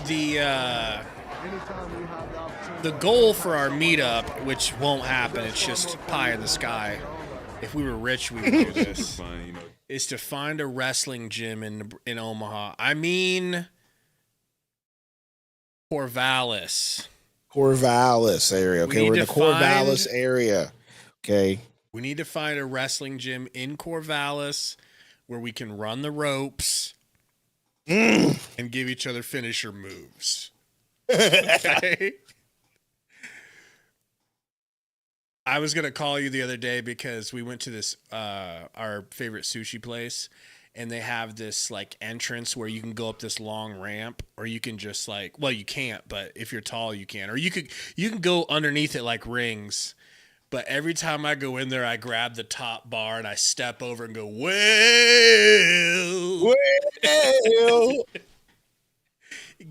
[SPEAKER 1] the goal for our meetup, which won't happen, it's just pie in the sky. If we were rich, we would do this. Is to find a wrestling gym in Omaha. I mean, Corvallis area. Okay, we're in the Corvallis area. Okay.
[SPEAKER 2] We
[SPEAKER 1] need to find a wrestling gym in Corvallis where we can run the ropes and give each other finisher moves. Okay. I was going to call you the other day because we went to this, our favorite sushi place, and they have this like entrance where you can go up this long ramp, or you can just like, well, you can't, but if you're tall, you can, or you can go underneath it like rings. But every time I go in there, I grab the top bar and I step over and go, well.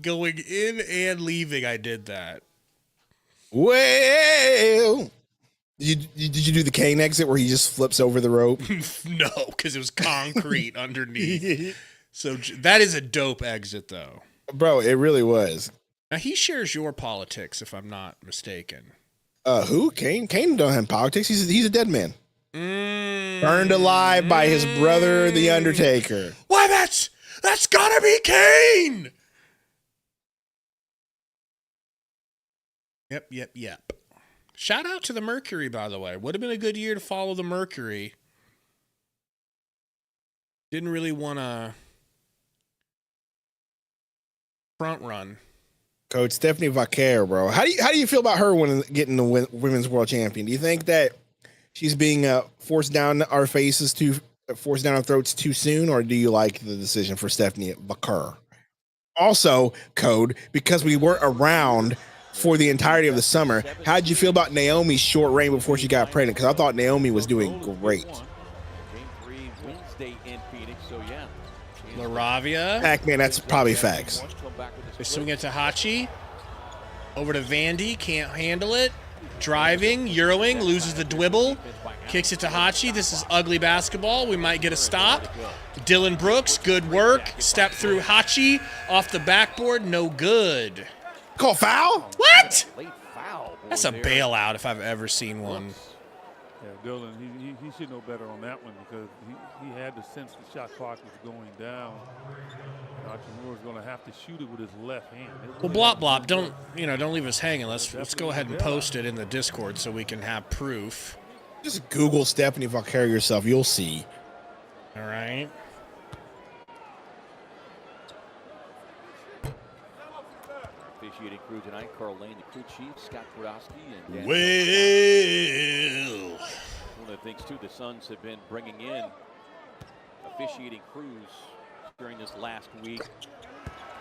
[SPEAKER 1] Going in and leaving, I did that.
[SPEAKER 2] Well. Did you do the cane exit where he just flips over the rope?
[SPEAKER 1] No, because it was concrete underneath. So that is a dope exit, though.
[SPEAKER 2] Bro, it really was.
[SPEAKER 1] Now, he shares your politics, if I'm not mistaken.
[SPEAKER 2] Who? Kane? Kane don't have politics. He's a dead man. Burned alive by his brother, The Undertaker.
[SPEAKER 1] Why, that's gotta be Kane! Yep. Shout out to the Mercury, by the way. Would have been a good year to follow the Mercury. Didn't really want to front run.
[SPEAKER 2] Coach Stephanie Vaquer, bro. How do you feel about her getting the women's world champion? Do you think that she's being forced down our throats too soon, or do you like the decision for Stephanie Vaquer? Also, Code, because we weren't around for the entirety of the summer, how did you feel about Naomi's short reign before she got pregnant? Because I thought Naomi was doing great.
[SPEAKER 5] Game 3 Wednesday in Phoenix, so yeah.
[SPEAKER 1] LaRavia.
[SPEAKER 2] Heck, man, that's probably facts.
[SPEAKER 1] They swing it to Hachi. Over to Vandy. Can't handle it. Driving. Euroing. Loses the dribble. Kicks it to Hachi. This is ugly basketball. We might get a stop. Dylan Brooks. Good work. Step through Hachi. Off the backboard. No good.
[SPEAKER 2] Call foul?
[SPEAKER 1] What? That's a bailout if I've ever seen one.
[SPEAKER 4] Yeah, Dylan, he should know better on that one because he had to sense the shot clock was going down. Hachimura's going to have to shoot it with his left hand.
[SPEAKER 1] Well, Blop, don't leave us hanging. Let's go ahead and post it in the Discord so we can have proof.
[SPEAKER 2] Just Google Stephanie Vaquer yourself. You'll see.
[SPEAKER 1] All right.
[SPEAKER 5] Officiating crew tonight, Carl Lane, the crew chief, Scott Twardowski, and Dan.
[SPEAKER 1] Well.
[SPEAKER 5] One of the things, too, the Suns have been bringing in officiating crews during this last week,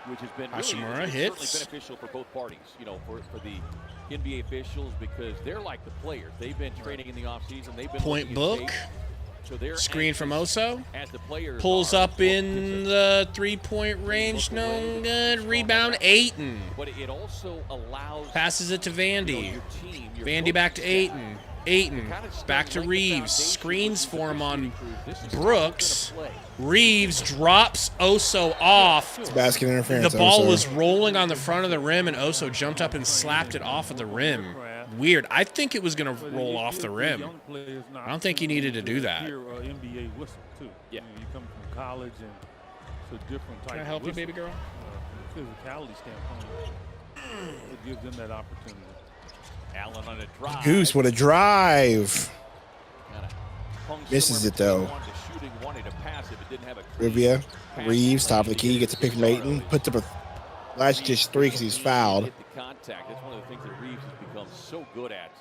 [SPEAKER 5] which has been
[SPEAKER 1] Hachimura
[SPEAKER 5] really
[SPEAKER 1] hits.
[SPEAKER 5] certainly beneficial for both parties, you know, for the NBA officials, because they're like the players. They've been training in the offseason. They've been
[SPEAKER 1] Point book.
[SPEAKER 5] So they're
[SPEAKER 1] Screen from Oso.
[SPEAKER 5] as the players
[SPEAKER 1] Pulls
[SPEAKER 5] are.
[SPEAKER 1] up in the 3-point range. No good. Rebound, Ayton.
[SPEAKER 5] But it also allows
[SPEAKER 1] Passes it to Vandy.
[SPEAKER 5] your team, your
[SPEAKER 1] Vandy back to
[SPEAKER 5] coaching staff,
[SPEAKER 1] Ayton. Ayton back to Reeves. Screens for him on Brooks. Reeves drops Oso off.
[SPEAKER 2] It's basket interference.
[SPEAKER 1] The ball was rolling on the front of the rim, and Oso jumped up and slapped it off of the rim. Weird. I think it was going to roll off the rim. I don't think he needed to do that.
[SPEAKER 4] NBA whistle too.
[SPEAKER 5] Yeah.
[SPEAKER 4] You come from college and it's a different type.
[SPEAKER 1] Can I help you,
[SPEAKER 4] whistle.
[SPEAKER 1] baby girl?
[SPEAKER 4] From a physicality standpoint, it gives them that opportunity.
[SPEAKER 5] Allen on a drive.
[SPEAKER 2] Goose, what a drive. Misses it though. Rivia, Reeves, top of the key, gets a pick from Ayton, puts up a last ditch three because he's fouled.
[SPEAKER 5] Contact. That's one of the things that Reeves has become so good at.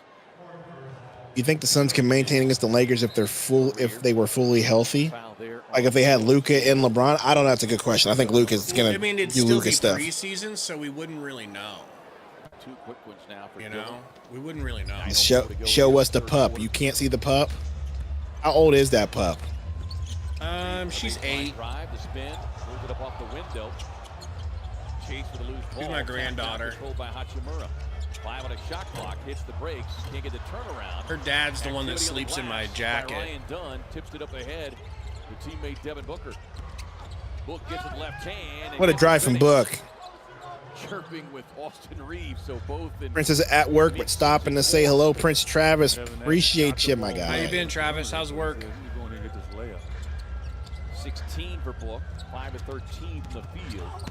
[SPEAKER 2] You think the Suns can maintain against the Lakers if they were fully healthy? Like if they had Luka and LeBron? I don't know. That's a good question. I think Luka's gonna
[SPEAKER 1] I mean, it'd
[SPEAKER 2] do
[SPEAKER 1] still
[SPEAKER 2] Luka
[SPEAKER 1] be
[SPEAKER 2] stuff.
[SPEAKER 1] preseason, so we wouldn't really know.
[SPEAKER 5] Two quick ones now for
[SPEAKER 1] We wouldn't really know.
[SPEAKER 2] Show us the pup. You can't see the pup. How old is that pup?
[SPEAKER 1] She's 8.
[SPEAKER 5] Drive, the spin, moves it up off the window. Chase for the loose ball.
[SPEAKER 1] She's my granddaughter.
[SPEAKER 5] Controlled by Hachimura. 5 on a shot clock, hits the brakes, can't get the turnaround.
[SPEAKER 1] Her dad's the one that sleeps in my jacket.
[SPEAKER 5] Ryan Dunn tips it up ahead. The teammate Devin Booker. Book gets it left hand.
[SPEAKER 2] What a drive from Book.
[SPEAKER 5] Chirping with Austin Reeves, so both in
[SPEAKER 2] Prince is at work, but stopping to say hello, Prince Travis. Appreciate you, my guy.
[SPEAKER 1] How you been, Travis? How's work?
[SPEAKER 5] 16 for Book, 5 of 13 from the field.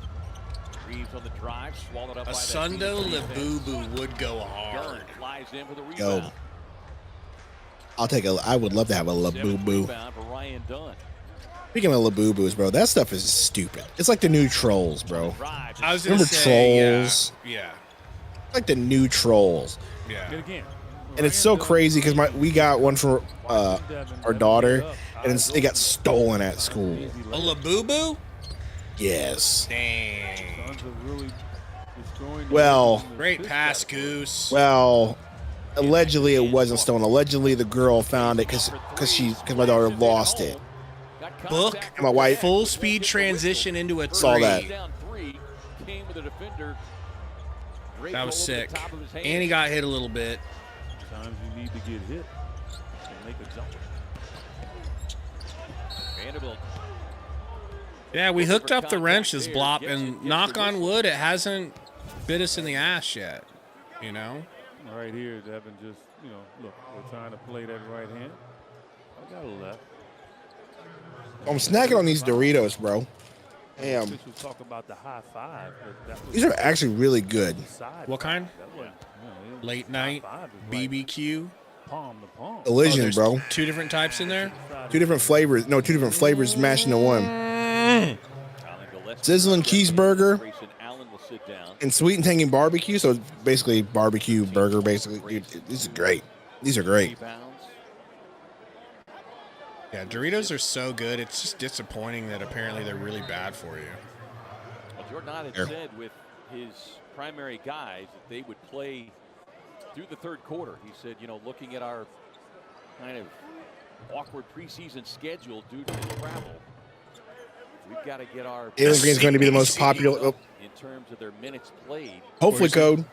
[SPEAKER 5] Reeves on the drive, swallowed up by
[SPEAKER 1] Sundo Labubu would go hard.
[SPEAKER 5] Flies in for the rebound.
[SPEAKER 2] Yo, I'll take a. I would love to have a Labubu.
[SPEAKER 5] Rebound for Ryan Dunn.
[SPEAKER 2] Speaking of Labubus, bro, that stuff is stupid. It's like the new Trolls, bro.
[SPEAKER 1] I was
[SPEAKER 2] Remember Trolls?
[SPEAKER 1] Yeah.
[SPEAKER 2] Like the new Trolls.
[SPEAKER 1] Yeah.
[SPEAKER 2] And it's so crazy because we got one for our daughter, and it got stolen at school.
[SPEAKER 1] A Labubu?
[SPEAKER 2] Yes.
[SPEAKER 1] Dang.
[SPEAKER 2] Well.
[SPEAKER 1] Great pass, Goose.
[SPEAKER 2] Well, allegedly it wasn't stolen. Allegedly the girl found it because my daughter lost it.
[SPEAKER 1] Book.
[SPEAKER 2] And my wife.
[SPEAKER 1] Full speed transition into a 3.
[SPEAKER 2] Saw that.
[SPEAKER 1] That was sick. And he got hit a little bit.
[SPEAKER 4] Sometimes you need to get hit and make a jumper.
[SPEAKER 5] Vanderbilt.
[SPEAKER 1] Yeah, we hooked up the wrenches, Blop, and knock on wood, it hasn't bit us in the ass yet. You know?
[SPEAKER 4] Right here, Devin just, look, we're trying to play that right hand. I got a left.
[SPEAKER 2] I'm snacking on these Doritos, bro. Damn.
[SPEAKER 4] We talk about the high five.
[SPEAKER 2] These are actually really good.
[SPEAKER 1] What kind? Late night BBQ.
[SPEAKER 4] Palm to palm.
[SPEAKER 2] Collision, bro.
[SPEAKER 1] 2 different types in there?
[SPEAKER 2] 2 different flavors. No, 2 different flavors mashed into one. Sizzling cheeseburger and sweet and tangy barbecue. So it's basically barbecue burger, basically. Dude, these are great. These are great.
[SPEAKER 1] Yeah, Doritos are so good. It's just disappointing that apparently they're really bad for you.
[SPEAKER 5] Well, Jordan had said with his primary guys that they would play through the third quarter. He said, looking at our kind of awkward preseason schedule due to the travel, we've got to get our
[SPEAKER 2] Jalen Green's going to be the most popular.
[SPEAKER 5] In terms of their minutes played.
[SPEAKER 2] Hopefully, Coach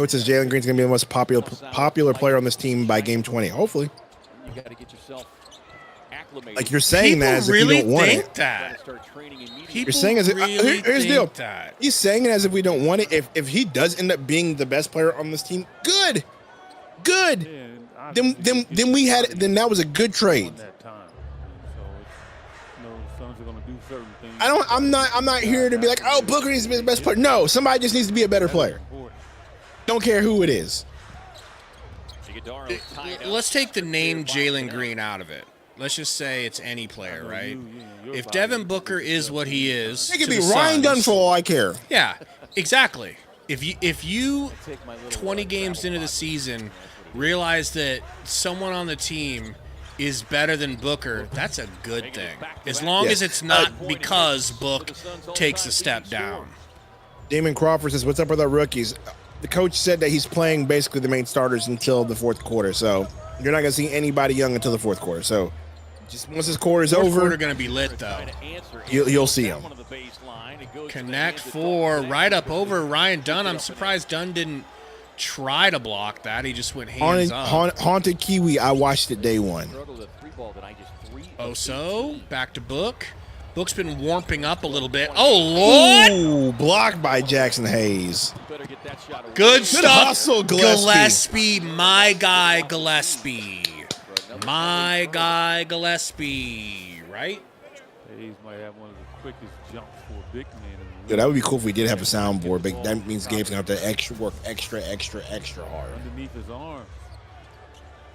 [SPEAKER 2] says Jalen Green's going to be the most popular player on this team by game 20. Hopefully.
[SPEAKER 5] You got to get yourself acclimated.
[SPEAKER 2] Like you're saying that as if you don't want it. You're saying as if here's the deal. He's saying it as if we don't want it. If he does end up being the best player on this team, good. Then that was a good trade. I'm not here to be like, oh, Booker needs to be the best player. No, somebody just needs to be a better player. Don't care who it is.
[SPEAKER 1] Let's take the name Jalen Green out of it. Let's just say it's any player, right? If Devin Booker is what he is,
[SPEAKER 2] it could be Ryan Dunn for all I care.
[SPEAKER 1] Yeah, exactly. If you 20 games into the season realize that someone on the team is better than Booker, that's a good thing. As long as it's not because Book takes a step down.
[SPEAKER 2] Damon Crawford says, what's up with our rookies? The coach said that he's playing basically the main starters until the fourth quarter. So you're not going to see anybody young until the fourth quarter. So just once this quarter is over.
[SPEAKER 1] Fourth quarter going to be lit, though.
[SPEAKER 2] You'll see him.
[SPEAKER 1] Connect 4, right up over Ryan Dunn. I'm surprised Dunn didn't try to block that. He just went hands up.
[SPEAKER 2] Haunted Kiwi, I watched it day one.
[SPEAKER 1] Oso, back to Book. Book's been warming up a little bit. Oh, Lord!
[SPEAKER 2] Ooh, blocked by Jackson Hayes.
[SPEAKER 1] Good stuff.
[SPEAKER 2] Hustle,
[SPEAKER 1] Gillespie, my guy Gillespie. My guy Gillespie, right?
[SPEAKER 4] Hayes might have one of the quickest jumps for a big man.
[SPEAKER 2] Yeah, that would be cool if we did have a soundboard, but that means Gabe's going to have to work extra hard.
[SPEAKER 4] Underneath his arm.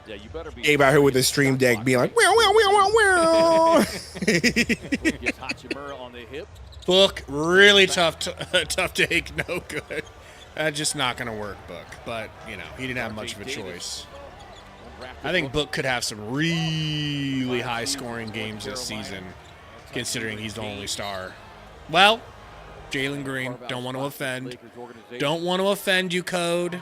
[SPEAKER 5] Yeah, you better be.
[SPEAKER 2] Gabe out here with his stream deck being like, wow.
[SPEAKER 1] Book, really tough take, no good. Just not going to work, Book. But, you know, he didn't have much of a choice. I think Book could have some really high-scoring games this season, considering he's the only star. Well, Jalen Green, don't want to offend. Don't want to offend you, Code.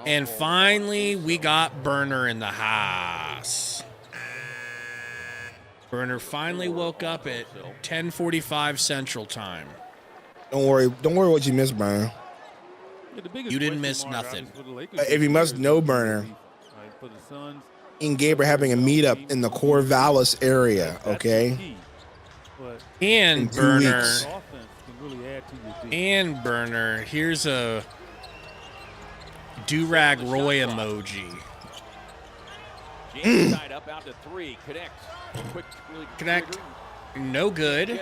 [SPEAKER 1] And finally, we got Burner in the house. Burner finally woke up at 10:45 Central Time.
[SPEAKER 2] Don't worry what you missed, Burner.
[SPEAKER 1] You didn't miss nothing.
[SPEAKER 2] If you must know, Burner, and Gabe are having a meetup in the Corvallis area, okay?
[SPEAKER 1] And Burner, here's a do-rag Roy emoji. Connect. No good.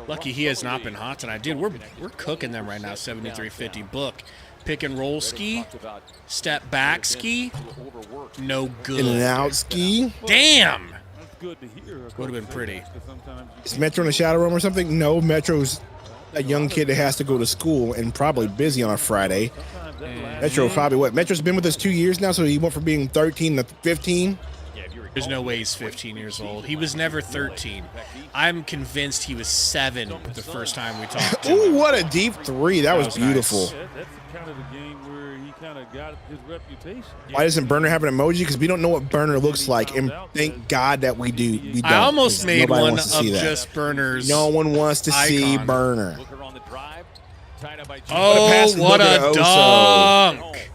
[SPEAKER 1] Lucky he has not been hot tonight. Dude, we're cooking them right now, 73-50. Book. Pick and roll ski. Step back ski. No good.
[SPEAKER 2] In and out ski.
[SPEAKER 1] Damn. Would have been pretty.
[SPEAKER 2] Is Metro in the shadow room or something? No, Metro's a young kid that has to go to school and probably busy on a Friday. Metro probably what? Metro's been with us 2 years now, so he went from being 13 to 15.
[SPEAKER 1] There's no way he's 15 years old. He was never 13. I'm convinced he was 7 the first time we talked to him.
[SPEAKER 2] Ooh, what a deep three. That was beautiful.
[SPEAKER 4] Nice. That's kind of the game where he kind of got his reputation.
[SPEAKER 2] Why doesn't Burner have an emoji? Because we don't know what Burner looks like, and thank God that we do. We don't.
[SPEAKER 1] I almost made one of just Burner's.
[SPEAKER 2] No one wants to see Burner.
[SPEAKER 1] Oh, what a dunk.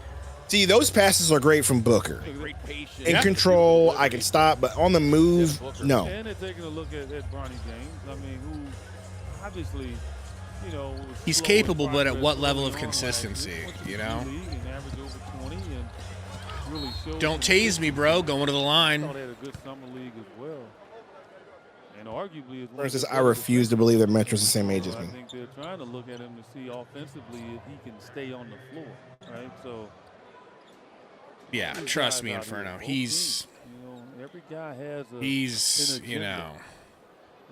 [SPEAKER 2] See, those passes are great from Booker. In control, I can stop, but on the move, no.
[SPEAKER 4] And they're taking a look at Bronny James. I mean, who obviously, you know,
[SPEAKER 1] he's capable, but at what level of consistency, you know? Don't tase me, bro. Going to the line.
[SPEAKER 4] They had a good summer league as well. And arguably,
[SPEAKER 2] I refuse to believe that Metro's the same age as me.
[SPEAKER 4] I think they're trying to look at him to see offensively if he can stay on the floor, right? So.
[SPEAKER 1] Yeah, trust me, Inferno. He's,
[SPEAKER 4] every guy has
[SPEAKER 1] you know,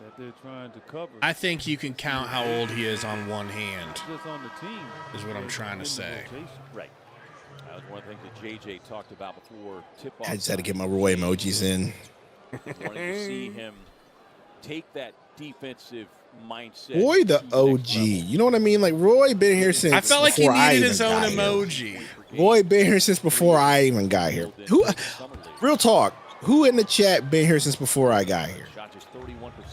[SPEAKER 4] that they're trying to cover.
[SPEAKER 1] I think you can count how old he is on one hand.
[SPEAKER 4] Just on the team
[SPEAKER 1] is what I'm trying to say.
[SPEAKER 5] Right. That was one of the things that JJ talked about before tip-off.
[SPEAKER 2] I just had to get my Roy emojis in.
[SPEAKER 5] Wanted to see him take that defensive mindset.
[SPEAKER 2] Roy the OG. You know what I mean? Like, Roy been here since
[SPEAKER 1] I felt like he needed his own emoji.
[SPEAKER 2] Roy been here since before I even got here. Who? Real talk. Who in the chat been here since before I got here?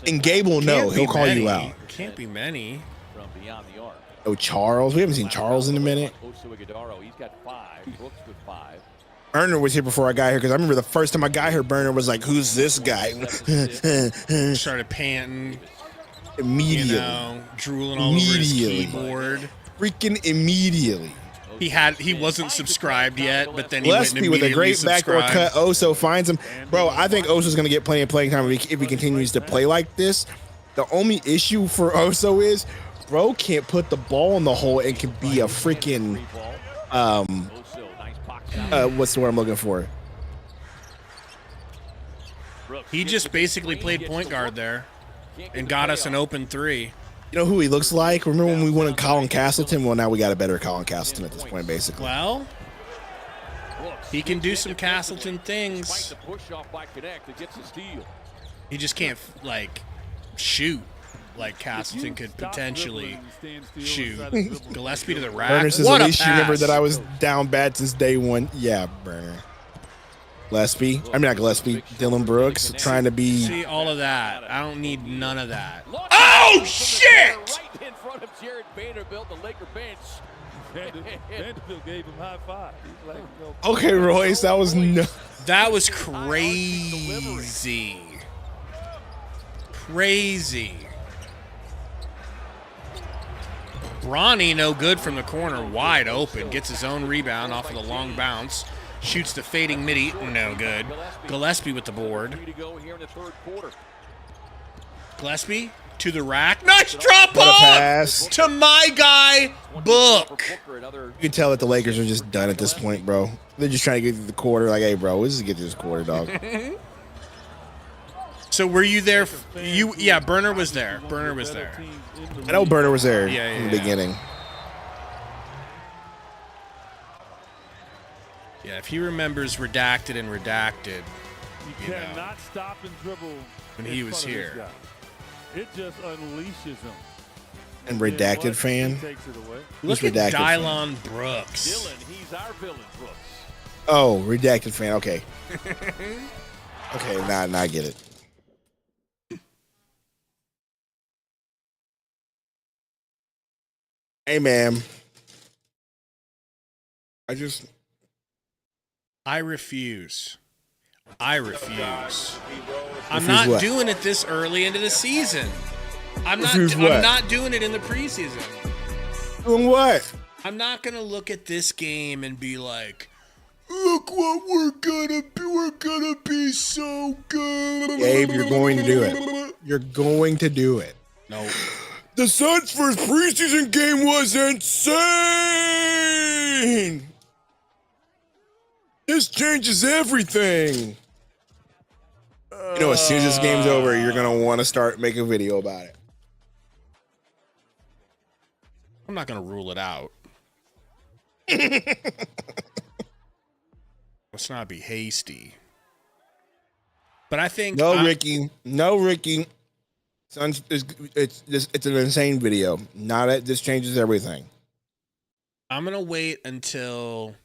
[SPEAKER 2] And Gabe will know. He'll call you out.
[SPEAKER 1] Can't be many.
[SPEAKER 5] From beyond the arc.
[SPEAKER 2] Oh, Charles. We haven't seen Charles in a minute.
[SPEAKER 5] He's got 5. Brooks with 5.
[SPEAKER 2] Burner was here before I got here because I remember the first time I got here, Burner was like, "Who's this guy?"
[SPEAKER 1] Started panting.
[SPEAKER 2] Immediately.
[SPEAKER 1] You know, drooling all over his keyboard.
[SPEAKER 2] Freaking immediately.
[SPEAKER 1] He wasn't subscribed yet, but then he went and
[SPEAKER 2] with a great
[SPEAKER 1] subscribed.
[SPEAKER 2] backdoor cut. Oso finds him. Bro, I think Oso's going to get plenty of playing time if he continues to play like this. The only issue for Oso is, bro can't put the ball in the hole and can be a freaking, what's the word I'm looking for?
[SPEAKER 1] He just basically played point guard there and got us an open 3.
[SPEAKER 2] You know who he looks like? Remember when we wanted Colin Castleton? Well, now we got a better Colin Castleton at this point, basically.
[SPEAKER 1] Well, He can do some Castleton things. He just can't, like, shoot like Castleton could potentially shoot. Gillespie to the rack.
[SPEAKER 2] Burner says,
[SPEAKER 1] What
[SPEAKER 2] at
[SPEAKER 1] a
[SPEAKER 2] least you
[SPEAKER 1] pass.
[SPEAKER 2] remember that I was down bad since day one. Yeah, Burner. Gillespie. I mean, not Gillespie. Dylan Brooks trying to be.
[SPEAKER 1] See, all of that. I don't need none of that. Oh, shit!
[SPEAKER 5] Right in front of Jared Vanderbilt, the Laker bench.
[SPEAKER 4] Vanderbilt gave him high five. He's like, no.
[SPEAKER 2] Okay, Royce, that was no.
[SPEAKER 1] That was crazy. Crazy. Bronny, no good from the corner, wide open. Gets his own rebound off of the long bounce. Shoots the fading midi, no good. Gillespie with the board. Gillespie to the rack. Nice drop off to my guy, Book.
[SPEAKER 2] You can tell that the Lakers are just done at this point, bro. They're just trying to get through the quarter. Like, hey, bro, let's just get through this quarter, dog.
[SPEAKER 1] So were you there? Yeah, Burner was there. Burner was there.
[SPEAKER 2] I know Burner was there
[SPEAKER 1] Yeah,
[SPEAKER 2] in the beginning.
[SPEAKER 1] Yeah, if he remembers redacted and redacted,
[SPEAKER 4] you cannot stop and dribble
[SPEAKER 1] when he was here.
[SPEAKER 4] It just unleashes him.
[SPEAKER 2] And redacted fan.
[SPEAKER 1] Look at Dylon Brooks.
[SPEAKER 5] Dylan, he's our villain, Brooks.
[SPEAKER 2] Oh, redacted fan. Okay. Okay, now I get it. Hey, ma'am.
[SPEAKER 1] I refuse. I'm
[SPEAKER 2] Refuse
[SPEAKER 1] not
[SPEAKER 2] what?
[SPEAKER 1] doing it this early into the season. I'm
[SPEAKER 2] Refuse what?
[SPEAKER 1] not doing it in the preseason.
[SPEAKER 2] Doing what?
[SPEAKER 1] I'm not gonna look at this game and be like, look what we're gonna be. We're gonna be so good.
[SPEAKER 2] Gabe, you're going to do it. You're going to do it.
[SPEAKER 1] No.
[SPEAKER 2] The Suns' first preseason game was insane. This changes everything. You know, as soon as this game's over, you're going to want to start making a video about it.
[SPEAKER 1] I'm not gonna rule it out. Let's not be hasty. But I think
[SPEAKER 2] Ricky. No, Ricky. Suns, it's an insane video. This changes everything.
[SPEAKER 1] I'm gonna wait until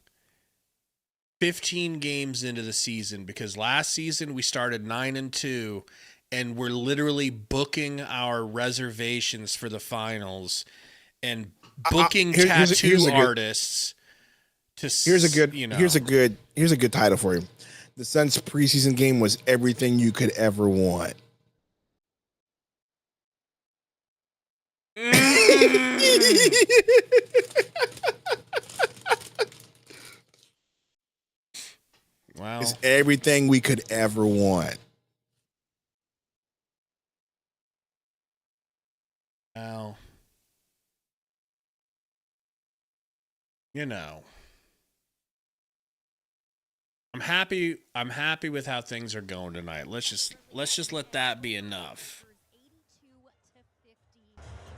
[SPEAKER 1] 15 games into the season, because last season we started 9-2 and we're literally booking our reservations for the finals and booking tattoo artists to
[SPEAKER 2] here's a good title for you. The Suns preseason game was everything you could ever want.
[SPEAKER 1] Wow.
[SPEAKER 2] It's everything we could ever want.
[SPEAKER 1] Well, you know, I'm happy with how things are going tonight. Let's just let that be enough.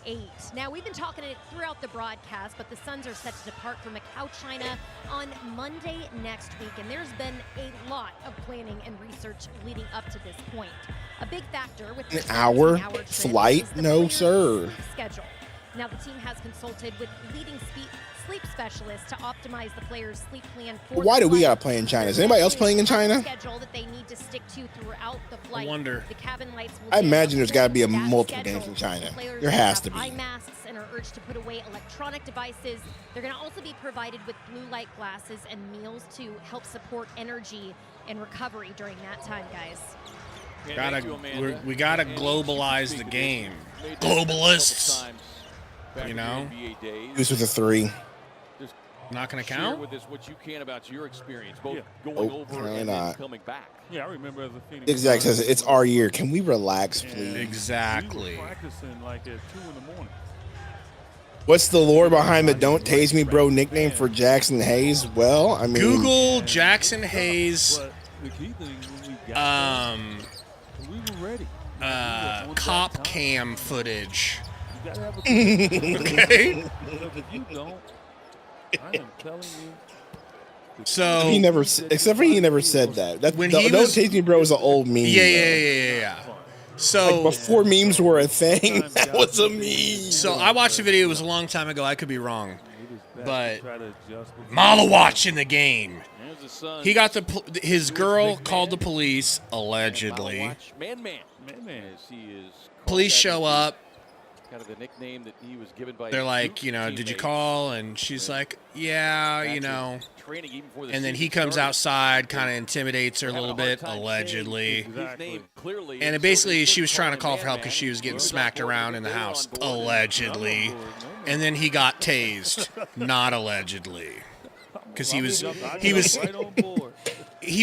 [SPEAKER 11] 8. Now, we've been talking it throughout the broadcast, but the Suns are set to depart for Macau, China on Monday next week, and there's been a lot of planning and research leading up to this point. A big factor with
[SPEAKER 2] an hour flight? No, sir.
[SPEAKER 11] Schedule. Now, the team has consulted with leading sleep specialists to optimize the players' sleep plan for
[SPEAKER 2] Why do we gotta play in China? Is anybody else playing in China?
[SPEAKER 11] Schedule that they need to stick to throughout the flight.
[SPEAKER 1] I wonder.
[SPEAKER 11] The cabin lights will
[SPEAKER 2] I imagine there's got to be multiple games in China. There has to be.
[SPEAKER 11] Eye masks and are urged to put away electronic devices. They're going to also be provided with blue light glasses and meals to help support energy and recovery during that time, guys.
[SPEAKER 1] We gotta globalize the game. Globalists, you know.
[SPEAKER 2] This was a 3.
[SPEAKER 1] Not gonna
[SPEAKER 5] Share
[SPEAKER 1] count.
[SPEAKER 5] with us what you can about your experience, both going over and then coming back.
[SPEAKER 4] Yeah, I remember as a Phoenix.
[SPEAKER 2] Exact says it's our year. Can we relax, please?
[SPEAKER 1] Exactly.
[SPEAKER 4] We were practicing like at 2 in the morning.
[SPEAKER 2] What's the lore behind the "Don't Tase Me, Bro" nickname for Jackson Hayes? Well, I mean,
[SPEAKER 1] Google Jackson Hayes.
[SPEAKER 4] The key thing when we got we were ready.
[SPEAKER 1] Cop cam footage.
[SPEAKER 4] You gotta have a
[SPEAKER 1] Okay.
[SPEAKER 4] because if you don't, I am telling you,
[SPEAKER 1] So
[SPEAKER 2] he never said that. That's
[SPEAKER 1] when
[SPEAKER 2] Don't Taste Me Bro is an old meme.
[SPEAKER 1] Yeah. So
[SPEAKER 2] like before memes were a thing, that was a meme.
[SPEAKER 1] So I watched the video. It was a long time ago. I could be wrong, but Malawatch in the game. He got his girl called the police allegedly. Police show up.
[SPEAKER 5] Kind of the nickname that he was given by.
[SPEAKER 1] They're like, did you call? And she's like, yeah, And then he comes outside, kind of intimidates her a little bit, allegedly. And it basically, she was trying to call for help because she was getting smacked around in the house, allegedly. And then he got tased, not allegedly, because he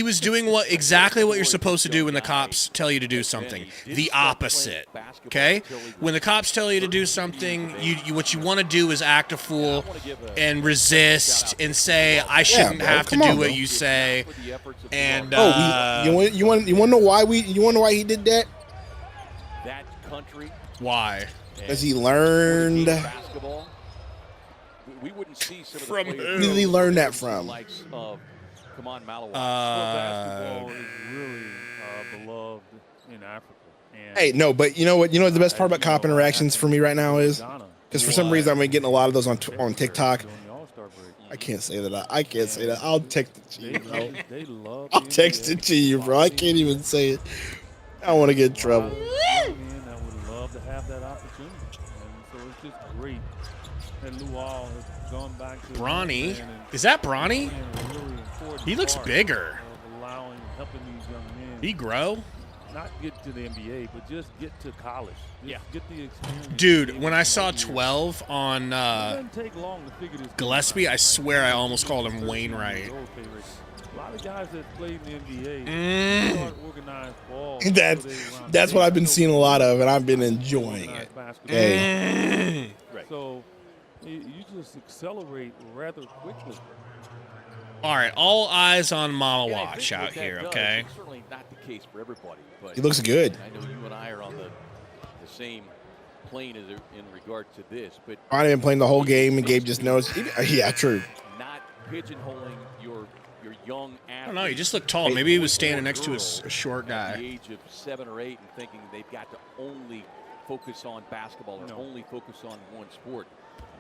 [SPEAKER 1] was doing exactly what you're supposed to do when the cops tell you to do something. The opposite. Okay? When the cops tell you to do something, what you want to do is act a fool and resist and say, I shouldn't have to do what you say. And
[SPEAKER 2] you want to know why he did that?
[SPEAKER 1] Why?
[SPEAKER 2] Because he learned.
[SPEAKER 5] We wouldn't see
[SPEAKER 2] from who did he learn that from?
[SPEAKER 5] Come on, Malawatch.
[SPEAKER 4] Basketball is really beloved in Africa. And
[SPEAKER 2] hey, no, but you know what? You know what the best part about cop interactions for me right now is? Because for some reason I've been getting a lot of those on TikTok. I can't say that. I can't say that. I'll text it to you, bro. I'll text it to you, bro. I can't even say it. I don't want to get in trouble.
[SPEAKER 4] I would love to have that opportunity. And so it's just great that Luau has gone back to
[SPEAKER 1] Bronny. Is that Bronny? He looks bigger.
[SPEAKER 4] Helping these young men
[SPEAKER 1] he grow?
[SPEAKER 4] Not get to the NBA, but just get to college. Get the experience.
[SPEAKER 1] Dude, when I saw 12 on Gillespie, I swear I almost called him Wainwright.
[SPEAKER 4] A lot of guys that played in the NBA start organized ball.
[SPEAKER 2] That's what I've been seeing a lot of, and I've been enjoying it. Okay.
[SPEAKER 4] So you just accelerate rather quickly.
[SPEAKER 1] All right, all eyes on Malawatch out here, okay?
[SPEAKER 5] It's certainly not the case for everybody, but
[SPEAKER 2] he looks good.
[SPEAKER 5] I know you and I are on the same plane in regard to this, but
[SPEAKER 2] I've been playing the whole game, and Gabe just knows. Yeah, true.
[SPEAKER 5] Not pigeonholing your young athlete.
[SPEAKER 1] I don't know. He just looked tall. Maybe he was standing next to a short guy.
[SPEAKER 5] At the age of 7 or 8 and thinking they've got to only focus on basketball or only focus on one sport.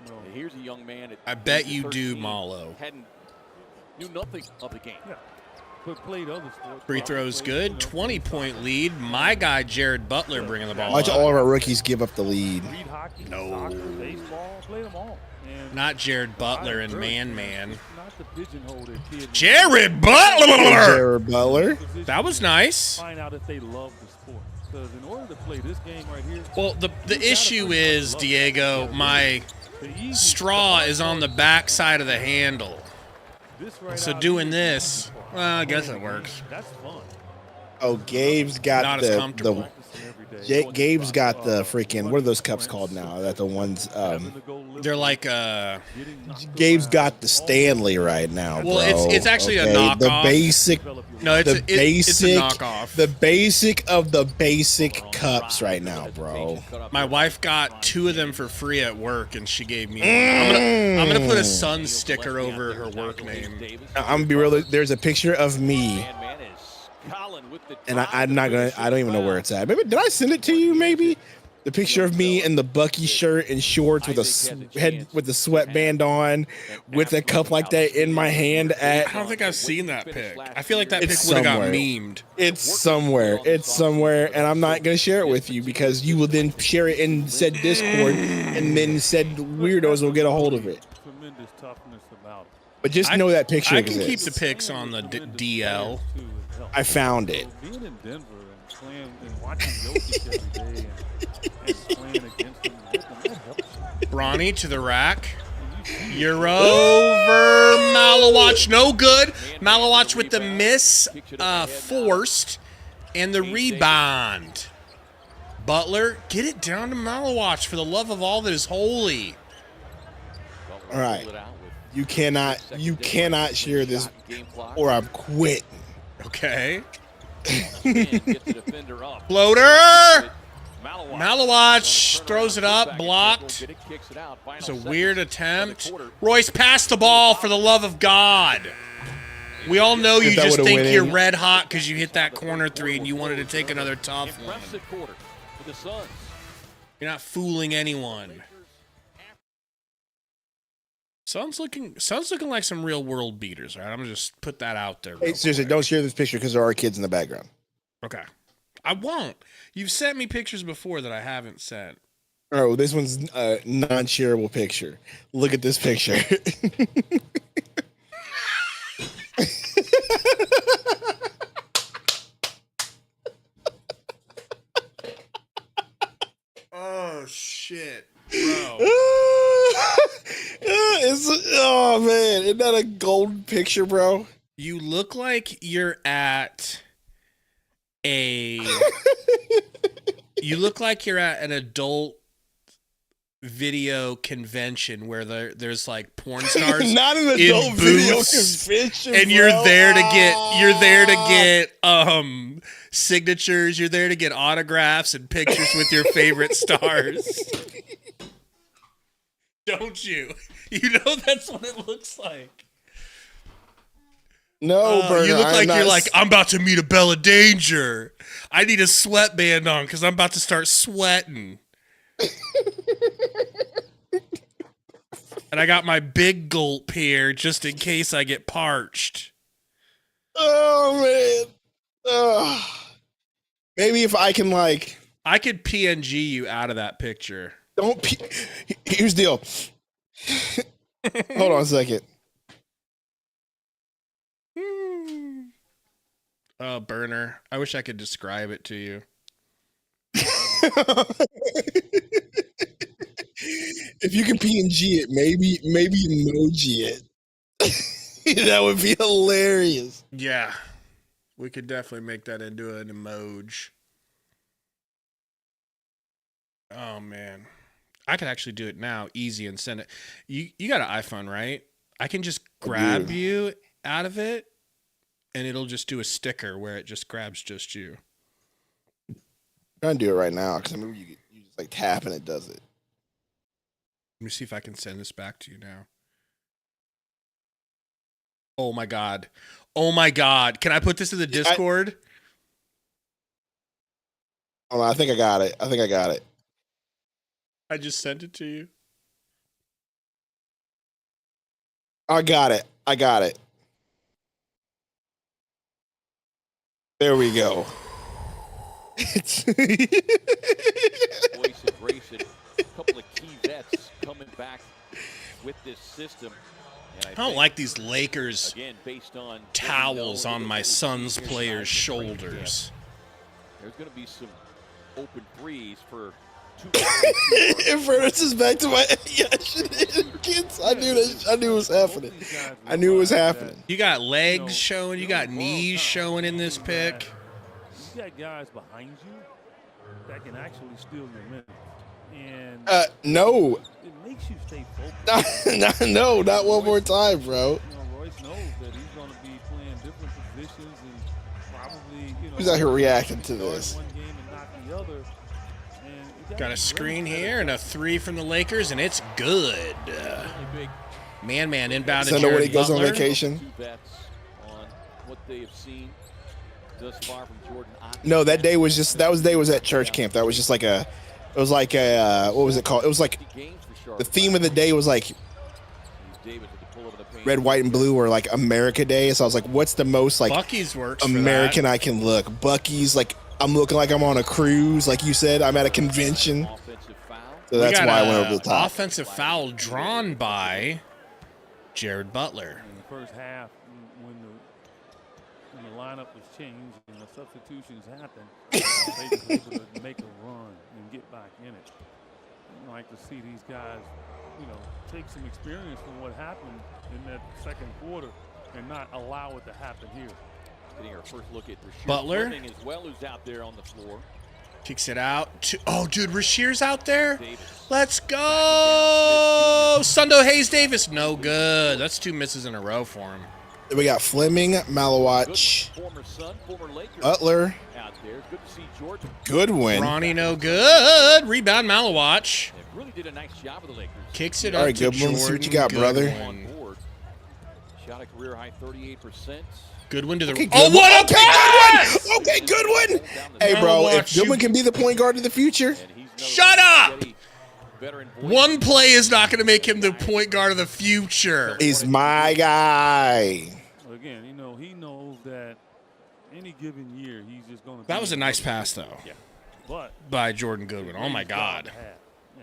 [SPEAKER 5] And here's a young man.
[SPEAKER 1] I bet you do, Malo.
[SPEAKER 5] Knew nothing of the game.
[SPEAKER 4] Yeah. But played other sports.
[SPEAKER 1] Free throws good. 20-point lead. My guy, Jared Butler, bringing the ball
[SPEAKER 2] Watch
[SPEAKER 1] up.
[SPEAKER 2] all of our rookies give up the lead.
[SPEAKER 4] Read hockey,
[SPEAKER 1] no.
[SPEAKER 4] Soccer, baseball, play them all. And
[SPEAKER 1] not Jared Butler and Man.
[SPEAKER 4] Not the pigeonhole their kids.
[SPEAKER 1] Jared Butler!
[SPEAKER 2] Jared Butler.
[SPEAKER 1] That was nice.
[SPEAKER 4] Find out if they love the sport. Because in order to play this game right here.
[SPEAKER 1] Well, the issue is, Diego, my straw is on the back side of the handle. So doing this, well, I guess it works.
[SPEAKER 4] That's fun.
[SPEAKER 2] Oh, Gabe's got Gabe's got the freaking, what are those cups called now? That the ones
[SPEAKER 1] they're like
[SPEAKER 2] Gabe's got the Stanley right now, bro.
[SPEAKER 1] Well, it's actually a knockoff.
[SPEAKER 2] The basic
[SPEAKER 1] it's a knockoff.
[SPEAKER 2] The basic of the basic cups right now, bro.
[SPEAKER 1] My wife got 2 of them for free at work, and she gave me one. I'm gonna put a Sun sticker over her work name.
[SPEAKER 2] I'm gonna be real. There's a picture of me, and I don't even know where it's at. Maybe did I send it to you? Maybe the picture of me in the Bucky shirt and shorts with a head with the sweatband on, with a cup like that in my hand.
[SPEAKER 1] I don't think I've seen that pic. I feel like that pic would have got memed.
[SPEAKER 2] It's somewhere, and I'm not gonna share it with you because you will then share it in said Discord, and then said weirdos will get a hold of it.
[SPEAKER 4] Tremendous toughness about it.
[SPEAKER 2] But just know that picture exists.
[SPEAKER 1] I can keep the pics on the DL.
[SPEAKER 2] I found it.
[SPEAKER 4] Being in Denver and playing and watching Jokic every day and playing against him, that helps.
[SPEAKER 1] Bronny to the rack. You're over. Malawatch, no good. Malawatch with the miss, forced, and the rebound. Butler, get it down to Malawatch for the love of all that is holy.
[SPEAKER 2] All right. You cannot share this or I'm quitting.
[SPEAKER 1] Okay. Floater! Malawatch throws it up, blocked. It's a weird attempt. Royce passed the ball for the love of God. We all know you just think
[SPEAKER 2] went
[SPEAKER 1] you're
[SPEAKER 2] in.
[SPEAKER 1] red hot because you hit that corner three and you wanted to take another tough one.
[SPEAKER 5] Impressive quarter for the Suns.
[SPEAKER 1] You're not fooling anyone. Suns looking like some real world beaters, right? I'm gonna just put that out there.
[SPEAKER 2] Hey, seriously, don't share this picture because there are kids in the background.
[SPEAKER 1] Okay. I won't. You've sent me pictures before that I haven't sent.
[SPEAKER 2] Oh, this one's a non-shareable picture. Look at this picture.
[SPEAKER 1] Oh shit, bro!
[SPEAKER 2] Oh man, isn't that a golden picture, bro?
[SPEAKER 1] You look like you're at a. You look like you're at an adult video convention where there's like porn stars
[SPEAKER 2] Not an
[SPEAKER 1] in
[SPEAKER 2] adult video
[SPEAKER 1] booths,
[SPEAKER 2] convention,
[SPEAKER 1] and
[SPEAKER 2] bro.
[SPEAKER 1] you're there to get signatures. You're there to get autographs and pictures with your favorite stars. Don't you? You know that's what it looks like.
[SPEAKER 2] No, Berner,
[SPEAKER 1] you look like
[SPEAKER 2] I'm
[SPEAKER 1] you're
[SPEAKER 2] not
[SPEAKER 1] like, I'm about to meet a Bella Danger. I need a sweatband on because I'm about to start sweating. And I got my big gulp here just in case I get parched.
[SPEAKER 2] Oh man. Maybe if I can like,
[SPEAKER 1] I could PNG you out of that picture.
[SPEAKER 2] Here's the deal. Hold on a second.
[SPEAKER 1] Oh, burner. I wish I could describe it to you.
[SPEAKER 2] If you can PNG it, maybe emoji it. That would be hilarious.
[SPEAKER 1] Yeah. We could definitely make that into an emoji. Oh, man. I could actually do it now, easy, and send it. You got an iPhone, right? I can just grab you out of it, and it'll just do a sticker where it just grabs just you.
[SPEAKER 2] I'm trying to do it right now because I remember you just like tap and it does it.
[SPEAKER 1] Let me see if I can send this back to you now. Oh my God. Oh my God. Can I put this in the Discord?
[SPEAKER 2] Hold on, I think I got it.
[SPEAKER 1] I just sent it to you.
[SPEAKER 2] I got it. There we go.
[SPEAKER 5] Voice of Grayson, a couple of key vets coming back with this system. And
[SPEAKER 1] I don't like these Lakers
[SPEAKER 5] again, based on
[SPEAKER 1] towels on my son's players' shoulders.
[SPEAKER 5] There's going to be some open threes for two.
[SPEAKER 2] Invertus is back to my kids. I knew it was happening.
[SPEAKER 1] You got legs showing, you got knees showing in this pick.
[SPEAKER 4] You got guys behind you that can actually steal your minutes. And
[SPEAKER 2] no.
[SPEAKER 4] It makes you stay focused.
[SPEAKER 2] No, not one more time, bro.
[SPEAKER 4] Royce knows that he's going to be playing different positions and probably,
[SPEAKER 2] Who's out here reacting to this?
[SPEAKER 4] One game and not the other. And
[SPEAKER 1] Got a screen here and a three from the Lakers, and it's good. Man inbound to
[SPEAKER 2] Sundo when
[SPEAKER 1] Jared
[SPEAKER 2] he goes
[SPEAKER 1] Butler.
[SPEAKER 2] on vacation.
[SPEAKER 5] Two bets on what they have seen thus far from Jordan.
[SPEAKER 2] No, that day was at church camp. That was just like what was it called? It was like the theme of the day was like red, white, and blue, or like America Day. So I was like, what's the most like
[SPEAKER 1] Bucky's works
[SPEAKER 2] American
[SPEAKER 1] for that.
[SPEAKER 2] I can look? Bucky's, like I'm looking like I'm on a cruise, like you said. I'm at a convention. So that's why I went over the top.
[SPEAKER 1] Offensive foul drawn by Jared Butler.
[SPEAKER 4] In the first half, when the lineup was changed and the substitutions happened, they were able to make a run and get back in it. I'd like to see these guys, take some experience from what happened in that second quarter and not allow it to happen here.
[SPEAKER 5] Getting our first look at Rasheer
[SPEAKER 1] Butler
[SPEAKER 5] Fleming as well, who's out there on the floor.
[SPEAKER 1] Kicks it out. Oh, dude, Rasheer's out there. Let's go. Sundo Hayes Davis. No good. That's two misses in a row for him.
[SPEAKER 2] We got Fleming, Malawach, Butler, Goodwin.
[SPEAKER 1] Ronnie, no good. Rebound, Malawach.
[SPEAKER 5] Really did a nice job of the Lakers.
[SPEAKER 1] Kicks it
[SPEAKER 2] All
[SPEAKER 1] up
[SPEAKER 2] right,
[SPEAKER 1] to
[SPEAKER 2] Goodwin.
[SPEAKER 1] Jordan.
[SPEAKER 2] See what you got, brother.
[SPEAKER 5] Shot a career high 38%.
[SPEAKER 1] Goodwin to the.
[SPEAKER 2] Okay,
[SPEAKER 1] oh, what a pass!
[SPEAKER 2] Okay, Goodwin. Hey, bro, if Goodwin can be the point guard of the future.
[SPEAKER 1] Shut up! One play is not going to make him the point guard of the future.
[SPEAKER 2] He's my guy.
[SPEAKER 4] Well, again, you know, he knows that any given year he's just going to.
[SPEAKER 1] That was a nice pass, though.
[SPEAKER 4] Yeah. But
[SPEAKER 1] by Jordan Goodwin. Oh, my God.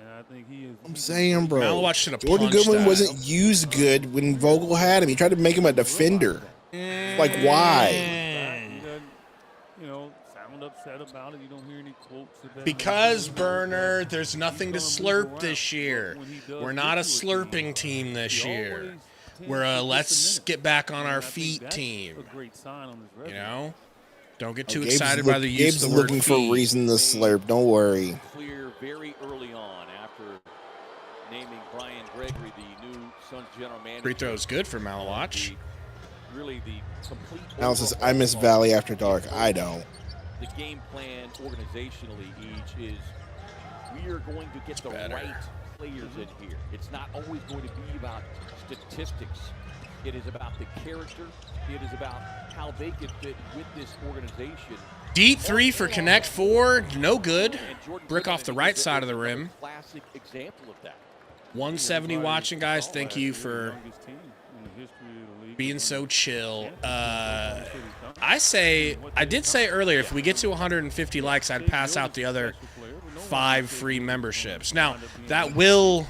[SPEAKER 4] And I think he is.
[SPEAKER 2] I'm saying, bro.
[SPEAKER 1] Malawach should have
[SPEAKER 2] Jordan
[SPEAKER 1] punched
[SPEAKER 2] Goodwin
[SPEAKER 1] that.
[SPEAKER 2] wasn't used good when Vogel had him. He tried to make him a defender. Like, why?
[SPEAKER 4] You know, sound upset about it. You don't hear any quotes about
[SPEAKER 1] Because, Burner, there's nothing to slurp this year. We're not a slurping team this year. We're a let's get back on our feet team. You know? Don't get too excited by the use of the word
[SPEAKER 2] looking for a
[SPEAKER 1] feet.
[SPEAKER 2] reason to slurp. Don't worry.
[SPEAKER 5] Clear very early on after naming Brian Gregory the new Suns general manager.
[SPEAKER 1] Free throws good for Malawach.
[SPEAKER 5] Really the complete
[SPEAKER 2] Analysis, I miss Valley After Dark. I don't.
[SPEAKER 5] The game plan organizationally each is we are going to get the right players in here. It's not always going to be about statistics. It is about the character. It is about how they could fit with this organization.
[SPEAKER 1] Deep three for Connect 4. No good. Brick off the right side of the rim.
[SPEAKER 5] Classic example of that.
[SPEAKER 1] 170 watching, guys. Thank you for being so chill. I did say earlier, if we get to 150 likes, I'd pass out the other 5 free memberships. Now, that will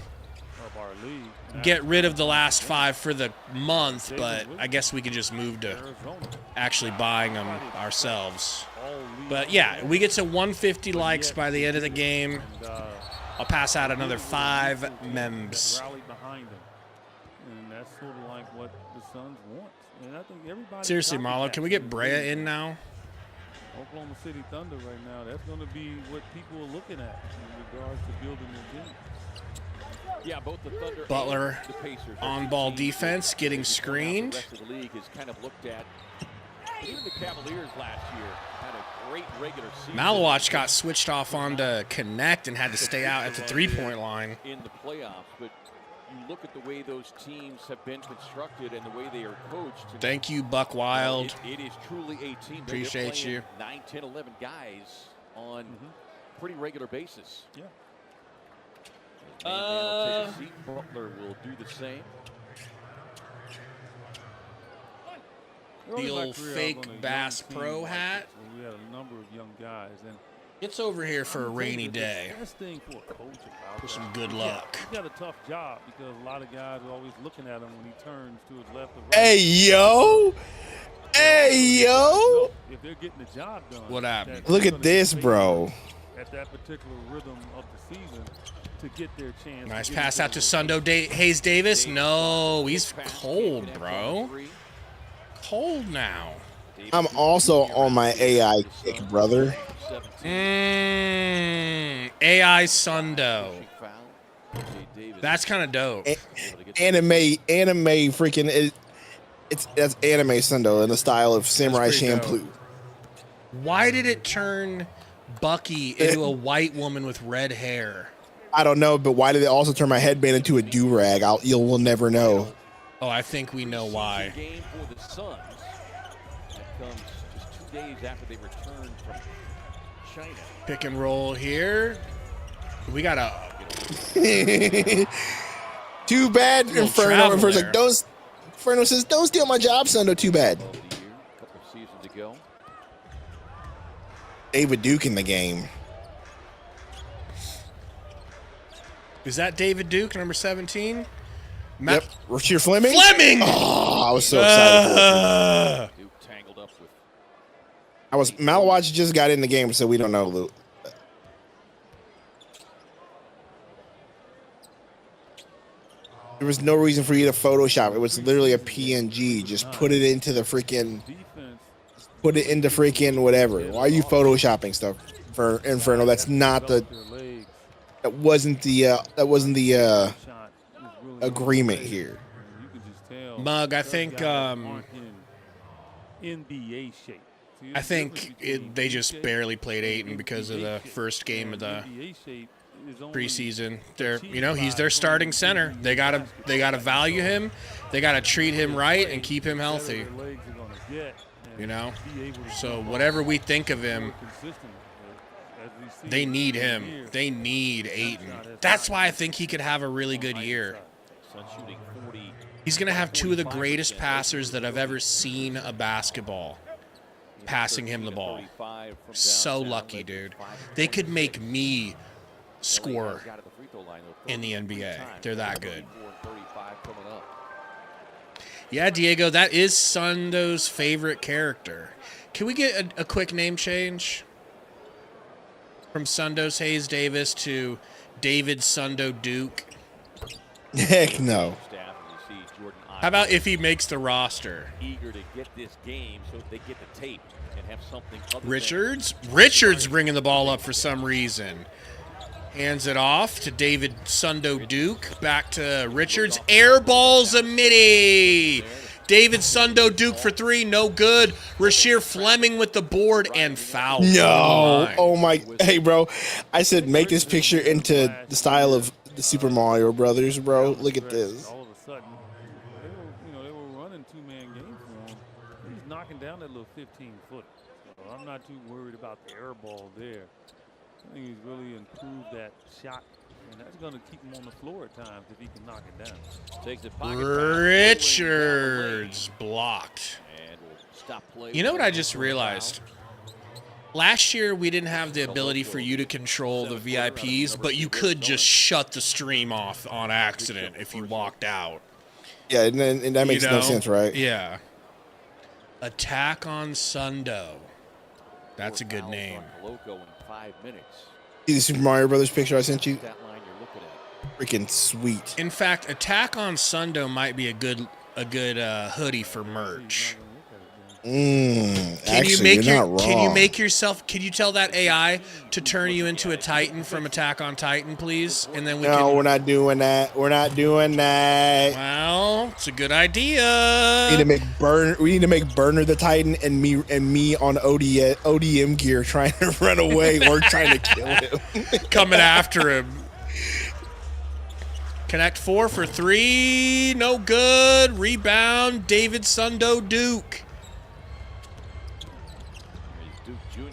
[SPEAKER 1] get rid of the last 5 for the month, but I guess we could just move to actually buying them ourselves. But yeah, we get to 150 likes by the end of the game. I'll pass out another 5 mems.
[SPEAKER 4] And that's sort of like what the Suns want. And I think everybody.
[SPEAKER 1] Seriously, Marlo, can we get Brea in now?
[SPEAKER 4] Oklahoma City Thunder right now, that's going to be what people are looking at in regards to building their team.
[SPEAKER 5] Yeah, both the Thunder
[SPEAKER 1] Butler
[SPEAKER 5] and the Pacers
[SPEAKER 1] on-ball defense, getting screened.
[SPEAKER 5] The rest of the league has kind of looked at. Even the Cavaliers last year had a great regular season.
[SPEAKER 1] Malawach got switched off onto Connect and had to stay out at the three-point line.
[SPEAKER 5] In the playoffs, but you look at the way those teams have been constructed and the way they are coached.
[SPEAKER 1] Thank you, Buck Wild.
[SPEAKER 5] It is truly a team.
[SPEAKER 1] Appreciate you.
[SPEAKER 5] 9, 10, 11 guys on pretty regular basis.
[SPEAKER 4] Yeah.
[SPEAKER 5] Will take a seat. Butler will do the same.
[SPEAKER 1] The old fake Bass Pro hat.
[SPEAKER 4] We had a number of young guys, and
[SPEAKER 1] it's over here for a rainy day.
[SPEAKER 4] Best thing for a coach about
[SPEAKER 1] for some good luck.
[SPEAKER 4] He's got a tough job because a lot of guys are always looking at him when he turns to his left or right.
[SPEAKER 2] Hey, yo. Hey, yo.
[SPEAKER 4] If they're getting the job done.
[SPEAKER 1] What happened?
[SPEAKER 2] Look at this, bro.
[SPEAKER 4] At that particular rhythm of the season to get their chance.
[SPEAKER 1] Nice pass out to Sundo. Hayes Davis. No, he's cold, bro. Cold now.
[SPEAKER 2] I'm also on my AI kick, brother.
[SPEAKER 1] AI Sundo. That's kind of dope.
[SPEAKER 2] Anime freaking that's anime Sundo in the style of Samurai Champloo.
[SPEAKER 1] Why did it turn Bucky into a white woman with red hair?
[SPEAKER 2] I don't know, but why did it also turn my headband into a do-rag? We'll never know.
[SPEAKER 1] Oh, I think we know why.
[SPEAKER 5] Game for the Suns. That comes just 2 days after they return from China.
[SPEAKER 1] Pick and roll here. We got a.
[SPEAKER 2] Too bad, Inferno. Inferno's like, Inferno says, don't steal my job, Sundo. Too bad.
[SPEAKER 5] A couple of seasons ago.
[SPEAKER 2] David Duke in the game.
[SPEAKER 1] Is that David Duke, number 17?
[SPEAKER 2] Yep. Rasheer Fleming?
[SPEAKER 1] Fleming!
[SPEAKER 2] Oh, I was so excited.
[SPEAKER 5] Duke tangled up with.
[SPEAKER 2] Malawach just got in the game, so we don't know, Luke. There was no reason for you to Photoshop. It was literally a PNG. Just put it into the freaking. Put it into freaking whatever. Why are you Photoshopping stuff for Inferno? That's not the. That wasn't the agreement here.
[SPEAKER 1] Mug, I think.
[SPEAKER 4] NBA shape.
[SPEAKER 1] I think they just barely played Ayton because of the first game of the preseason. He's their starting center. They gotta value him. They gotta treat him right and keep him healthy. So whatever we think of him, they need him. They need Ayton. That's why I think he could have a really good year. He's gonna have two of the greatest passers that I've ever seen a basketball passing him the ball. So lucky, dude. They could make me score in the NBA. They're that good. Yeah, Diego, that is Sundo's favorite character. Can we get a quick name change? From Sundo's Hayes Davis to David Sundo Duke?
[SPEAKER 2] Heck no.
[SPEAKER 1] How about if he makes the roster?
[SPEAKER 5] Eager to get this game so they get the tape and have something other
[SPEAKER 1] Richards bringing the ball up for some reason. Hands it off to David Sundo Duke. Back to Richards. Air balls a midi. David Sundo Duke for three. No good. Rasheer Fleming with the board and foul.
[SPEAKER 2] No. Oh, my. Hey, bro. I said make this picture into the style of the Super Mario Brothers, bro. Look at this.
[SPEAKER 4] All of a sudden, they were running two-man game for him. He's knocking down that little 15-foot. So I'm not too worried about the air ball there. I think he's really improved that shot, and that's going to keep him on the floor at times if he can knock it down.
[SPEAKER 5] Takes it
[SPEAKER 1] Richards blocked. You know what I just realized? Last year, we didn't have the ability for you to control the VIPs, but you could just shut the stream off on accident if you walked out.
[SPEAKER 2] Yeah, and that makes no sense, right?
[SPEAKER 1] Yeah. Attack on Sundo. That's a good name.
[SPEAKER 2] See the Super Mario Brothers picture I sent you? Freaking sweet.
[SPEAKER 1] In fact, Attack on Sundo might be a good hoodie for merch. Can you tell that AI to turn you into a Titan from Attack on Titan, please? And then
[SPEAKER 2] we're not doing that. We're not doing that.
[SPEAKER 1] Well, it's a good idea.
[SPEAKER 2] We need to make Burner the Titan and me on ODM gear trying to run away or trying to kill him.
[SPEAKER 1] Coming after him. Connect 4 for 3. No good. Rebound. David Sundo Duke.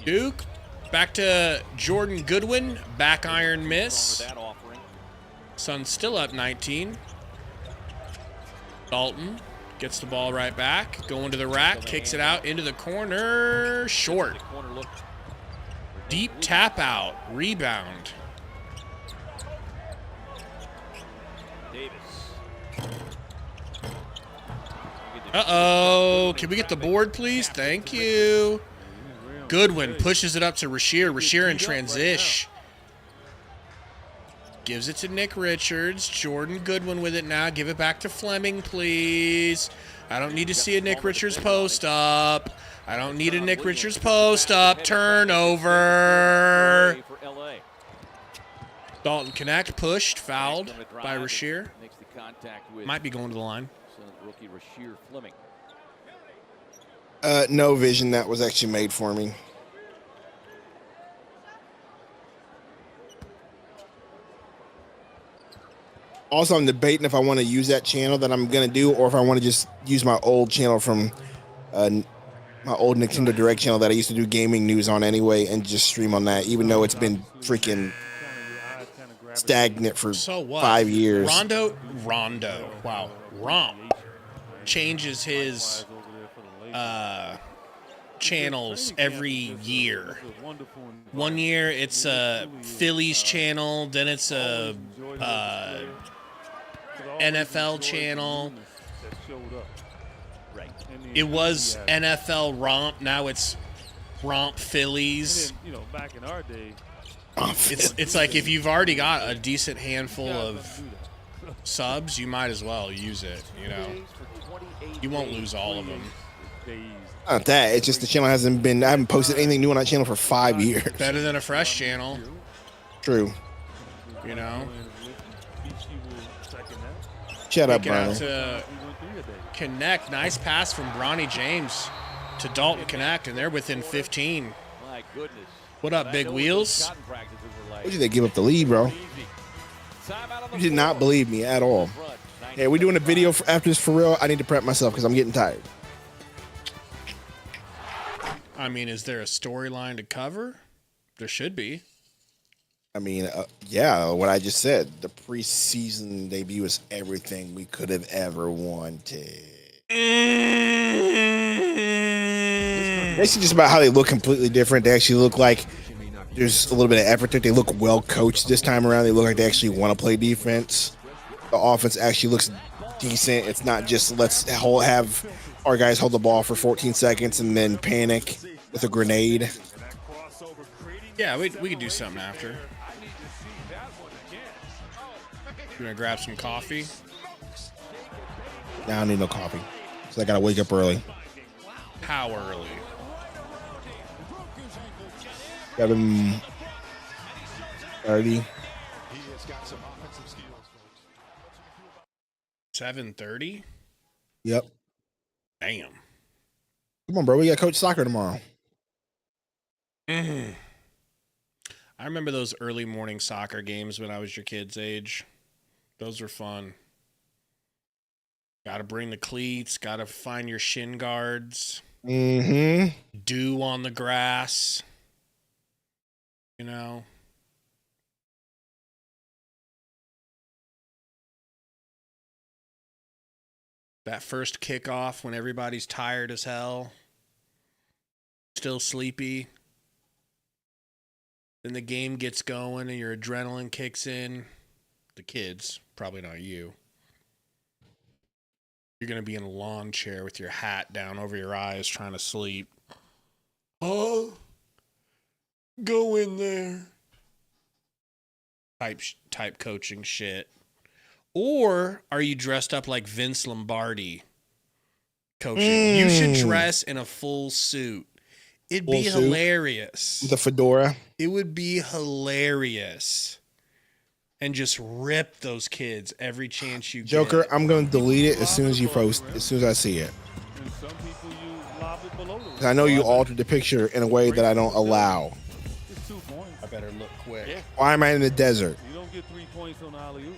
[SPEAKER 1] Duke, back to Jordan Goodwin, back iron miss. Suns still up 19. Dalton gets the ball right back, going to the rack, kicks it out into the corner, short. Deep tap out, rebound. Uh-oh, can we get the board, please? Thank you. Goodwin pushes it up to Rasheer. Rasheer in transition. Gives it to Nick Richards. Jordan Goodwin with it now. Give it back to Fleming, please. I don't need to see a Nick Richards post up. I don't need a Nick Richards post up. Turnover. Dalton connect. Pushed. Fouled by Rasheer. Might be going to the line.
[SPEAKER 5] Rookie Rasheer Fleming.
[SPEAKER 2] No vision that was actually made for me. Also, I'm debating if I want to use that channel that I'm going to do or if I want to just use my old channel from my old Nintendo Direct channel that I used to do gaming news on anyway and just stream on that, even though it's been freaking stagnant for 5 years.
[SPEAKER 1] Rondo. Wow. Romp changes his channels every year. One year it's a Phillies channel, then it's a NFL channel. It was NFL Romp, now it's Romp Phillies.
[SPEAKER 4] Back in our day,
[SPEAKER 1] it's like if you've already got a decent handful of subs, you might as well use it, You won't lose all of them.
[SPEAKER 2] Not that. It's just the channel hasn't been. I haven't posted anything new on that channel for 5 years.
[SPEAKER 1] Better than a fresh channel.
[SPEAKER 2] True. Shut up, bro.
[SPEAKER 1] To Connect. Nice pass from Bronny James to Dalton Connect, and they're within 15.
[SPEAKER 5] My goodness.
[SPEAKER 1] What up, Big Wheels?
[SPEAKER 2] Told you they give up the lead, bro. You did not believe me at all. Hey, are we doing a video after this for real? I need to prep myself because I'm getting tired.
[SPEAKER 1] I mean, is there a storyline to cover? There should be.
[SPEAKER 2] I mean, yeah, what I just said. The preseason debut is everything we could have ever wanted. Basically just about how they look completely different. They actually look like there's a little bit of effort there. They look well coached this time around. They look like they actually want to play defense. The offense actually looks decent. It's not just let's have our guys hold the ball for 14 seconds and then panic with a grenade.
[SPEAKER 1] Yeah, we could do something after. You gonna grab some coffee?
[SPEAKER 2] Nah, I don't need no coffee. So I gotta wake up early.
[SPEAKER 1] How early?
[SPEAKER 2] 7:30.
[SPEAKER 1] 7:30?
[SPEAKER 2] Yep.
[SPEAKER 1] Damn.
[SPEAKER 2] Come on, bro. We got coach soccer tomorrow.
[SPEAKER 1] I remember those early morning soccer games when I was your kid's age. Those were fun. Got to bring the cleats. Got to find your shin guards.
[SPEAKER 2] Mm-hmm.
[SPEAKER 1] Dew on the grass. You know. That first kickoff when everybody's tired as hell. Still sleepy. Then the game gets going and your adrenaline kicks in. The kids, probably not you. You're going to be in a lawn chair with your hat down over your eyes trying to sleep. Oh, go in there. Type coaching shit. Or are you dressed up like Vince Lombardi coaching? You should dress in a full suit. It'd be hilarious.
[SPEAKER 2] The fedora.
[SPEAKER 1] It would be hilarious. And just rip those kids every chance you
[SPEAKER 2] Joker,
[SPEAKER 1] get.
[SPEAKER 2] I'm going to delete it as soon as you post, as soon as I see it. I know you altered the picture in a way that I don't allow.
[SPEAKER 1] I better look quick.
[SPEAKER 2] Why am I in the desert?
[SPEAKER 4] You don't get 3 points on alley-oop.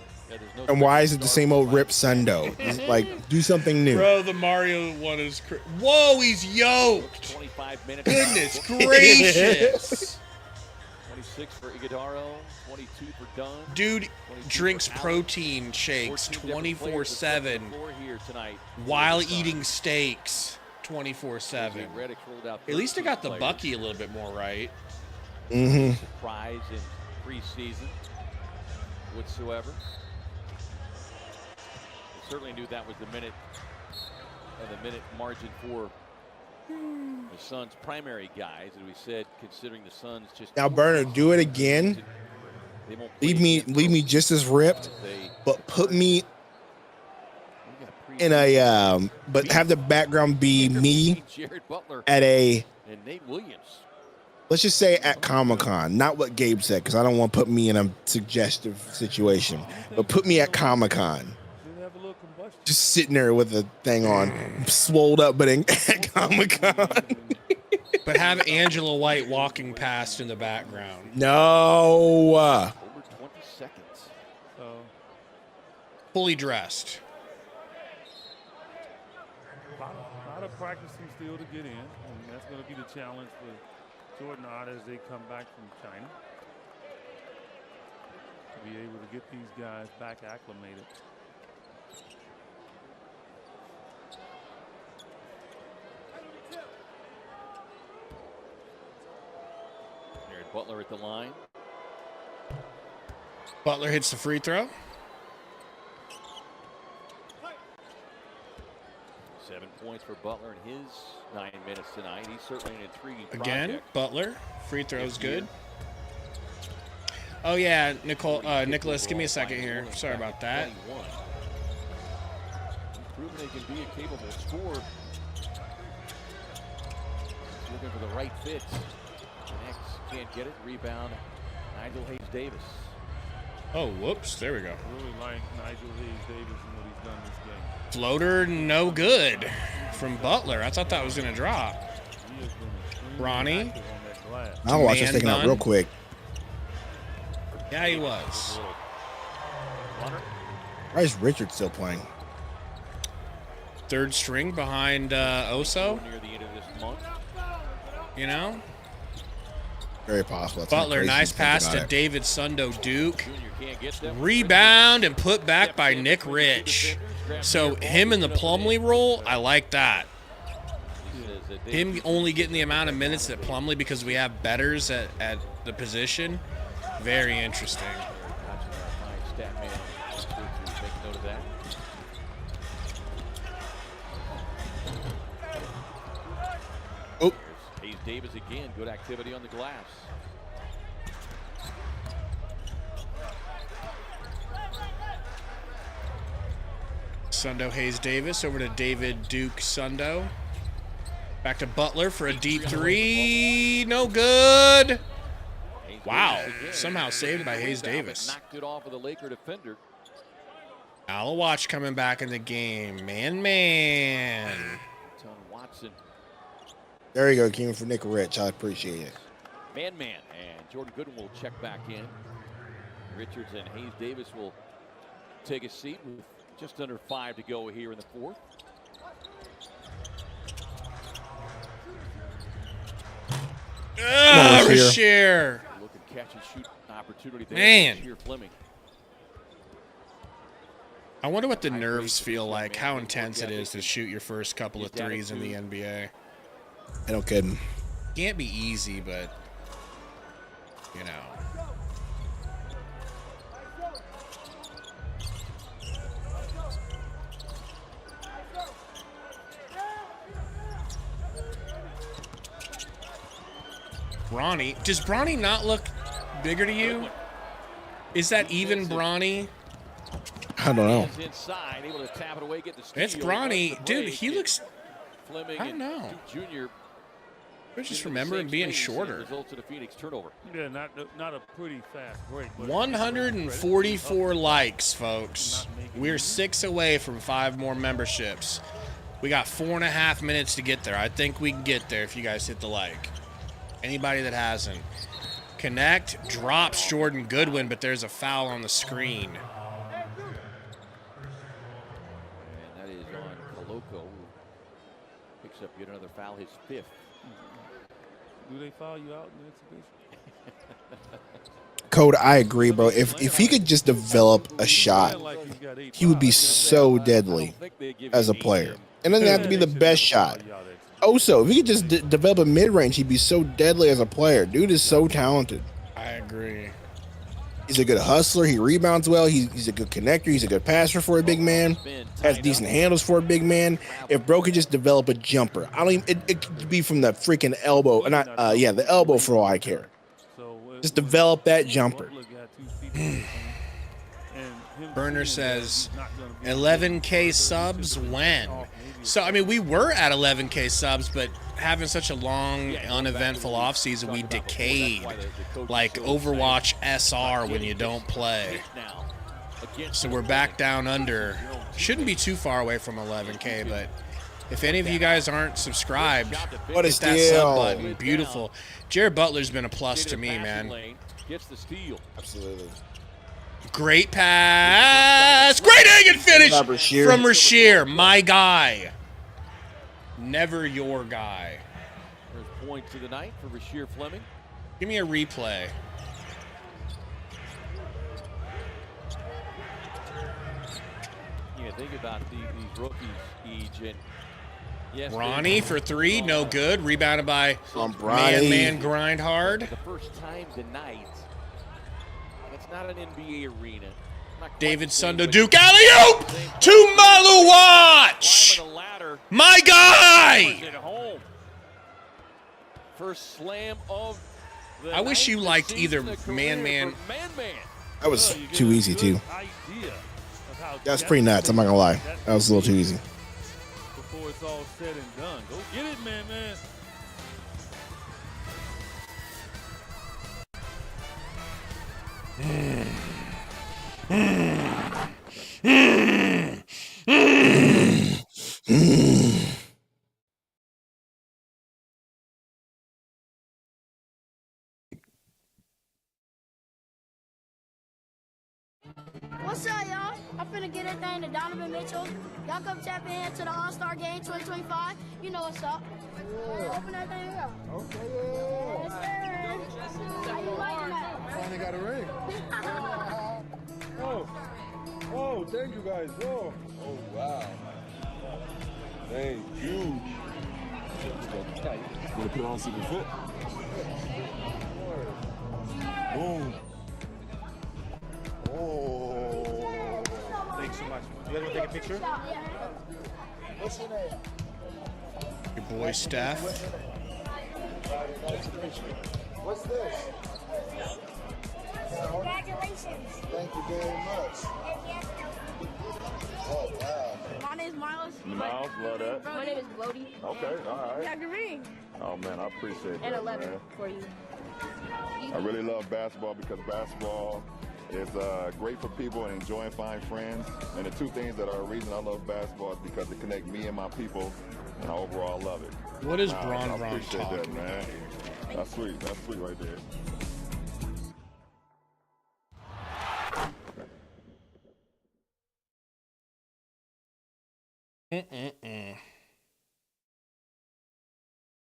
[SPEAKER 2] And why is it the same old Rip Sundo? Like, do something new.
[SPEAKER 1] Bro, the Mario one is whoa, he's yoked. 25 minutes. Goodness gracious.
[SPEAKER 5] 26 for Iguodaro, 22 for Dunn.
[SPEAKER 1] Dude drinks protein shakes 24/7 while eating steaks 24/7. At least I got the Bucky a little bit more right.
[SPEAKER 2] Mm-hmm.
[SPEAKER 5] Surprise in preseason whatsoever. Certainly knew that was the minute margin for the Suns' primary guys, and we said considering the Suns just
[SPEAKER 2] now, Burner, do it again. Leave me just as ripped, but put me in a but have the background be me at a, let's just say at Comic-Con, not what Gabe said, because I don't want to put me in a suggestive situation, but put me at Comic-Con. Just sitting there with the thing on, swolled up, but at Comic-Con.
[SPEAKER 1] But have Angela White walking past in the background.
[SPEAKER 2] No.
[SPEAKER 5] Over 20 seconds.
[SPEAKER 1] Fully dressed.
[SPEAKER 4] A lot of practicing still to get in. And that's going to be the challenge for Jordan Ott as they come back from China. To be able to get these guys back acclimated.
[SPEAKER 5] Butler at the line.
[SPEAKER 1] Butler hits the free throw.
[SPEAKER 5] 7 points for Butler in his 9 minutes tonight. He's certainly an intriguing
[SPEAKER 1] Again,
[SPEAKER 5] project.
[SPEAKER 1] Butler. Free throw's good. Oh, yeah, Nicholas, give me a second here. Sorry about that.
[SPEAKER 5] Proven they can be a capable scorer. Looking for the right fit. Next, can't get it. Rebound, Nigel Hayes-Davis.
[SPEAKER 1] Oh, whoops. There we go.
[SPEAKER 4] Really like Nigel Hayes-Davis and what he's done this game.
[SPEAKER 1] Floater, no good from Butler. I thought that was going to drop.
[SPEAKER 4] He has been
[SPEAKER 1] Ronnie.
[SPEAKER 4] active on that glass.
[SPEAKER 2] I'll watch this taken out real quick.
[SPEAKER 1] Yeah, he was.
[SPEAKER 2] Why is Richard still playing?
[SPEAKER 1] Third string behind Oso. You know?
[SPEAKER 2] Very possible. That's
[SPEAKER 1] Butler, nice pass to David Sundo Duke. Rebound and put back by Nick Rich. So him in the Plumlee role, I like that. Him only getting the amount of minutes that Plumlee, because we have betters at the position. Very interesting.
[SPEAKER 2] Oh.
[SPEAKER 5] Hayes Davis again, good activity on the glass.
[SPEAKER 1] Sundo Hayes Davis over to David Duke Sundo. Back to Butler for a deep three. No good. Wow. Somehow saved by Hayes Davis.
[SPEAKER 5] Knocked it off of the Laker defender.
[SPEAKER 1] Alawatch coming back in the game. Man.
[SPEAKER 5] Watson.
[SPEAKER 2] There you go, came for Nick Rich. I appreciate it.
[SPEAKER 5] Man. And Jordan Goodwin will check back in. Richards and Hayes Davis will take a seat with just under 5 to go here in the fourth.
[SPEAKER 1] Rasheer.
[SPEAKER 5] Look at catch and shoot opportunity there.
[SPEAKER 1] Man.
[SPEAKER 5] Rasheer Fleming.
[SPEAKER 1] I wonder what the nerves feel like, how intense it is to shoot your first couple of threes in the NBA.
[SPEAKER 2] I don't kid him.
[SPEAKER 1] Can't be easy, but, you know. Bronny. Does Bronny not look bigger to you? Is that even Bronny?
[SPEAKER 2] I don't know.
[SPEAKER 1] It's Bronny. Dude, he looks... I don't know. I just remember him being shorter.
[SPEAKER 4] Yeah, not a pretty fast break.
[SPEAKER 1] 144 likes, folks. We're 6 away from 5 more memberships. We got 4.5 minutes to get there. I think we can get there if you guys hit the like. Anybody that hasn't. Connect, drops Jordan Goodwin, but there's a foul on the screen.
[SPEAKER 5] And that is on Koloko, who picks up yet another foul, his 5th.
[SPEAKER 4] Do they foul you out in the exhibition?
[SPEAKER 2] Code, I agree, bro. If he could just develop a shot, he would be so deadly as a player. And it doesn't have to be the best shot. Also, if he could just develop a mid-range, he'd be so deadly as a player. Dude is so talented.
[SPEAKER 1] I agree.
[SPEAKER 2] He's a good hustler. He rebounds well. He's a good connector. He's a good passer for a big man. Has decent handles for a big man. If bro could just develop a jumper, I don't even. It could be from the freaking elbow, the elbow for all I care. Just develop that jumper.
[SPEAKER 1] Burner says 11K subs when? So, I mean, we were at 11K subs, but having such a long, uneventful offseason, we decayed like Overwatch SR when you don't play. So we're back down under. Shouldn't be too far away from 11K, but if any of you guys aren't subscribed,
[SPEAKER 2] what
[SPEAKER 1] hit that sub button. Beautiful. Jared Butler's been a plus to me, man.
[SPEAKER 2] Absolutely.
[SPEAKER 1] Great pass. Great hanging finish from Rasheer. My guy. Never your guy.
[SPEAKER 5] First point to the night for Rasheer Fleming.
[SPEAKER 1] Give me a replay.
[SPEAKER 5] Yeah, think about these rookies, Eej. And yes,
[SPEAKER 1] Ronnie for 3, no good. Rebounded by
[SPEAKER 2] Bronny.
[SPEAKER 1] Man grind hard.
[SPEAKER 5] The first time tonight. It's not an NBA arena.
[SPEAKER 1] David Sundo Duke alley-oop to Maluwatch. My guy.
[SPEAKER 5] First slam of the
[SPEAKER 2] I
[SPEAKER 1] wish you liked either Man.
[SPEAKER 2] That was too easy too. That's pretty nuts. I'm not gonna lie. That was a little too easy.
[SPEAKER 4] Before it's all said and done, go get it, Man.
[SPEAKER 13] What's up, y'all? I'm finna get everything to Donovan Mitchell. Y'all come tap in to the All-Star Game 2025. You know what's up. Open that thing up.
[SPEAKER 12] Okay,
[SPEAKER 13] Yes, sir. How you liking that?
[SPEAKER 12] Finally got a ring. Oh, thank you guys. Oh, wow. Dang, huge. Gonna put it on super fit. Boom. Oh.
[SPEAKER 8] Thanks so much. You guys want to take a picture?
[SPEAKER 12] What's your name?
[SPEAKER 1] Your boy Steph.
[SPEAKER 12] What's this?
[SPEAKER 13] Congratulations.
[SPEAKER 12] Thank you very much. Oh, wow.
[SPEAKER 13] My name is Miles.
[SPEAKER 6] Miles, love that.
[SPEAKER 13] My name is Brody.
[SPEAKER 6] Okay, all right.
[SPEAKER 13] Got your ring.
[SPEAKER 6] Oh, man, I appreciate that,
[SPEAKER 13] And a letter
[SPEAKER 6] man.
[SPEAKER 13] for you.
[SPEAKER 6] I really love basketball because basketball is great for people and enjoying finding friends. And the two things that are the reason I love basketball is because it connects me and my people, and I overall love it.
[SPEAKER 1] What is
[SPEAKER 6] I
[SPEAKER 1] Bron
[SPEAKER 6] appreciate
[SPEAKER 1] talking
[SPEAKER 6] that, man. That's sweet. That's sweet right there.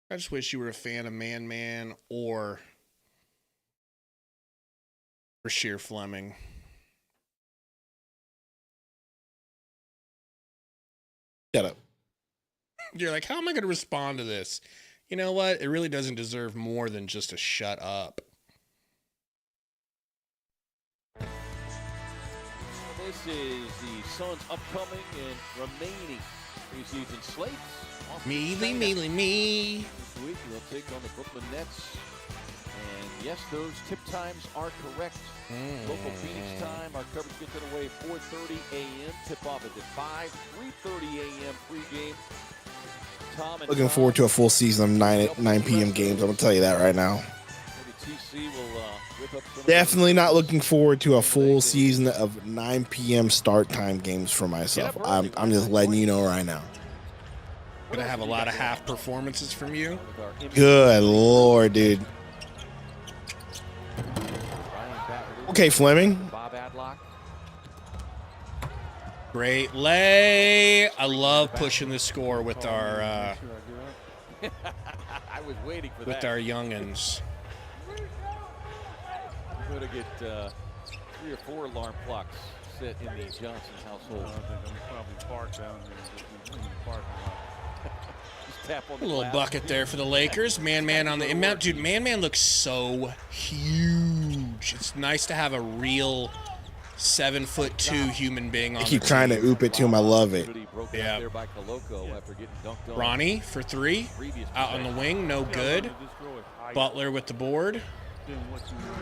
[SPEAKER 1] I just wish you were a fan of Man or Rasheer Fleming.
[SPEAKER 2] Shut up.
[SPEAKER 1] You're like, how am I going to respond to this? You know what? It really doesn't deserve more than just a shut up.
[SPEAKER 5] This is the Suns' upcoming and remaining preseason slates.
[SPEAKER 1] Me.
[SPEAKER 5] This week we'll take on the Brooklyn Nets. And yes, those tip times are correct. Local Phoenix time. Our coverage gets underway at 4:30 a.m. Tip-off is at 5, 3:30 a.m. pregame. Tom and
[SPEAKER 2] Looking forward to a full season of 9 p.m. games. I'm going to tell you that right now.
[SPEAKER 5] TC will whip up some
[SPEAKER 2] Definitely not looking forward to a full season of 9 p.m. start time games for myself. I'm just letting you know right now.
[SPEAKER 1] Gonna have a lot of half performances from you.
[SPEAKER 2] Good Lord, dude. Okay, Fleming.
[SPEAKER 5] Bob Adlock.
[SPEAKER 1] Great lay. I love pushing the score with our
[SPEAKER 5] I was waiting for
[SPEAKER 1] with
[SPEAKER 5] that.
[SPEAKER 1] our youngins.
[SPEAKER 5] We're going to get 3 or 4 alarm clocks set in the Johnson household.
[SPEAKER 4] I think I'm probably parked down there in the parking lot.
[SPEAKER 5] Just tap on
[SPEAKER 1] A
[SPEAKER 5] the
[SPEAKER 1] little
[SPEAKER 5] glass.
[SPEAKER 1] bucket there for the Lakers. Man on the inbound. Dude, Man looks so huge. It's nice to have a real 7'2" human being on
[SPEAKER 2] I keep
[SPEAKER 1] the
[SPEAKER 2] trying
[SPEAKER 1] team.
[SPEAKER 2] to oop it to him. I love it.
[SPEAKER 1] Yeah.
[SPEAKER 5] After getting dunked on.
[SPEAKER 1] Ronnie for 3. Out on the wing, no good. Butler with the board.
[SPEAKER 4] Then what you want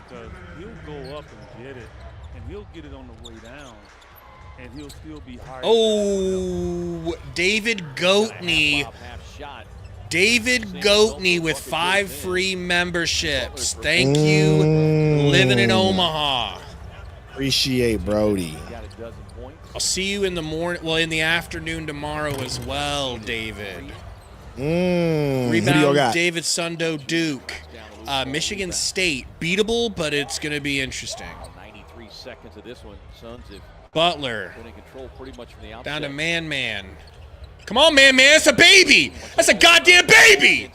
[SPEAKER 4] to do, because he'll go up and get it, and he'll get it on the way down, and he'll still be higher.
[SPEAKER 1] Oh, David Goatney. David Goatney with 5 free memberships. Thank you, living in Omaha.
[SPEAKER 2] Appreciate Brody.
[SPEAKER 1] I'll see you in the morning. Well, in the afternoon tomorrow as well, David.
[SPEAKER 2] Who do you
[SPEAKER 1] Rebound,
[SPEAKER 2] got?
[SPEAKER 1] David Sundo, Duke. Michigan State. Beatable, but it's going to be interesting.
[SPEAKER 5] 93 seconds of this one. Suns have
[SPEAKER 1] Butler.
[SPEAKER 5] been in control pretty much from the outset.
[SPEAKER 1] Down to Man. Come on, Man. That's a baby. That's a goddamn baby.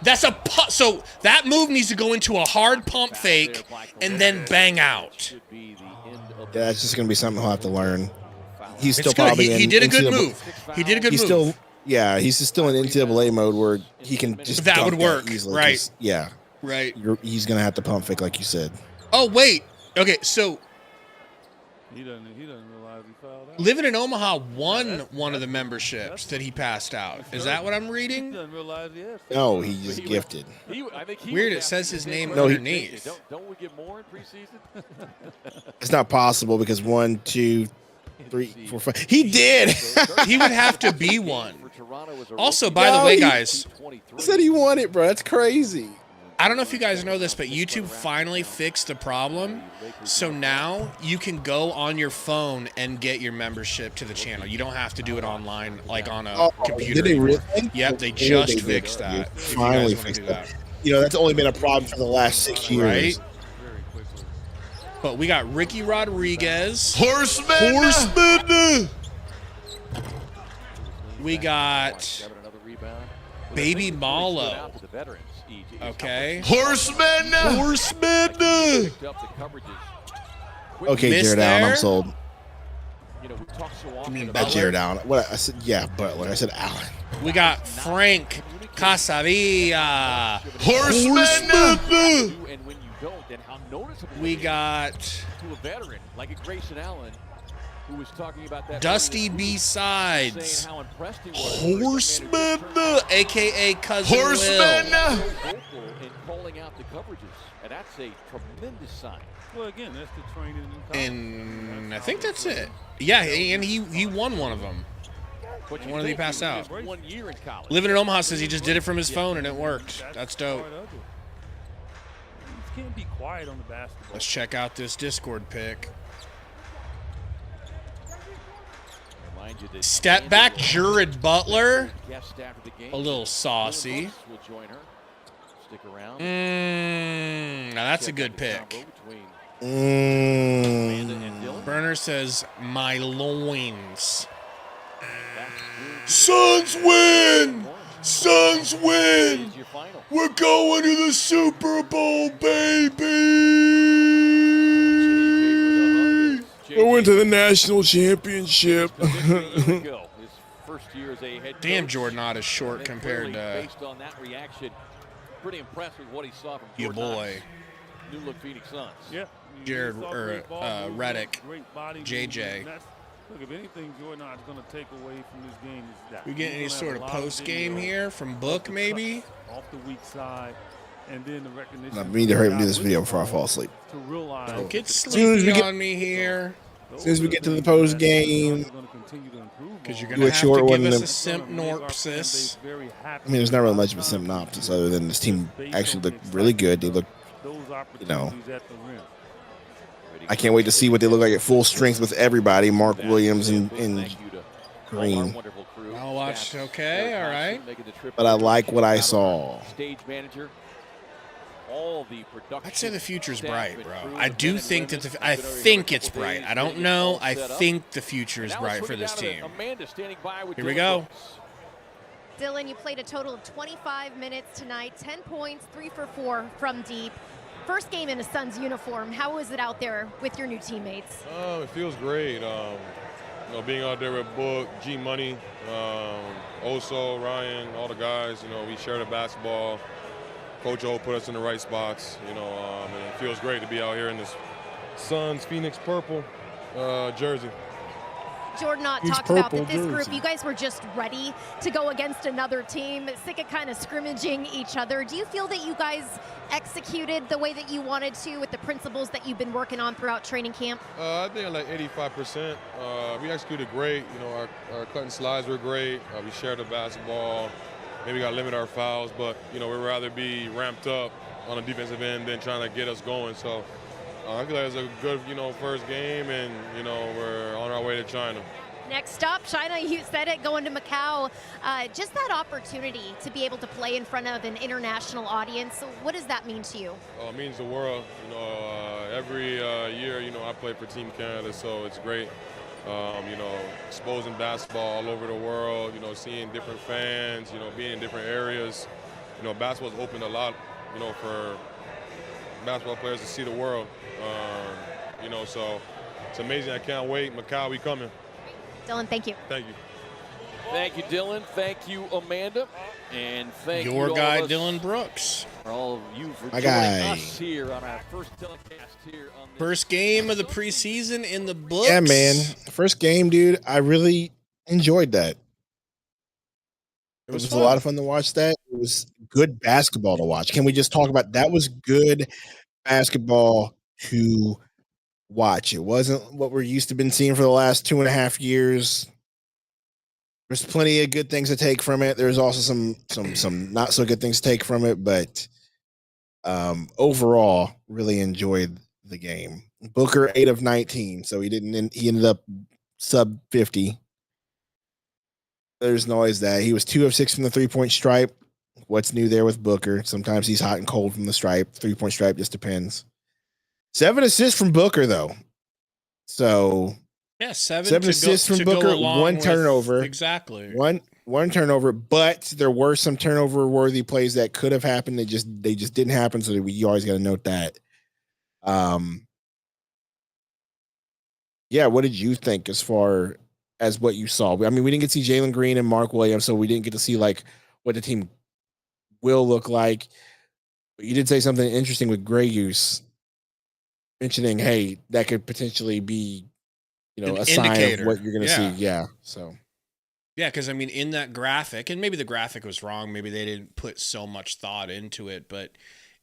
[SPEAKER 1] That's a so that move needs to go into a hard pump fake and then bang out.
[SPEAKER 2] Yeah, that's just going to be something he'll have to learn. He's still
[SPEAKER 1] It's good.
[SPEAKER 2] probably
[SPEAKER 1] He
[SPEAKER 2] in
[SPEAKER 1] did a good
[SPEAKER 2] NCAA
[SPEAKER 1] move. He did a good
[SPEAKER 2] he's
[SPEAKER 1] move.
[SPEAKER 2] He's still in NCAA mode where he can just
[SPEAKER 1] That
[SPEAKER 2] dunk
[SPEAKER 1] would work,
[SPEAKER 2] easily,
[SPEAKER 1] right.
[SPEAKER 2] 'cause, yeah.
[SPEAKER 1] Right.
[SPEAKER 2] He's going to have to pump fake like you said.
[SPEAKER 1] Oh, wait. Okay, so
[SPEAKER 4] He doesn't realize he fouled out.
[SPEAKER 1] Living in Omaha won one of the memberships that he passed out. Is that what I'm
[SPEAKER 4] He
[SPEAKER 1] reading?
[SPEAKER 4] doesn't realize he has.
[SPEAKER 2] No, he just gifted.
[SPEAKER 5] I think he
[SPEAKER 1] Weird,
[SPEAKER 5] would
[SPEAKER 1] it
[SPEAKER 5] have
[SPEAKER 1] says
[SPEAKER 5] to
[SPEAKER 1] his
[SPEAKER 5] get
[SPEAKER 1] name
[SPEAKER 5] more
[SPEAKER 2] No, he-
[SPEAKER 1] underneath.
[SPEAKER 5] Don't we get more in preseason?
[SPEAKER 2] It's not possible because 1, 2, 3, 4, 5. He did.
[SPEAKER 1] He would have to be one. Also, by the way, guys,
[SPEAKER 2] He said he won it, bro. That's crazy.
[SPEAKER 1] I don't know if you guys know this, but YouTube finally fixed the problem. So now you can go on your phone and get your membership to the channel. You don't have to do it online, like on a computer.
[SPEAKER 2] Did they really?
[SPEAKER 1] anymore. Yep, they
[SPEAKER 2] Yeah,
[SPEAKER 1] just
[SPEAKER 2] they
[SPEAKER 1] fixed
[SPEAKER 2] did.
[SPEAKER 1] that. If you
[SPEAKER 2] Finally
[SPEAKER 1] guys want to
[SPEAKER 2] fixed
[SPEAKER 1] do
[SPEAKER 2] that.
[SPEAKER 1] that.
[SPEAKER 2] You know, that's only been a problem for the last 6 years.
[SPEAKER 1] Right? But we got Ricky Rodriguez.
[SPEAKER 14] Horseman.
[SPEAKER 1] We got Baby Malo. Okay.
[SPEAKER 14] Horseman.
[SPEAKER 2] Okay, Jared Allen, I'm sold.
[SPEAKER 1] You mean
[SPEAKER 2] Not
[SPEAKER 1] Butler?
[SPEAKER 2] Jared Allen. What I said? Yeah, Butler. I said Allen.
[SPEAKER 1] We got Frank Casavilla.
[SPEAKER 14] Horseman.
[SPEAKER 1] We got
[SPEAKER 5] To a veteran like a Grayson Allen, who was talking about that
[SPEAKER 1] Dusty B-Sides.
[SPEAKER 5] how impressed he was.
[SPEAKER 14] Horseman.
[SPEAKER 1] A.K.A. Cousin
[SPEAKER 14] Horseman.
[SPEAKER 1] Will.
[SPEAKER 5] Vocal in calling out the coverages, and that's a tremendous sign.
[SPEAKER 4] Well, again, that's the training.
[SPEAKER 1] And I think that's it. Yeah, and he won one of them.
[SPEAKER 5] But
[SPEAKER 1] One of them he passed out.
[SPEAKER 5] 1 year in college.
[SPEAKER 1] Living in Omaha says he just did it from his phone and it worked. That's dope.
[SPEAKER 4] You can't be quiet on the basketball.
[SPEAKER 1] Let's check out this Discord pick.
[SPEAKER 5] Remind you that
[SPEAKER 1] Step back, Jared Butler.
[SPEAKER 5] guest after the game.
[SPEAKER 1] A little saucy.
[SPEAKER 5] Will join her. Stick around.
[SPEAKER 1] Now that's a good pick. Burner says, my loins.
[SPEAKER 14] Suns win. Suns win. We're going to the Super Bowl, baby. We went to the national championship.
[SPEAKER 1] Damn, Jordan Ott is short compared to
[SPEAKER 5] Based on that reaction, pretty impressed with what he saw from
[SPEAKER 1] your
[SPEAKER 5] Jordan
[SPEAKER 1] boy.
[SPEAKER 5] Knox, New look Phoenix Suns.
[SPEAKER 4] Yeah.
[SPEAKER 1] Jared or Reddick, JJ.
[SPEAKER 4] Look, if anything, Jordan Ott is going to take away from this game is that.
[SPEAKER 1] We get any sort of post game here from Book, maybe?
[SPEAKER 4] Off the weak side, and then the recognition.
[SPEAKER 2] I need to hurry up and do this video before I fall asleep.
[SPEAKER 4] To realize
[SPEAKER 1] Don't get
[SPEAKER 2] soon as we
[SPEAKER 1] sleepy
[SPEAKER 2] get-
[SPEAKER 1] on me here.
[SPEAKER 2] As soon as we get to the post game,
[SPEAKER 1] Because you're going
[SPEAKER 2] do
[SPEAKER 1] to
[SPEAKER 2] a
[SPEAKER 1] have
[SPEAKER 2] short
[SPEAKER 1] to
[SPEAKER 2] one.
[SPEAKER 1] give us
[SPEAKER 2] and
[SPEAKER 1] a synopsis.
[SPEAKER 2] I mean, there's not really much of a synopsis other than this team actually looked really good. They look, you know, I can't wait to see what they look like at full strength with everybody. Mark Williams and Green.
[SPEAKER 1] I'll watch. Okay, all right.
[SPEAKER 2] But I like what I saw.
[SPEAKER 5] Stage manager. All the production.
[SPEAKER 1] I'd say the future's bright, bro. I do think that I think it's bright. I don't know. I think the future is bright for this team. Here we go.
[SPEAKER 11] Dylan, you played a total of 25 minutes tonight, 10 points, 3 for 4 from deep. First game in a Suns uniform. How was it out there with your new teammates?
[SPEAKER 15] It feels great. Being out there with Book, G Money, Oso, Ryan, all the guys. We share the basketball. Coach O put us in the right spots. And it feels great to be out here in this Suns Phoenix purple jersey.
[SPEAKER 11] Jordan Ott
[SPEAKER 2] He's
[SPEAKER 11] talked about that
[SPEAKER 2] purple
[SPEAKER 11] this group,
[SPEAKER 2] jersey.
[SPEAKER 11] you guys were just ready to go against another team, sick of kind of scrimmaging each other. Do you feel that you guys executed the way that you wanted to with the principles that you've been working on throughout training camp?
[SPEAKER 15] I think like 85%. We executed great. Our cut and slides were great. We shared the basketball. Maybe got to limit our fouls, but we'd rather be ramped up on the defensive end than trying to get us going. So I feel like it's a good, first game, and we're on our way to China.
[SPEAKER 11] Next up, China, you said it, going to Macau. Just that opportunity to be able to play in front of an international audience. So what does that mean to you?
[SPEAKER 15] It means the world. Every year, I play for Team Canada, so it's great. Exposing basketball all over the world, seeing different fans, being in different areas. Basketball's opened a lot, for basketball players to see the world. So it's amazing. I can't wait. Macau, we coming.
[SPEAKER 11] Dylan, thank you.
[SPEAKER 15] Thank you.
[SPEAKER 5] Thank you, Dylan. Thank you, Amanda. And thank you
[SPEAKER 1] Your
[SPEAKER 5] to
[SPEAKER 1] guy,
[SPEAKER 5] all of us,
[SPEAKER 1] Dylan Brooks.
[SPEAKER 5] for all of you for
[SPEAKER 2] My
[SPEAKER 5] joining
[SPEAKER 2] guy.
[SPEAKER 5] us here on our first telecast here on this
[SPEAKER 1] First game of the preseason in the books.
[SPEAKER 2] Yeah, man. First game, dude. I really enjoyed that. It was a lot of fun to watch that. It was good basketball to watch. Can we just talk about that? Was good basketball to watch. It wasn't what we're used to been seeing for the last 2.5 years. There's plenty of good things to take from it. There's also some not so good things to take from it, but overall, really enjoyed the game. Booker 8 of 19, so he ended up sub 50. There's always that. He was 2 of 6 from the 3-point stripe. What's new there with Booker? Sometimes he's hot and cold from the stripe. 3-point stripe just depends. 7 assists from Booker, though. So
[SPEAKER 1] yeah, 7
[SPEAKER 2] assists from Booker, 1 turnover.
[SPEAKER 1] Exactly.
[SPEAKER 2] One turnover, but there were some turnover-worthy plays that could have happened. They just didn't happen. So you always got to note that. Yeah, what did you think as far as what you saw? I mean, we didn't get to see Jalen Green and Mark Williams, so we didn't get to see like what the team will look like. But you did say something interesting with Grey Goose, mentioning, hey, that could potentially be, a sign of what you're going to see. Yeah. So.
[SPEAKER 1] Yeah, because I mean, in that graphic, and maybe the graphic was wrong. Maybe they didn't put so much thought into it, but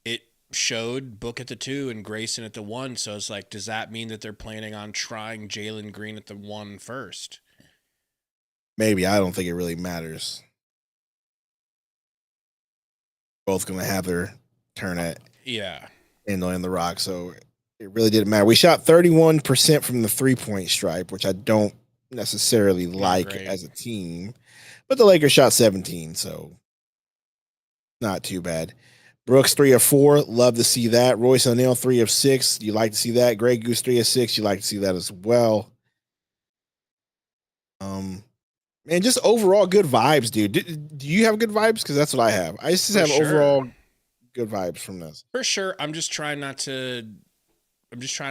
[SPEAKER 1] it showed Book at the 2 and Grayson at the 1. So it's like, does that mean that they're planning on trying Jalen Green at the 1 first?
[SPEAKER 2] Maybe. I don't think it really matters. Both going to have their turn at handling the rock, so it really didn't matter. We shot 31% from the 3-point stripe, which I don't necessarily like as a team, but the Lakers shot 17, so not too bad. Brooks 3 of 4, love to see that. Royce O'Neal 3 of 6, you like to see that. Grey Goose 3 of 6, you like to see that as well. Man, just overall good vibes, dude. Do you have good vibes? Because that's what I have. I just have overall good vibes from this.
[SPEAKER 1] For sure. I'm just trying to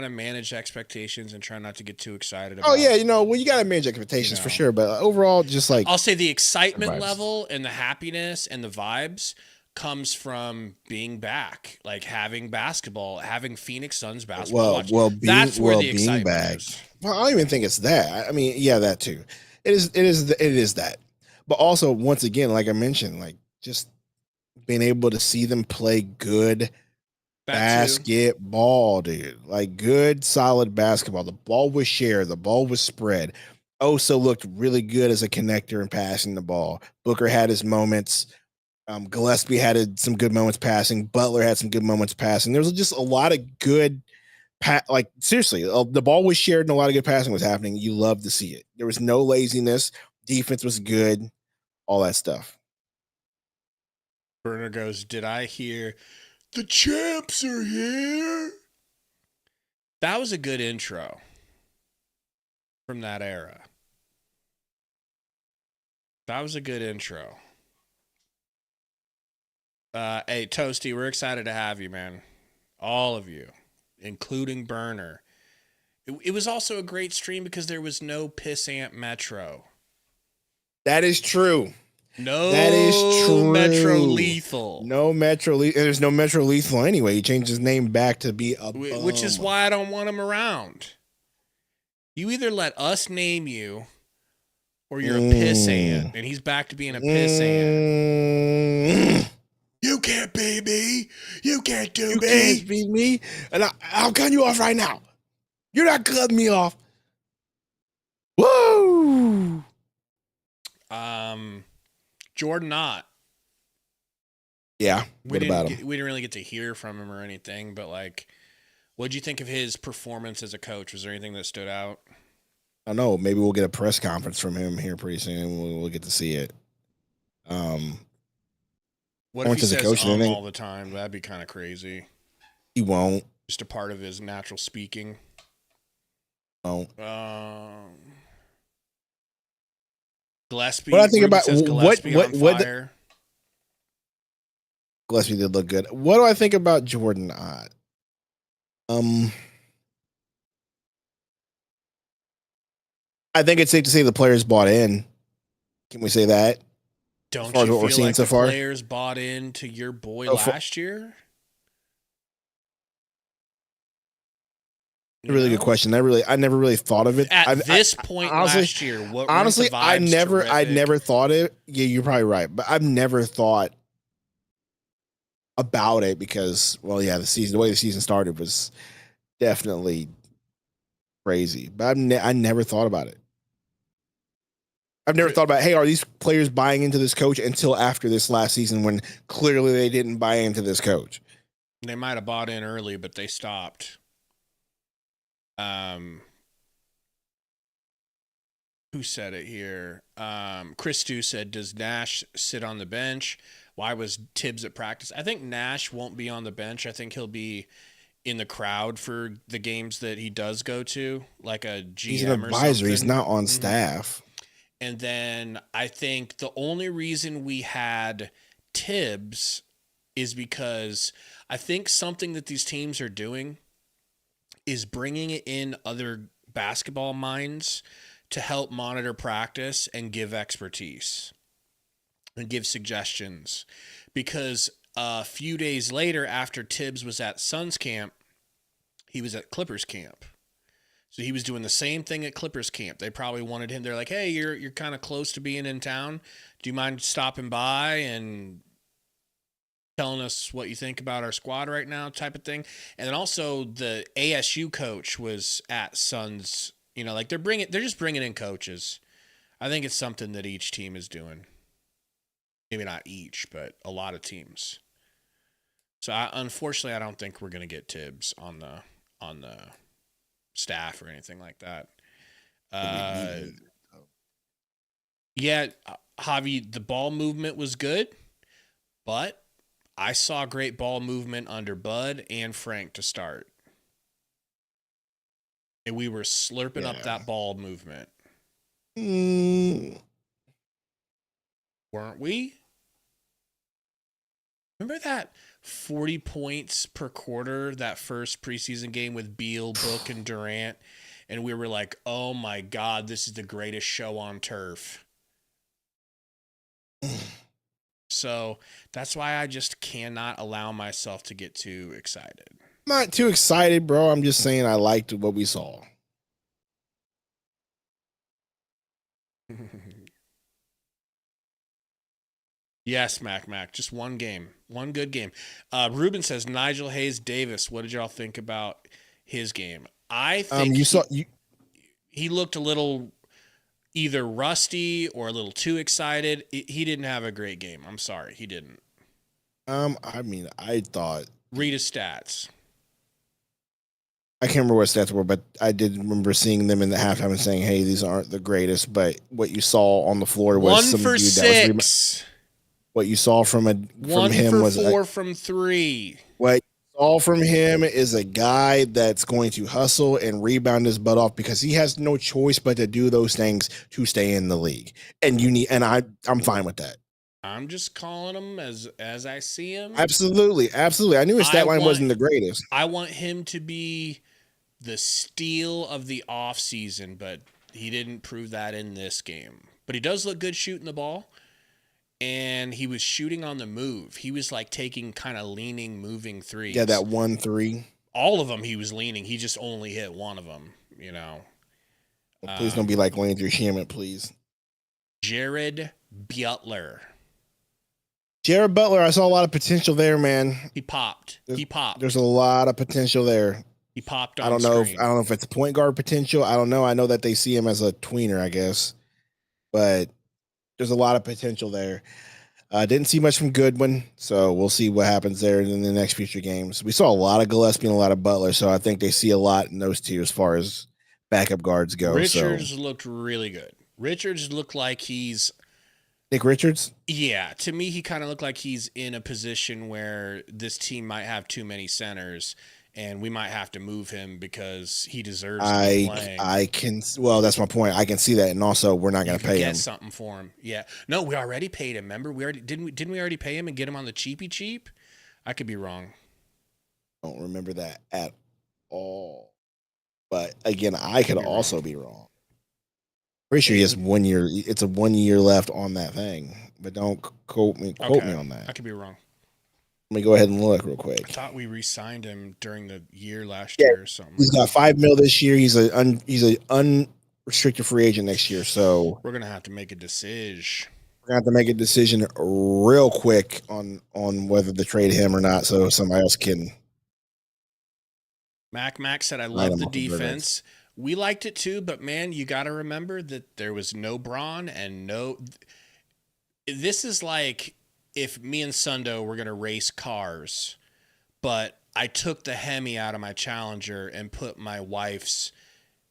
[SPEAKER 1] manage expectations and try not to get too excited about.
[SPEAKER 2] Oh yeah, you got to manage expectations for sure, but overall, just like
[SPEAKER 1] I'll say the excitement level and the happiness and the vibes comes from being back, like having basketball, having Phoenix Suns basketball. That's where the excitement is.
[SPEAKER 2] Well, I don't even think it's that. I mean, yeah, that too. It is that. But also, once again, like I mentioned, like just being able to see them play good basketball, dude. Like good, solid basketball. The ball was shared. The ball was spread. Oso looked really good as a connector and passing the ball. Booker had his moments. Gillespie had some good moments passing. Butler had some good moments passing. There was just a lot of good like seriously, the ball was shared and a lot of good passing was happening. You love to see it. There was no laziness. Defense was good. All that stuff.
[SPEAKER 1] Burner goes, did I hear the champs are here? That was a good intro from that era. That was a good intro. Hey, Toasty, we're excited to have you, man. All of you, including Burner. It was also a great stream because there was no pissant Metro.
[SPEAKER 2] That is true.
[SPEAKER 1] That is true. Metro Lethal.
[SPEAKER 2] No Metro Lethal. There's no Metro Lethal anyway. He changed his name back to be a bum.
[SPEAKER 1] Which is why I don't want him around. You either let us name you or you're a pissant. And he's back to being a pissant.
[SPEAKER 14] You can't beat me. You can't do
[SPEAKER 2] me. You can't beat me. And I'll cut you off right now. You're not cutting me off. Woo!
[SPEAKER 1] Jordan Ott.
[SPEAKER 2] Yeah. What about him?
[SPEAKER 1] We didn't really get to hear from him or anything, but like, what'd you think of his performance as a coach? Was there anything that stood out?
[SPEAKER 2] I don't know. Maybe we'll get a press conference from him here pretty soon. We'll get to see it.
[SPEAKER 1] What if he says all the time? That'd be kind of crazy.
[SPEAKER 2] He won't.
[SPEAKER 1] Just a part of his natural speaking.
[SPEAKER 2] Won't.
[SPEAKER 1] Gillespie.
[SPEAKER 2] What I think about
[SPEAKER 1] Gillespie
[SPEAKER 2] Gillespie did look good. What do I think about Jordan Ott? I think it's safe to say the players bought in. Can we say that?
[SPEAKER 1] Don't you feel like the players bought into your boy last year?
[SPEAKER 2] A really good question. I never really thought of it.
[SPEAKER 1] At this point last year, what
[SPEAKER 2] honestly, I never thought it. Yeah, you're probably right, but I've never thought about it because, well, yeah, the way the season started was definitely crazy. But I never thought about it. I've never thought about, hey, are these players buying into this coach until after this last season when clearly they didn't buy into this coach?
[SPEAKER 1] They might have bought in early, but they stopped. Who said it here? Chris Stu said, does Nash sit on the bench? Why was Tibbs at practice? I think Nash won't be on the bench. I think he'll be in the crowd for the games that he does go to, like a GM
[SPEAKER 2] He's an advisor. He's not on staff.
[SPEAKER 1] And then I think the only reason we had Tibbs is because I think something that these teams are doing is bringing in other basketball minds to help monitor practice and give expertise and give suggestions. Because a few days later, after Tibbs was at Suns camp, he was at Clippers camp. So he was doing the same thing at Clippers camp. They probably wanted him. They're like, hey, you're kind of close to being in town. Do you mind stopping by and telling us what you think about our squad right now, type of thing? And then also the ASU coach was at Suns. You know, like they're just bringing in coaches. I think it's something that each team is doing. Maybe not each, but a lot of teams. So unfortunately, I don't think we're going to get Tibbs on the staff or anything like that. Yeah, Javi, the ball movement was good, but I saw great ball movement under Bud and Frank to start. And we were slurping up that ball movement. Weren't we? Remember that 40 points per quarter, that first preseason game with Beal, Book, and Durant? And we were like, oh my God, this is the greatest show on turf. So that's why I just cannot allow myself to get too excited.
[SPEAKER 2] I'm not too excited, bro. I'm just saying I liked what we saw.
[SPEAKER 1] Yes, Mac. Just one game. One good game. Ruben says, Nigel Hayes Davis, what did y'all think about his game? I think he looked a little either rusty or a little too excited. He didn't have a great game. I'm sorry. He didn't.
[SPEAKER 2] I mean, I thought.
[SPEAKER 1] Read his stats.
[SPEAKER 2] I can't remember what stats were, but I did remember seeing them in the halftime and saying, hey, these aren't the greatest. But what you saw on the floor was
[SPEAKER 1] 1 for 6.
[SPEAKER 2] What you saw from him
[SPEAKER 1] 1 for 4 from 3.
[SPEAKER 2] What you saw from him is a guy that's going to hustle and rebound his butt off because he has no choice but to do those things to stay in the league. And I'm fine with that.
[SPEAKER 1] I'm just calling him as I see him.
[SPEAKER 2] Absolutely. I knew his stat line wasn't the greatest.
[SPEAKER 1] I want him to be the steal of the offseason, but he didn't prove that in this game. But he does look good shooting the ball. And he was shooting on the move. He was like taking kind of leaning, moving threes.
[SPEAKER 2] Yeah, that 1-3.
[SPEAKER 1] All of them he was leaning. He just only hit one of them, you know.
[SPEAKER 2] Well, please don't be like Landry Shamet, please.
[SPEAKER 1] Jared Butler.
[SPEAKER 2] I saw a lot of potential there, man.
[SPEAKER 1] He popped.
[SPEAKER 2] There's a lot of potential there.
[SPEAKER 1] He popped on
[SPEAKER 2] I don't know if it's point guard potential. I don't know. I know that they see him as a tweener, I guess. But there's a lot of potential there. Didn't see much from Goodwin, so we'll see what happens there in the next future games. We saw a lot of Gillespie and a lot of Butler, so I think they see a lot in those two as far as backup guards go.
[SPEAKER 1] Richards looked really good. Richards looked like he's...
[SPEAKER 2] Nick Richards?
[SPEAKER 1] Yeah, to me, he kind of looked like he's in a position where this team might have too many centers, and we might have to move him because he deserves to be playing.
[SPEAKER 2] Well, that's my point. I can see that, and also we're not going to pay him.
[SPEAKER 1] Get something for him. Yeah. No, we already paid him. Remember, didn't we already pay him and get him on the cheap? I could be wrong.
[SPEAKER 2] I don't remember that at all. But again, I could also be wrong. Pretty sure he has 1 year. It's a 1 year left on that thing, but don't quote me on that.
[SPEAKER 1] I could be wrong.
[SPEAKER 2] Let me go ahead and look real quick.
[SPEAKER 1] I thought we re-signed him during the year last year or something.
[SPEAKER 2] He's got $5 million this year. He's an unrestricted free agent next year. So
[SPEAKER 1] we're gonna have to make a decision.
[SPEAKER 2] We're gonna have to make a decision real quick on whether to trade him or not, so somebody else can.
[SPEAKER 1] Mac said, "I love the defense. We liked it too, but man, you got to remember that there was no Braun and no. This is like." If me and Sundo were going to race cars, but I took the Hemi out of my Challenger and put my wife's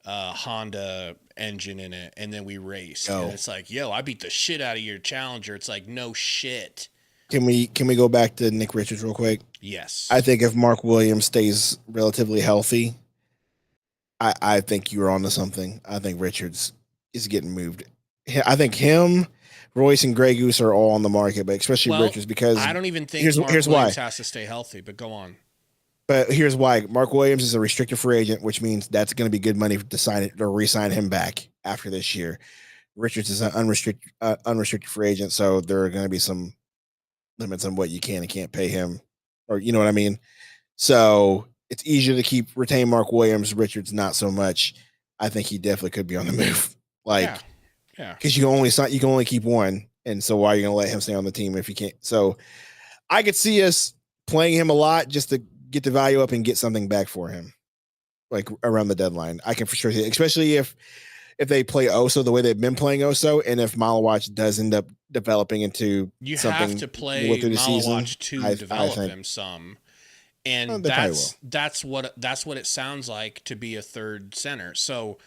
[SPEAKER 1] Honda engine in it, and then we raced. And it's like, yo, I beat the shit out of your Challenger. It's like, no shit.
[SPEAKER 2] Can we go back to Nick Richards real quick?
[SPEAKER 1] Yes.
[SPEAKER 2] I think if Mark Williams stays relatively healthy, I think you're onto something. I think Richards is getting moved. I think him, Royce, and Grey Goose are all on the market, but especially Richards, because
[SPEAKER 1] I don't even think
[SPEAKER 2] here's
[SPEAKER 1] Mark
[SPEAKER 2] why.
[SPEAKER 1] Williams has to stay healthy, but go on.
[SPEAKER 2] But here's why. Mark Williams is a restricted free agent, which means that's going to be good money to sign it or re-sign him back after this year. Richards is an unrestricted free agent, so there are going to be some limits on what you can and can't pay him, or you know what I mean. So it's easier to retain Mark Williams. Richards not so much. I think he definitely could be on the move. Like,
[SPEAKER 1] yeah,
[SPEAKER 2] because you can only keep one, and so why are you going to let him stay on the team if you can't? So I could see us playing him a lot just to get the value up and get something back for him, like around the deadline. I can for sure see it, especially if they play Oso the way they've been playing Oso, and if Malawach does end up developing into something,
[SPEAKER 1] have to play Malawach to develop him some, and that's what it sounds like to be a third center. So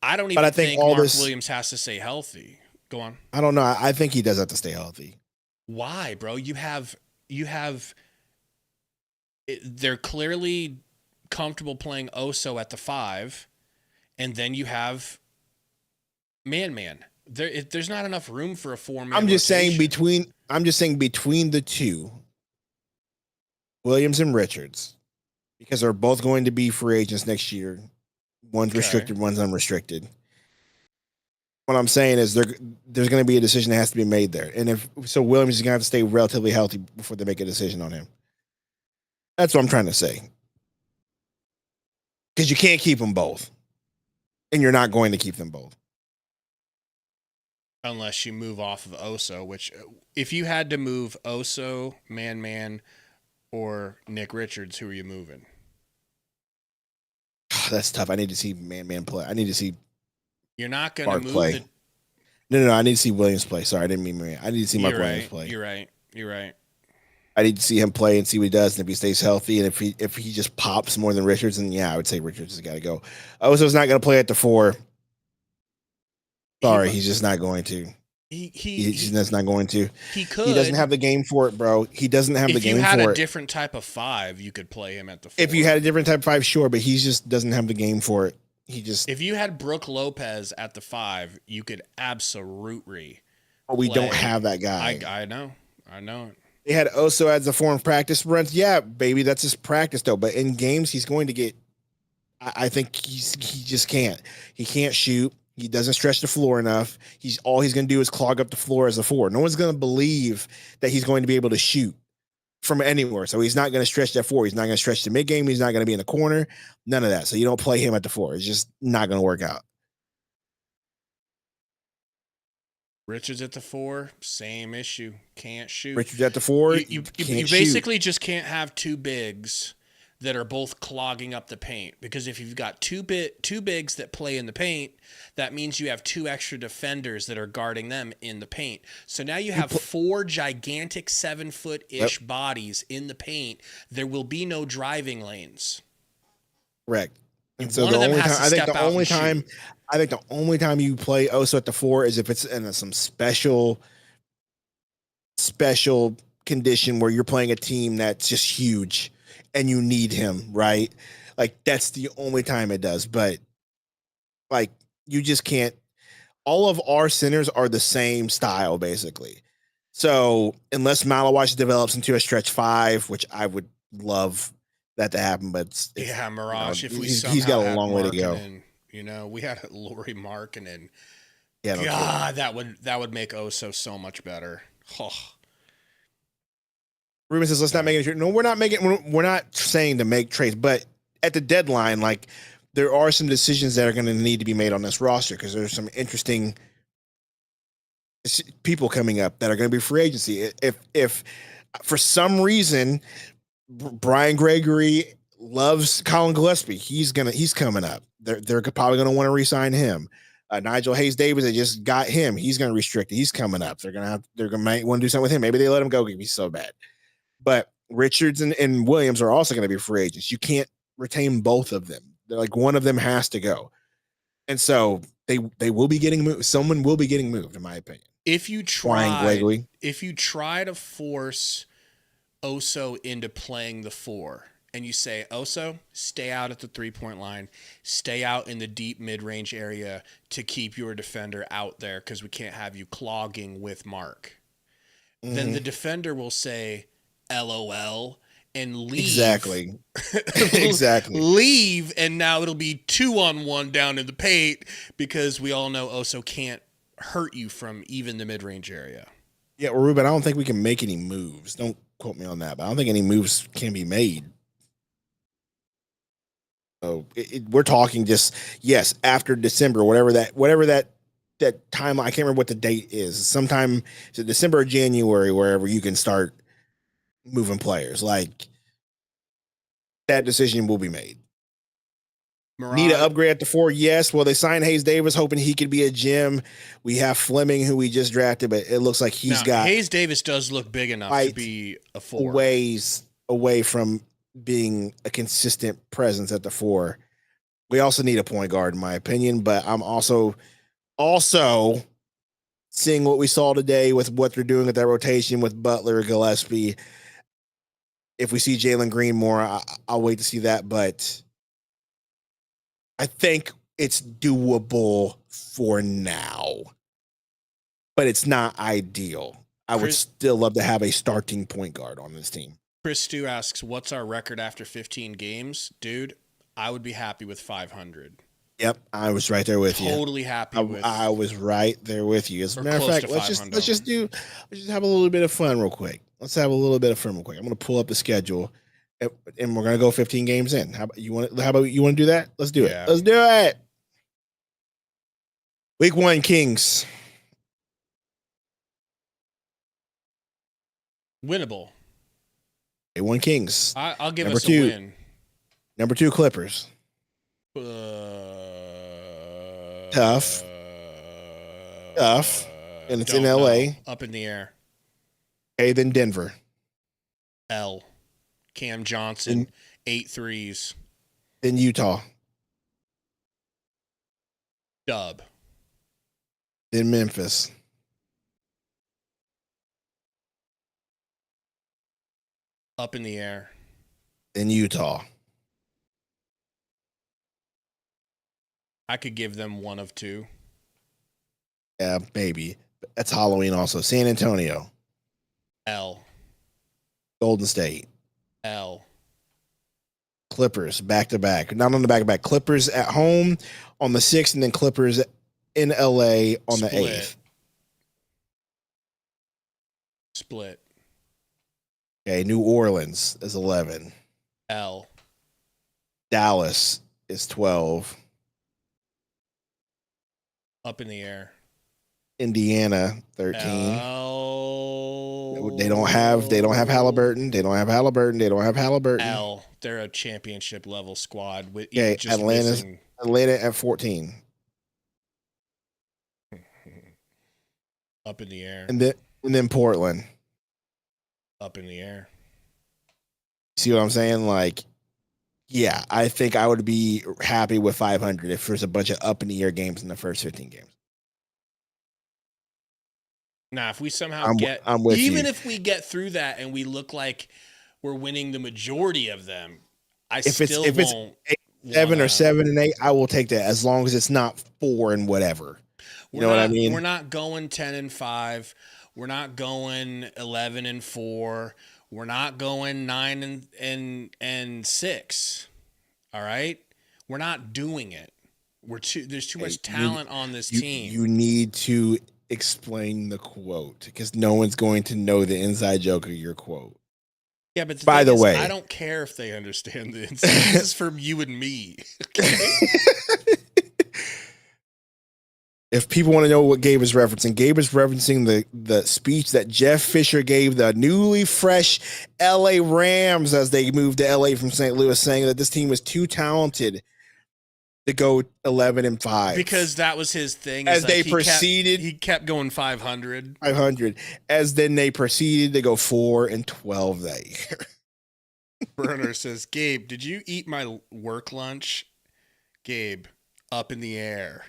[SPEAKER 1] I don't even think Mark Williams has to stay healthy. Go on.
[SPEAKER 2] I don't know. I think he does have to stay healthy.
[SPEAKER 1] Why, bro? You have. They're clearly comfortable playing Oso at the 5, and then you have man. There's not enough room for a 4-man.
[SPEAKER 2] I'm just saying between the two, Williams and Richards, because they're both going to be free agents next year. One's restricted, one's unrestricted. What I'm saying is there's going to be a decision that has to be made there, and Williams is going to have to stay relatively healthy before they make a decision on him. That's what I'm trying to say. Because you can't keep them both, and you're not going to keep them both.
[SPEAKER 1] Unless you move off of Oso, which if you had to move Oso, Man, or Nick Richards, who are you moving?
[SPEAKER 2] That's tough. I need to see Man play. I need to see.
[SPEAKER 1] You're not going to move
[SPEAKER 2] play. No. I need to see Williams play. Sorry, I didn't mean Man. I need to see Mark Williams play.
[SPEAKER 1] You're right.
[SPEAKER 2] I need to see him play and see what he does, and if he stays healthy, and if he just pops more than Richards, then I would say Richards has got to go. Oso's not going to play at the 4. Sorry, he's just not going to. He's just not going to.
[SPEAKER 1] He could.
[SPEAKER 2] He doesn't have the game for it, bro. He doesn't have the game for it.
[SPEAKER 1] If you had a different type of 5, you could play him at the 4.
[SPEAKER 2] If you had a different type of 5, sure, but he just doesn't have the game for it.
[SPEAKER 1] If you had Brook Lopez at the 5, you could absolutely.
[SPEAKER 2] But we don't have that guy.
[SPEAKER 1] I know it.
[SPEAKER 2] They had Oso as a form of practice runs. Yeah, baby, that's his practice though. But in games, he's going to get. I think he just can't. He can't shoot. He doesn't stretch the floor enough. All he's going to do is clog up the floor as a 4. No one's going to believe that he's going to be able to shoot from anywhere. So he's not going to stretch that 4. He's not going to stretch the mid game. He's not going to be in the corner. None of that. So you don't play him at the 4. It's just not going to work out.
[SPEAKER 1] Richards at the 4, same issue. Can't shoot.
[SPEAKER 2] Richards at the 4.
[SPEAKER 1] You basically just can't have 2 bigs that are both clogging up the paint, because if you've got two bigs that play in the paint, that means you have 2 extra defenders that are guarding them in the paint. So now you have 4 gigantic 7-foot-ish bodies in the paint. There will be no driving lanes.
[SPEAKER 2] Correct. And so the only time you play Oso at the 4 is if it's in some special condition where you're playing a team that's just huge and you need him, right? Like that's the only time it does. But like you just can't. All of our centers are the same style, basically. So unless Malawach develops into a stretch 5, which I would love that to happen, but
[SPEAKER 1] Mirage. If
[SPEAKER 2] he's got a long way to go.
[SPEAKER 1] We had Lauri Markkanen.
[SPEAKER 2] Yeah,
[SPEAKER 1] God, that would make Oso so much better. Oh.
[SPEAKER 2] Ruben says, "Let's not make it." No, we're not saying to make trades, but at the deadline, like there are some decisions that are going to need to be made on this roster because there's some interesting people coming up that are going to be free agency. If for some reason Brian Gregory loves Colin Gillespie, he's coming up. They're probably going to want to re-sign him. Nigel Hayes-Davis, they just got him. He's going to restrict it. He's coming up. They're going to want to do something with him. Maybe they let him go because he's so bad. But Richards and Williams are also going to be free agents. You can't retain both of them. They're like one of them has to go. And so they will be getting moved. Someone will be getting moved, in my opinion.
[SPEAKER 1] if you try to force Oso into playing the 4 and you say, Oso, stay out at the 3-point line, stay out in the deep mid-range area to keep your defender out there because we can't have you clogging with Mark. Then the defender will say, LOL, and leave.
[SPEAKER 2] Exactly. Exactly.
[SPEAKER 1] Leave, and now it'll be 2-on-1 down in the paint because we all know Oso can't hurt you from even the mid-range area.
[SPEAKER 2] Yeah, well, Ruben, I don't think we can make any moves. Don't quote me on that, but I don't think any moves can be made. So we're talking just, yes, after December, whatever that time, I can't remember what the date is. Sometime is it December or January, wherever you can start moving players. Like, that decision will be made. Need to upgrade at the 4? Yes. Well, they signed Hayes Davis, hoping he could be a gem. We have Fleming, who we just drafted, but it looks like
[SPEAKER 1] Hayes Davis does look big enough to be a 4.
[SPEAKER 2] Ways away from being a consistent presence at the 4. We also need a point guard, in my opinion, but I'm also seeing what we saw today with what they're doing with that rotation with Butler, Gillespie. If we see Jalen Green more, I'll wait to see that, but I think it's doable for now, but it's not ideal. I would still love to have a starting point guard on this team.
[SPEAKER 1] Chris Stu asks, what's our record after 15 games? Dude, I would be happy with 500.
[SPEAKER 2] Yep, I was right there with you.
[SPEAKER 1] Totally happy with.
[SPEAKER 2] I was right there with you. As a matter of fact, let's just have a little bit of fun real quick. I'm going to pull up the schedule, and we're going to go 15 games in. How about you want to do that? Let's do it. Let's do it. Week 1, Kings.
[SPEAKER 1] Winnable.
[SPEAKER 2] They won Kings.
[SPEAKER 1] I'll give us a win.
[SPEAKER 2] Number 2, Clippers. Tough. And it's in LA.
[SPEAKER 1] Up in the air.
[SPEAKER 2] Okay, then Denver.
[SPEAKER 1] L. Cam Johnson, 8 threes.
[SPEAKER 2] Then Utah.
[SPEAKER 1] Dub.
[SPEAKER 2] Then Memphis.
[SPEAKER 1] Up in the air.
[SPEAKER 2] Then Utah.
[SPEAKER 1] I could give them one of 2.
[SPEAKER 2] Yeah, maybe. That's Halloween also. San Antonio.
[SPEAKER 1] L.
[SPEAKER 2] Golden State.
[SPEAKER 1] L.
[SPEAKER 2] Clippers back-to-back. Not on the back-to-back. Clippers at home on the 6th, and then Clippers in LA on the 8th.
[SPEAKER 1] Split.
[SPEAKER 2] Okay, New Orleans is 11.
[SPEAKER 1] L.
[SPEAKER 2] Dallas is 12.
[SPEAKER 1] Up in the air.
[SPEAKER 2] Indiana, 13.
[SPEAKER 1] L.
[SPEAKER 2] They don't have Halliburton. They don't have Halliburton.
[SPEAKER 1] L. They're a championship level squad with
[SPEAKER 2] Atlanta at 14.
[SPEAKER 1] Up in the air.
[SPEAKER 2] And then Portland.
[SPEAKER 1] Up in the air.
[SPEAKER 2] See what I'm saying? Like, yeah, I think I would be happy with 500 if there's a bunch of up in the air games in the first 15 games.
[SPEAKER 1] Now, if we somehow if we get through that and we look like we're winning the majority of them, if it's
[SPEAKER 2] 7 or 7 and 8, I will take that as long as it's not 4 and whatever. You know what I mean?
[SPEAKER 1] We're not going 10 and 5. We're not going 11 and 4. We're not going 9 and 6. All right? We're not doing it. There's too much talent on this team.
[SPEAKER 2] You need to explain the quote because no one's going to know the inside joke of your quote.
[SPEAKER 1] Yeah, but
[SPEAKER 2] by the way,
[SPEAKER 1] I don't care if they understand the inside. This is from you and me. Okay?
[SPEAKER 2] If people want to know what Gabe is referencing the speech that Jeff Fisher gave the newly fresh LA Rams as they moved to LA from St. Louis, saying that this team was too talented to go 11 and 5
[SPEAKER 1] because that was his thing.
[SPEAKER 2] As they proceeded,
[SPEAKER 1] he kept going 500.
[SPEAKER 2] As then they proceeded to go 4 and 12 that year.
[SPEAKER 1] Burner says, Gabe, did you eat my work lunch? Gabe, up in the air.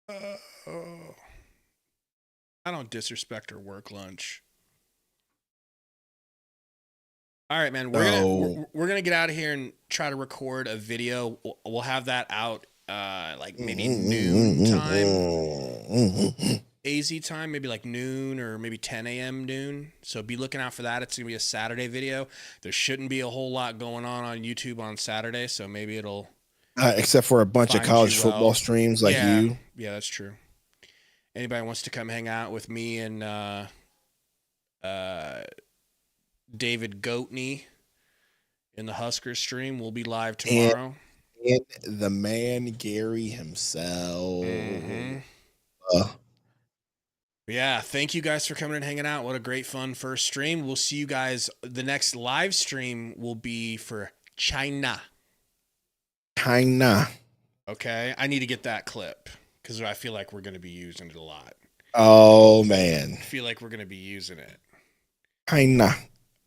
[SPEAKER 1] I don't disrespect her work lunch. All right, man. We're gonna get out of here and try to record a video. We'll have that out like maybe noon time, AZ time, maybe like noon or maybe 10 a.m. noon. So be looking out for that. It's gonna be a Saturday video. There shouldn't be a whole lot going on YouTube on Saturday, so maybe it'll
[SPEAKER 2] except for a bunch of college football streams like you.
[SPEAKER 1] Yeah, that's true. Anybody wants to come hang out with me and David Goatney in the Huskers stream, we'll be live tomorrow.
[SPEAKER 2] And the man Gary himself.
[SPEAKER 1] Yeah, thank you guys for coming and hanging out. What a great fun first stream. We'll see you guys. The next live stream will be for China. Okay, I need to get that clip because I feel like we're going to be using it a lot.
[SPEAKER 2] Oh, man.
[SPEAKER 1] I feel like we're going to be using it.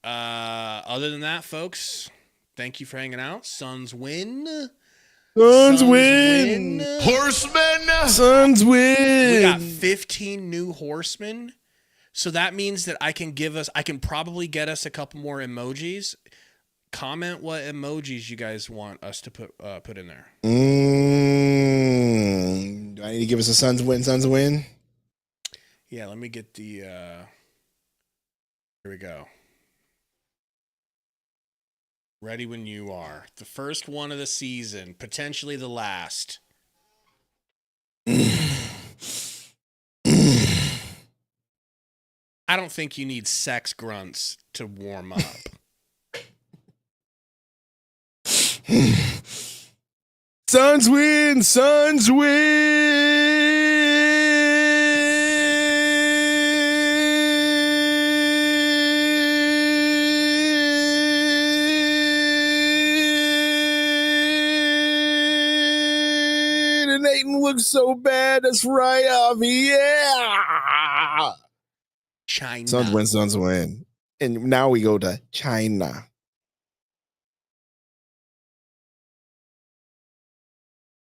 [SPEAKER 2] Other
[SPEAKER 1] than that, folks, thank you for hanging out. Suns win.
[SPEAKER 2] Suns win.
[SPEAKER 1] Horsemen.
[SPEAKER 2] Suns win.
[SPEAKER 1] We got 15 new horsemen. So that means that I can probably get us a couple more emojis. Comment what emojis you guys want us to put in there.
[SPEAKER 2] Do I need to give us a Suns win?
[SPEAKER 1] Yeah, let me get the here we go. Ready when you are. The first one of the season, potentially the last. I don't think you need sex grunts to warm up.
[SPEAKER 2] Suns win! Suns win! And Aiden looks so bad. That's right, Avi. Yeah!
[SPEAKER 1] China.
[SPEAKER 2] Suns win. And now we go to China.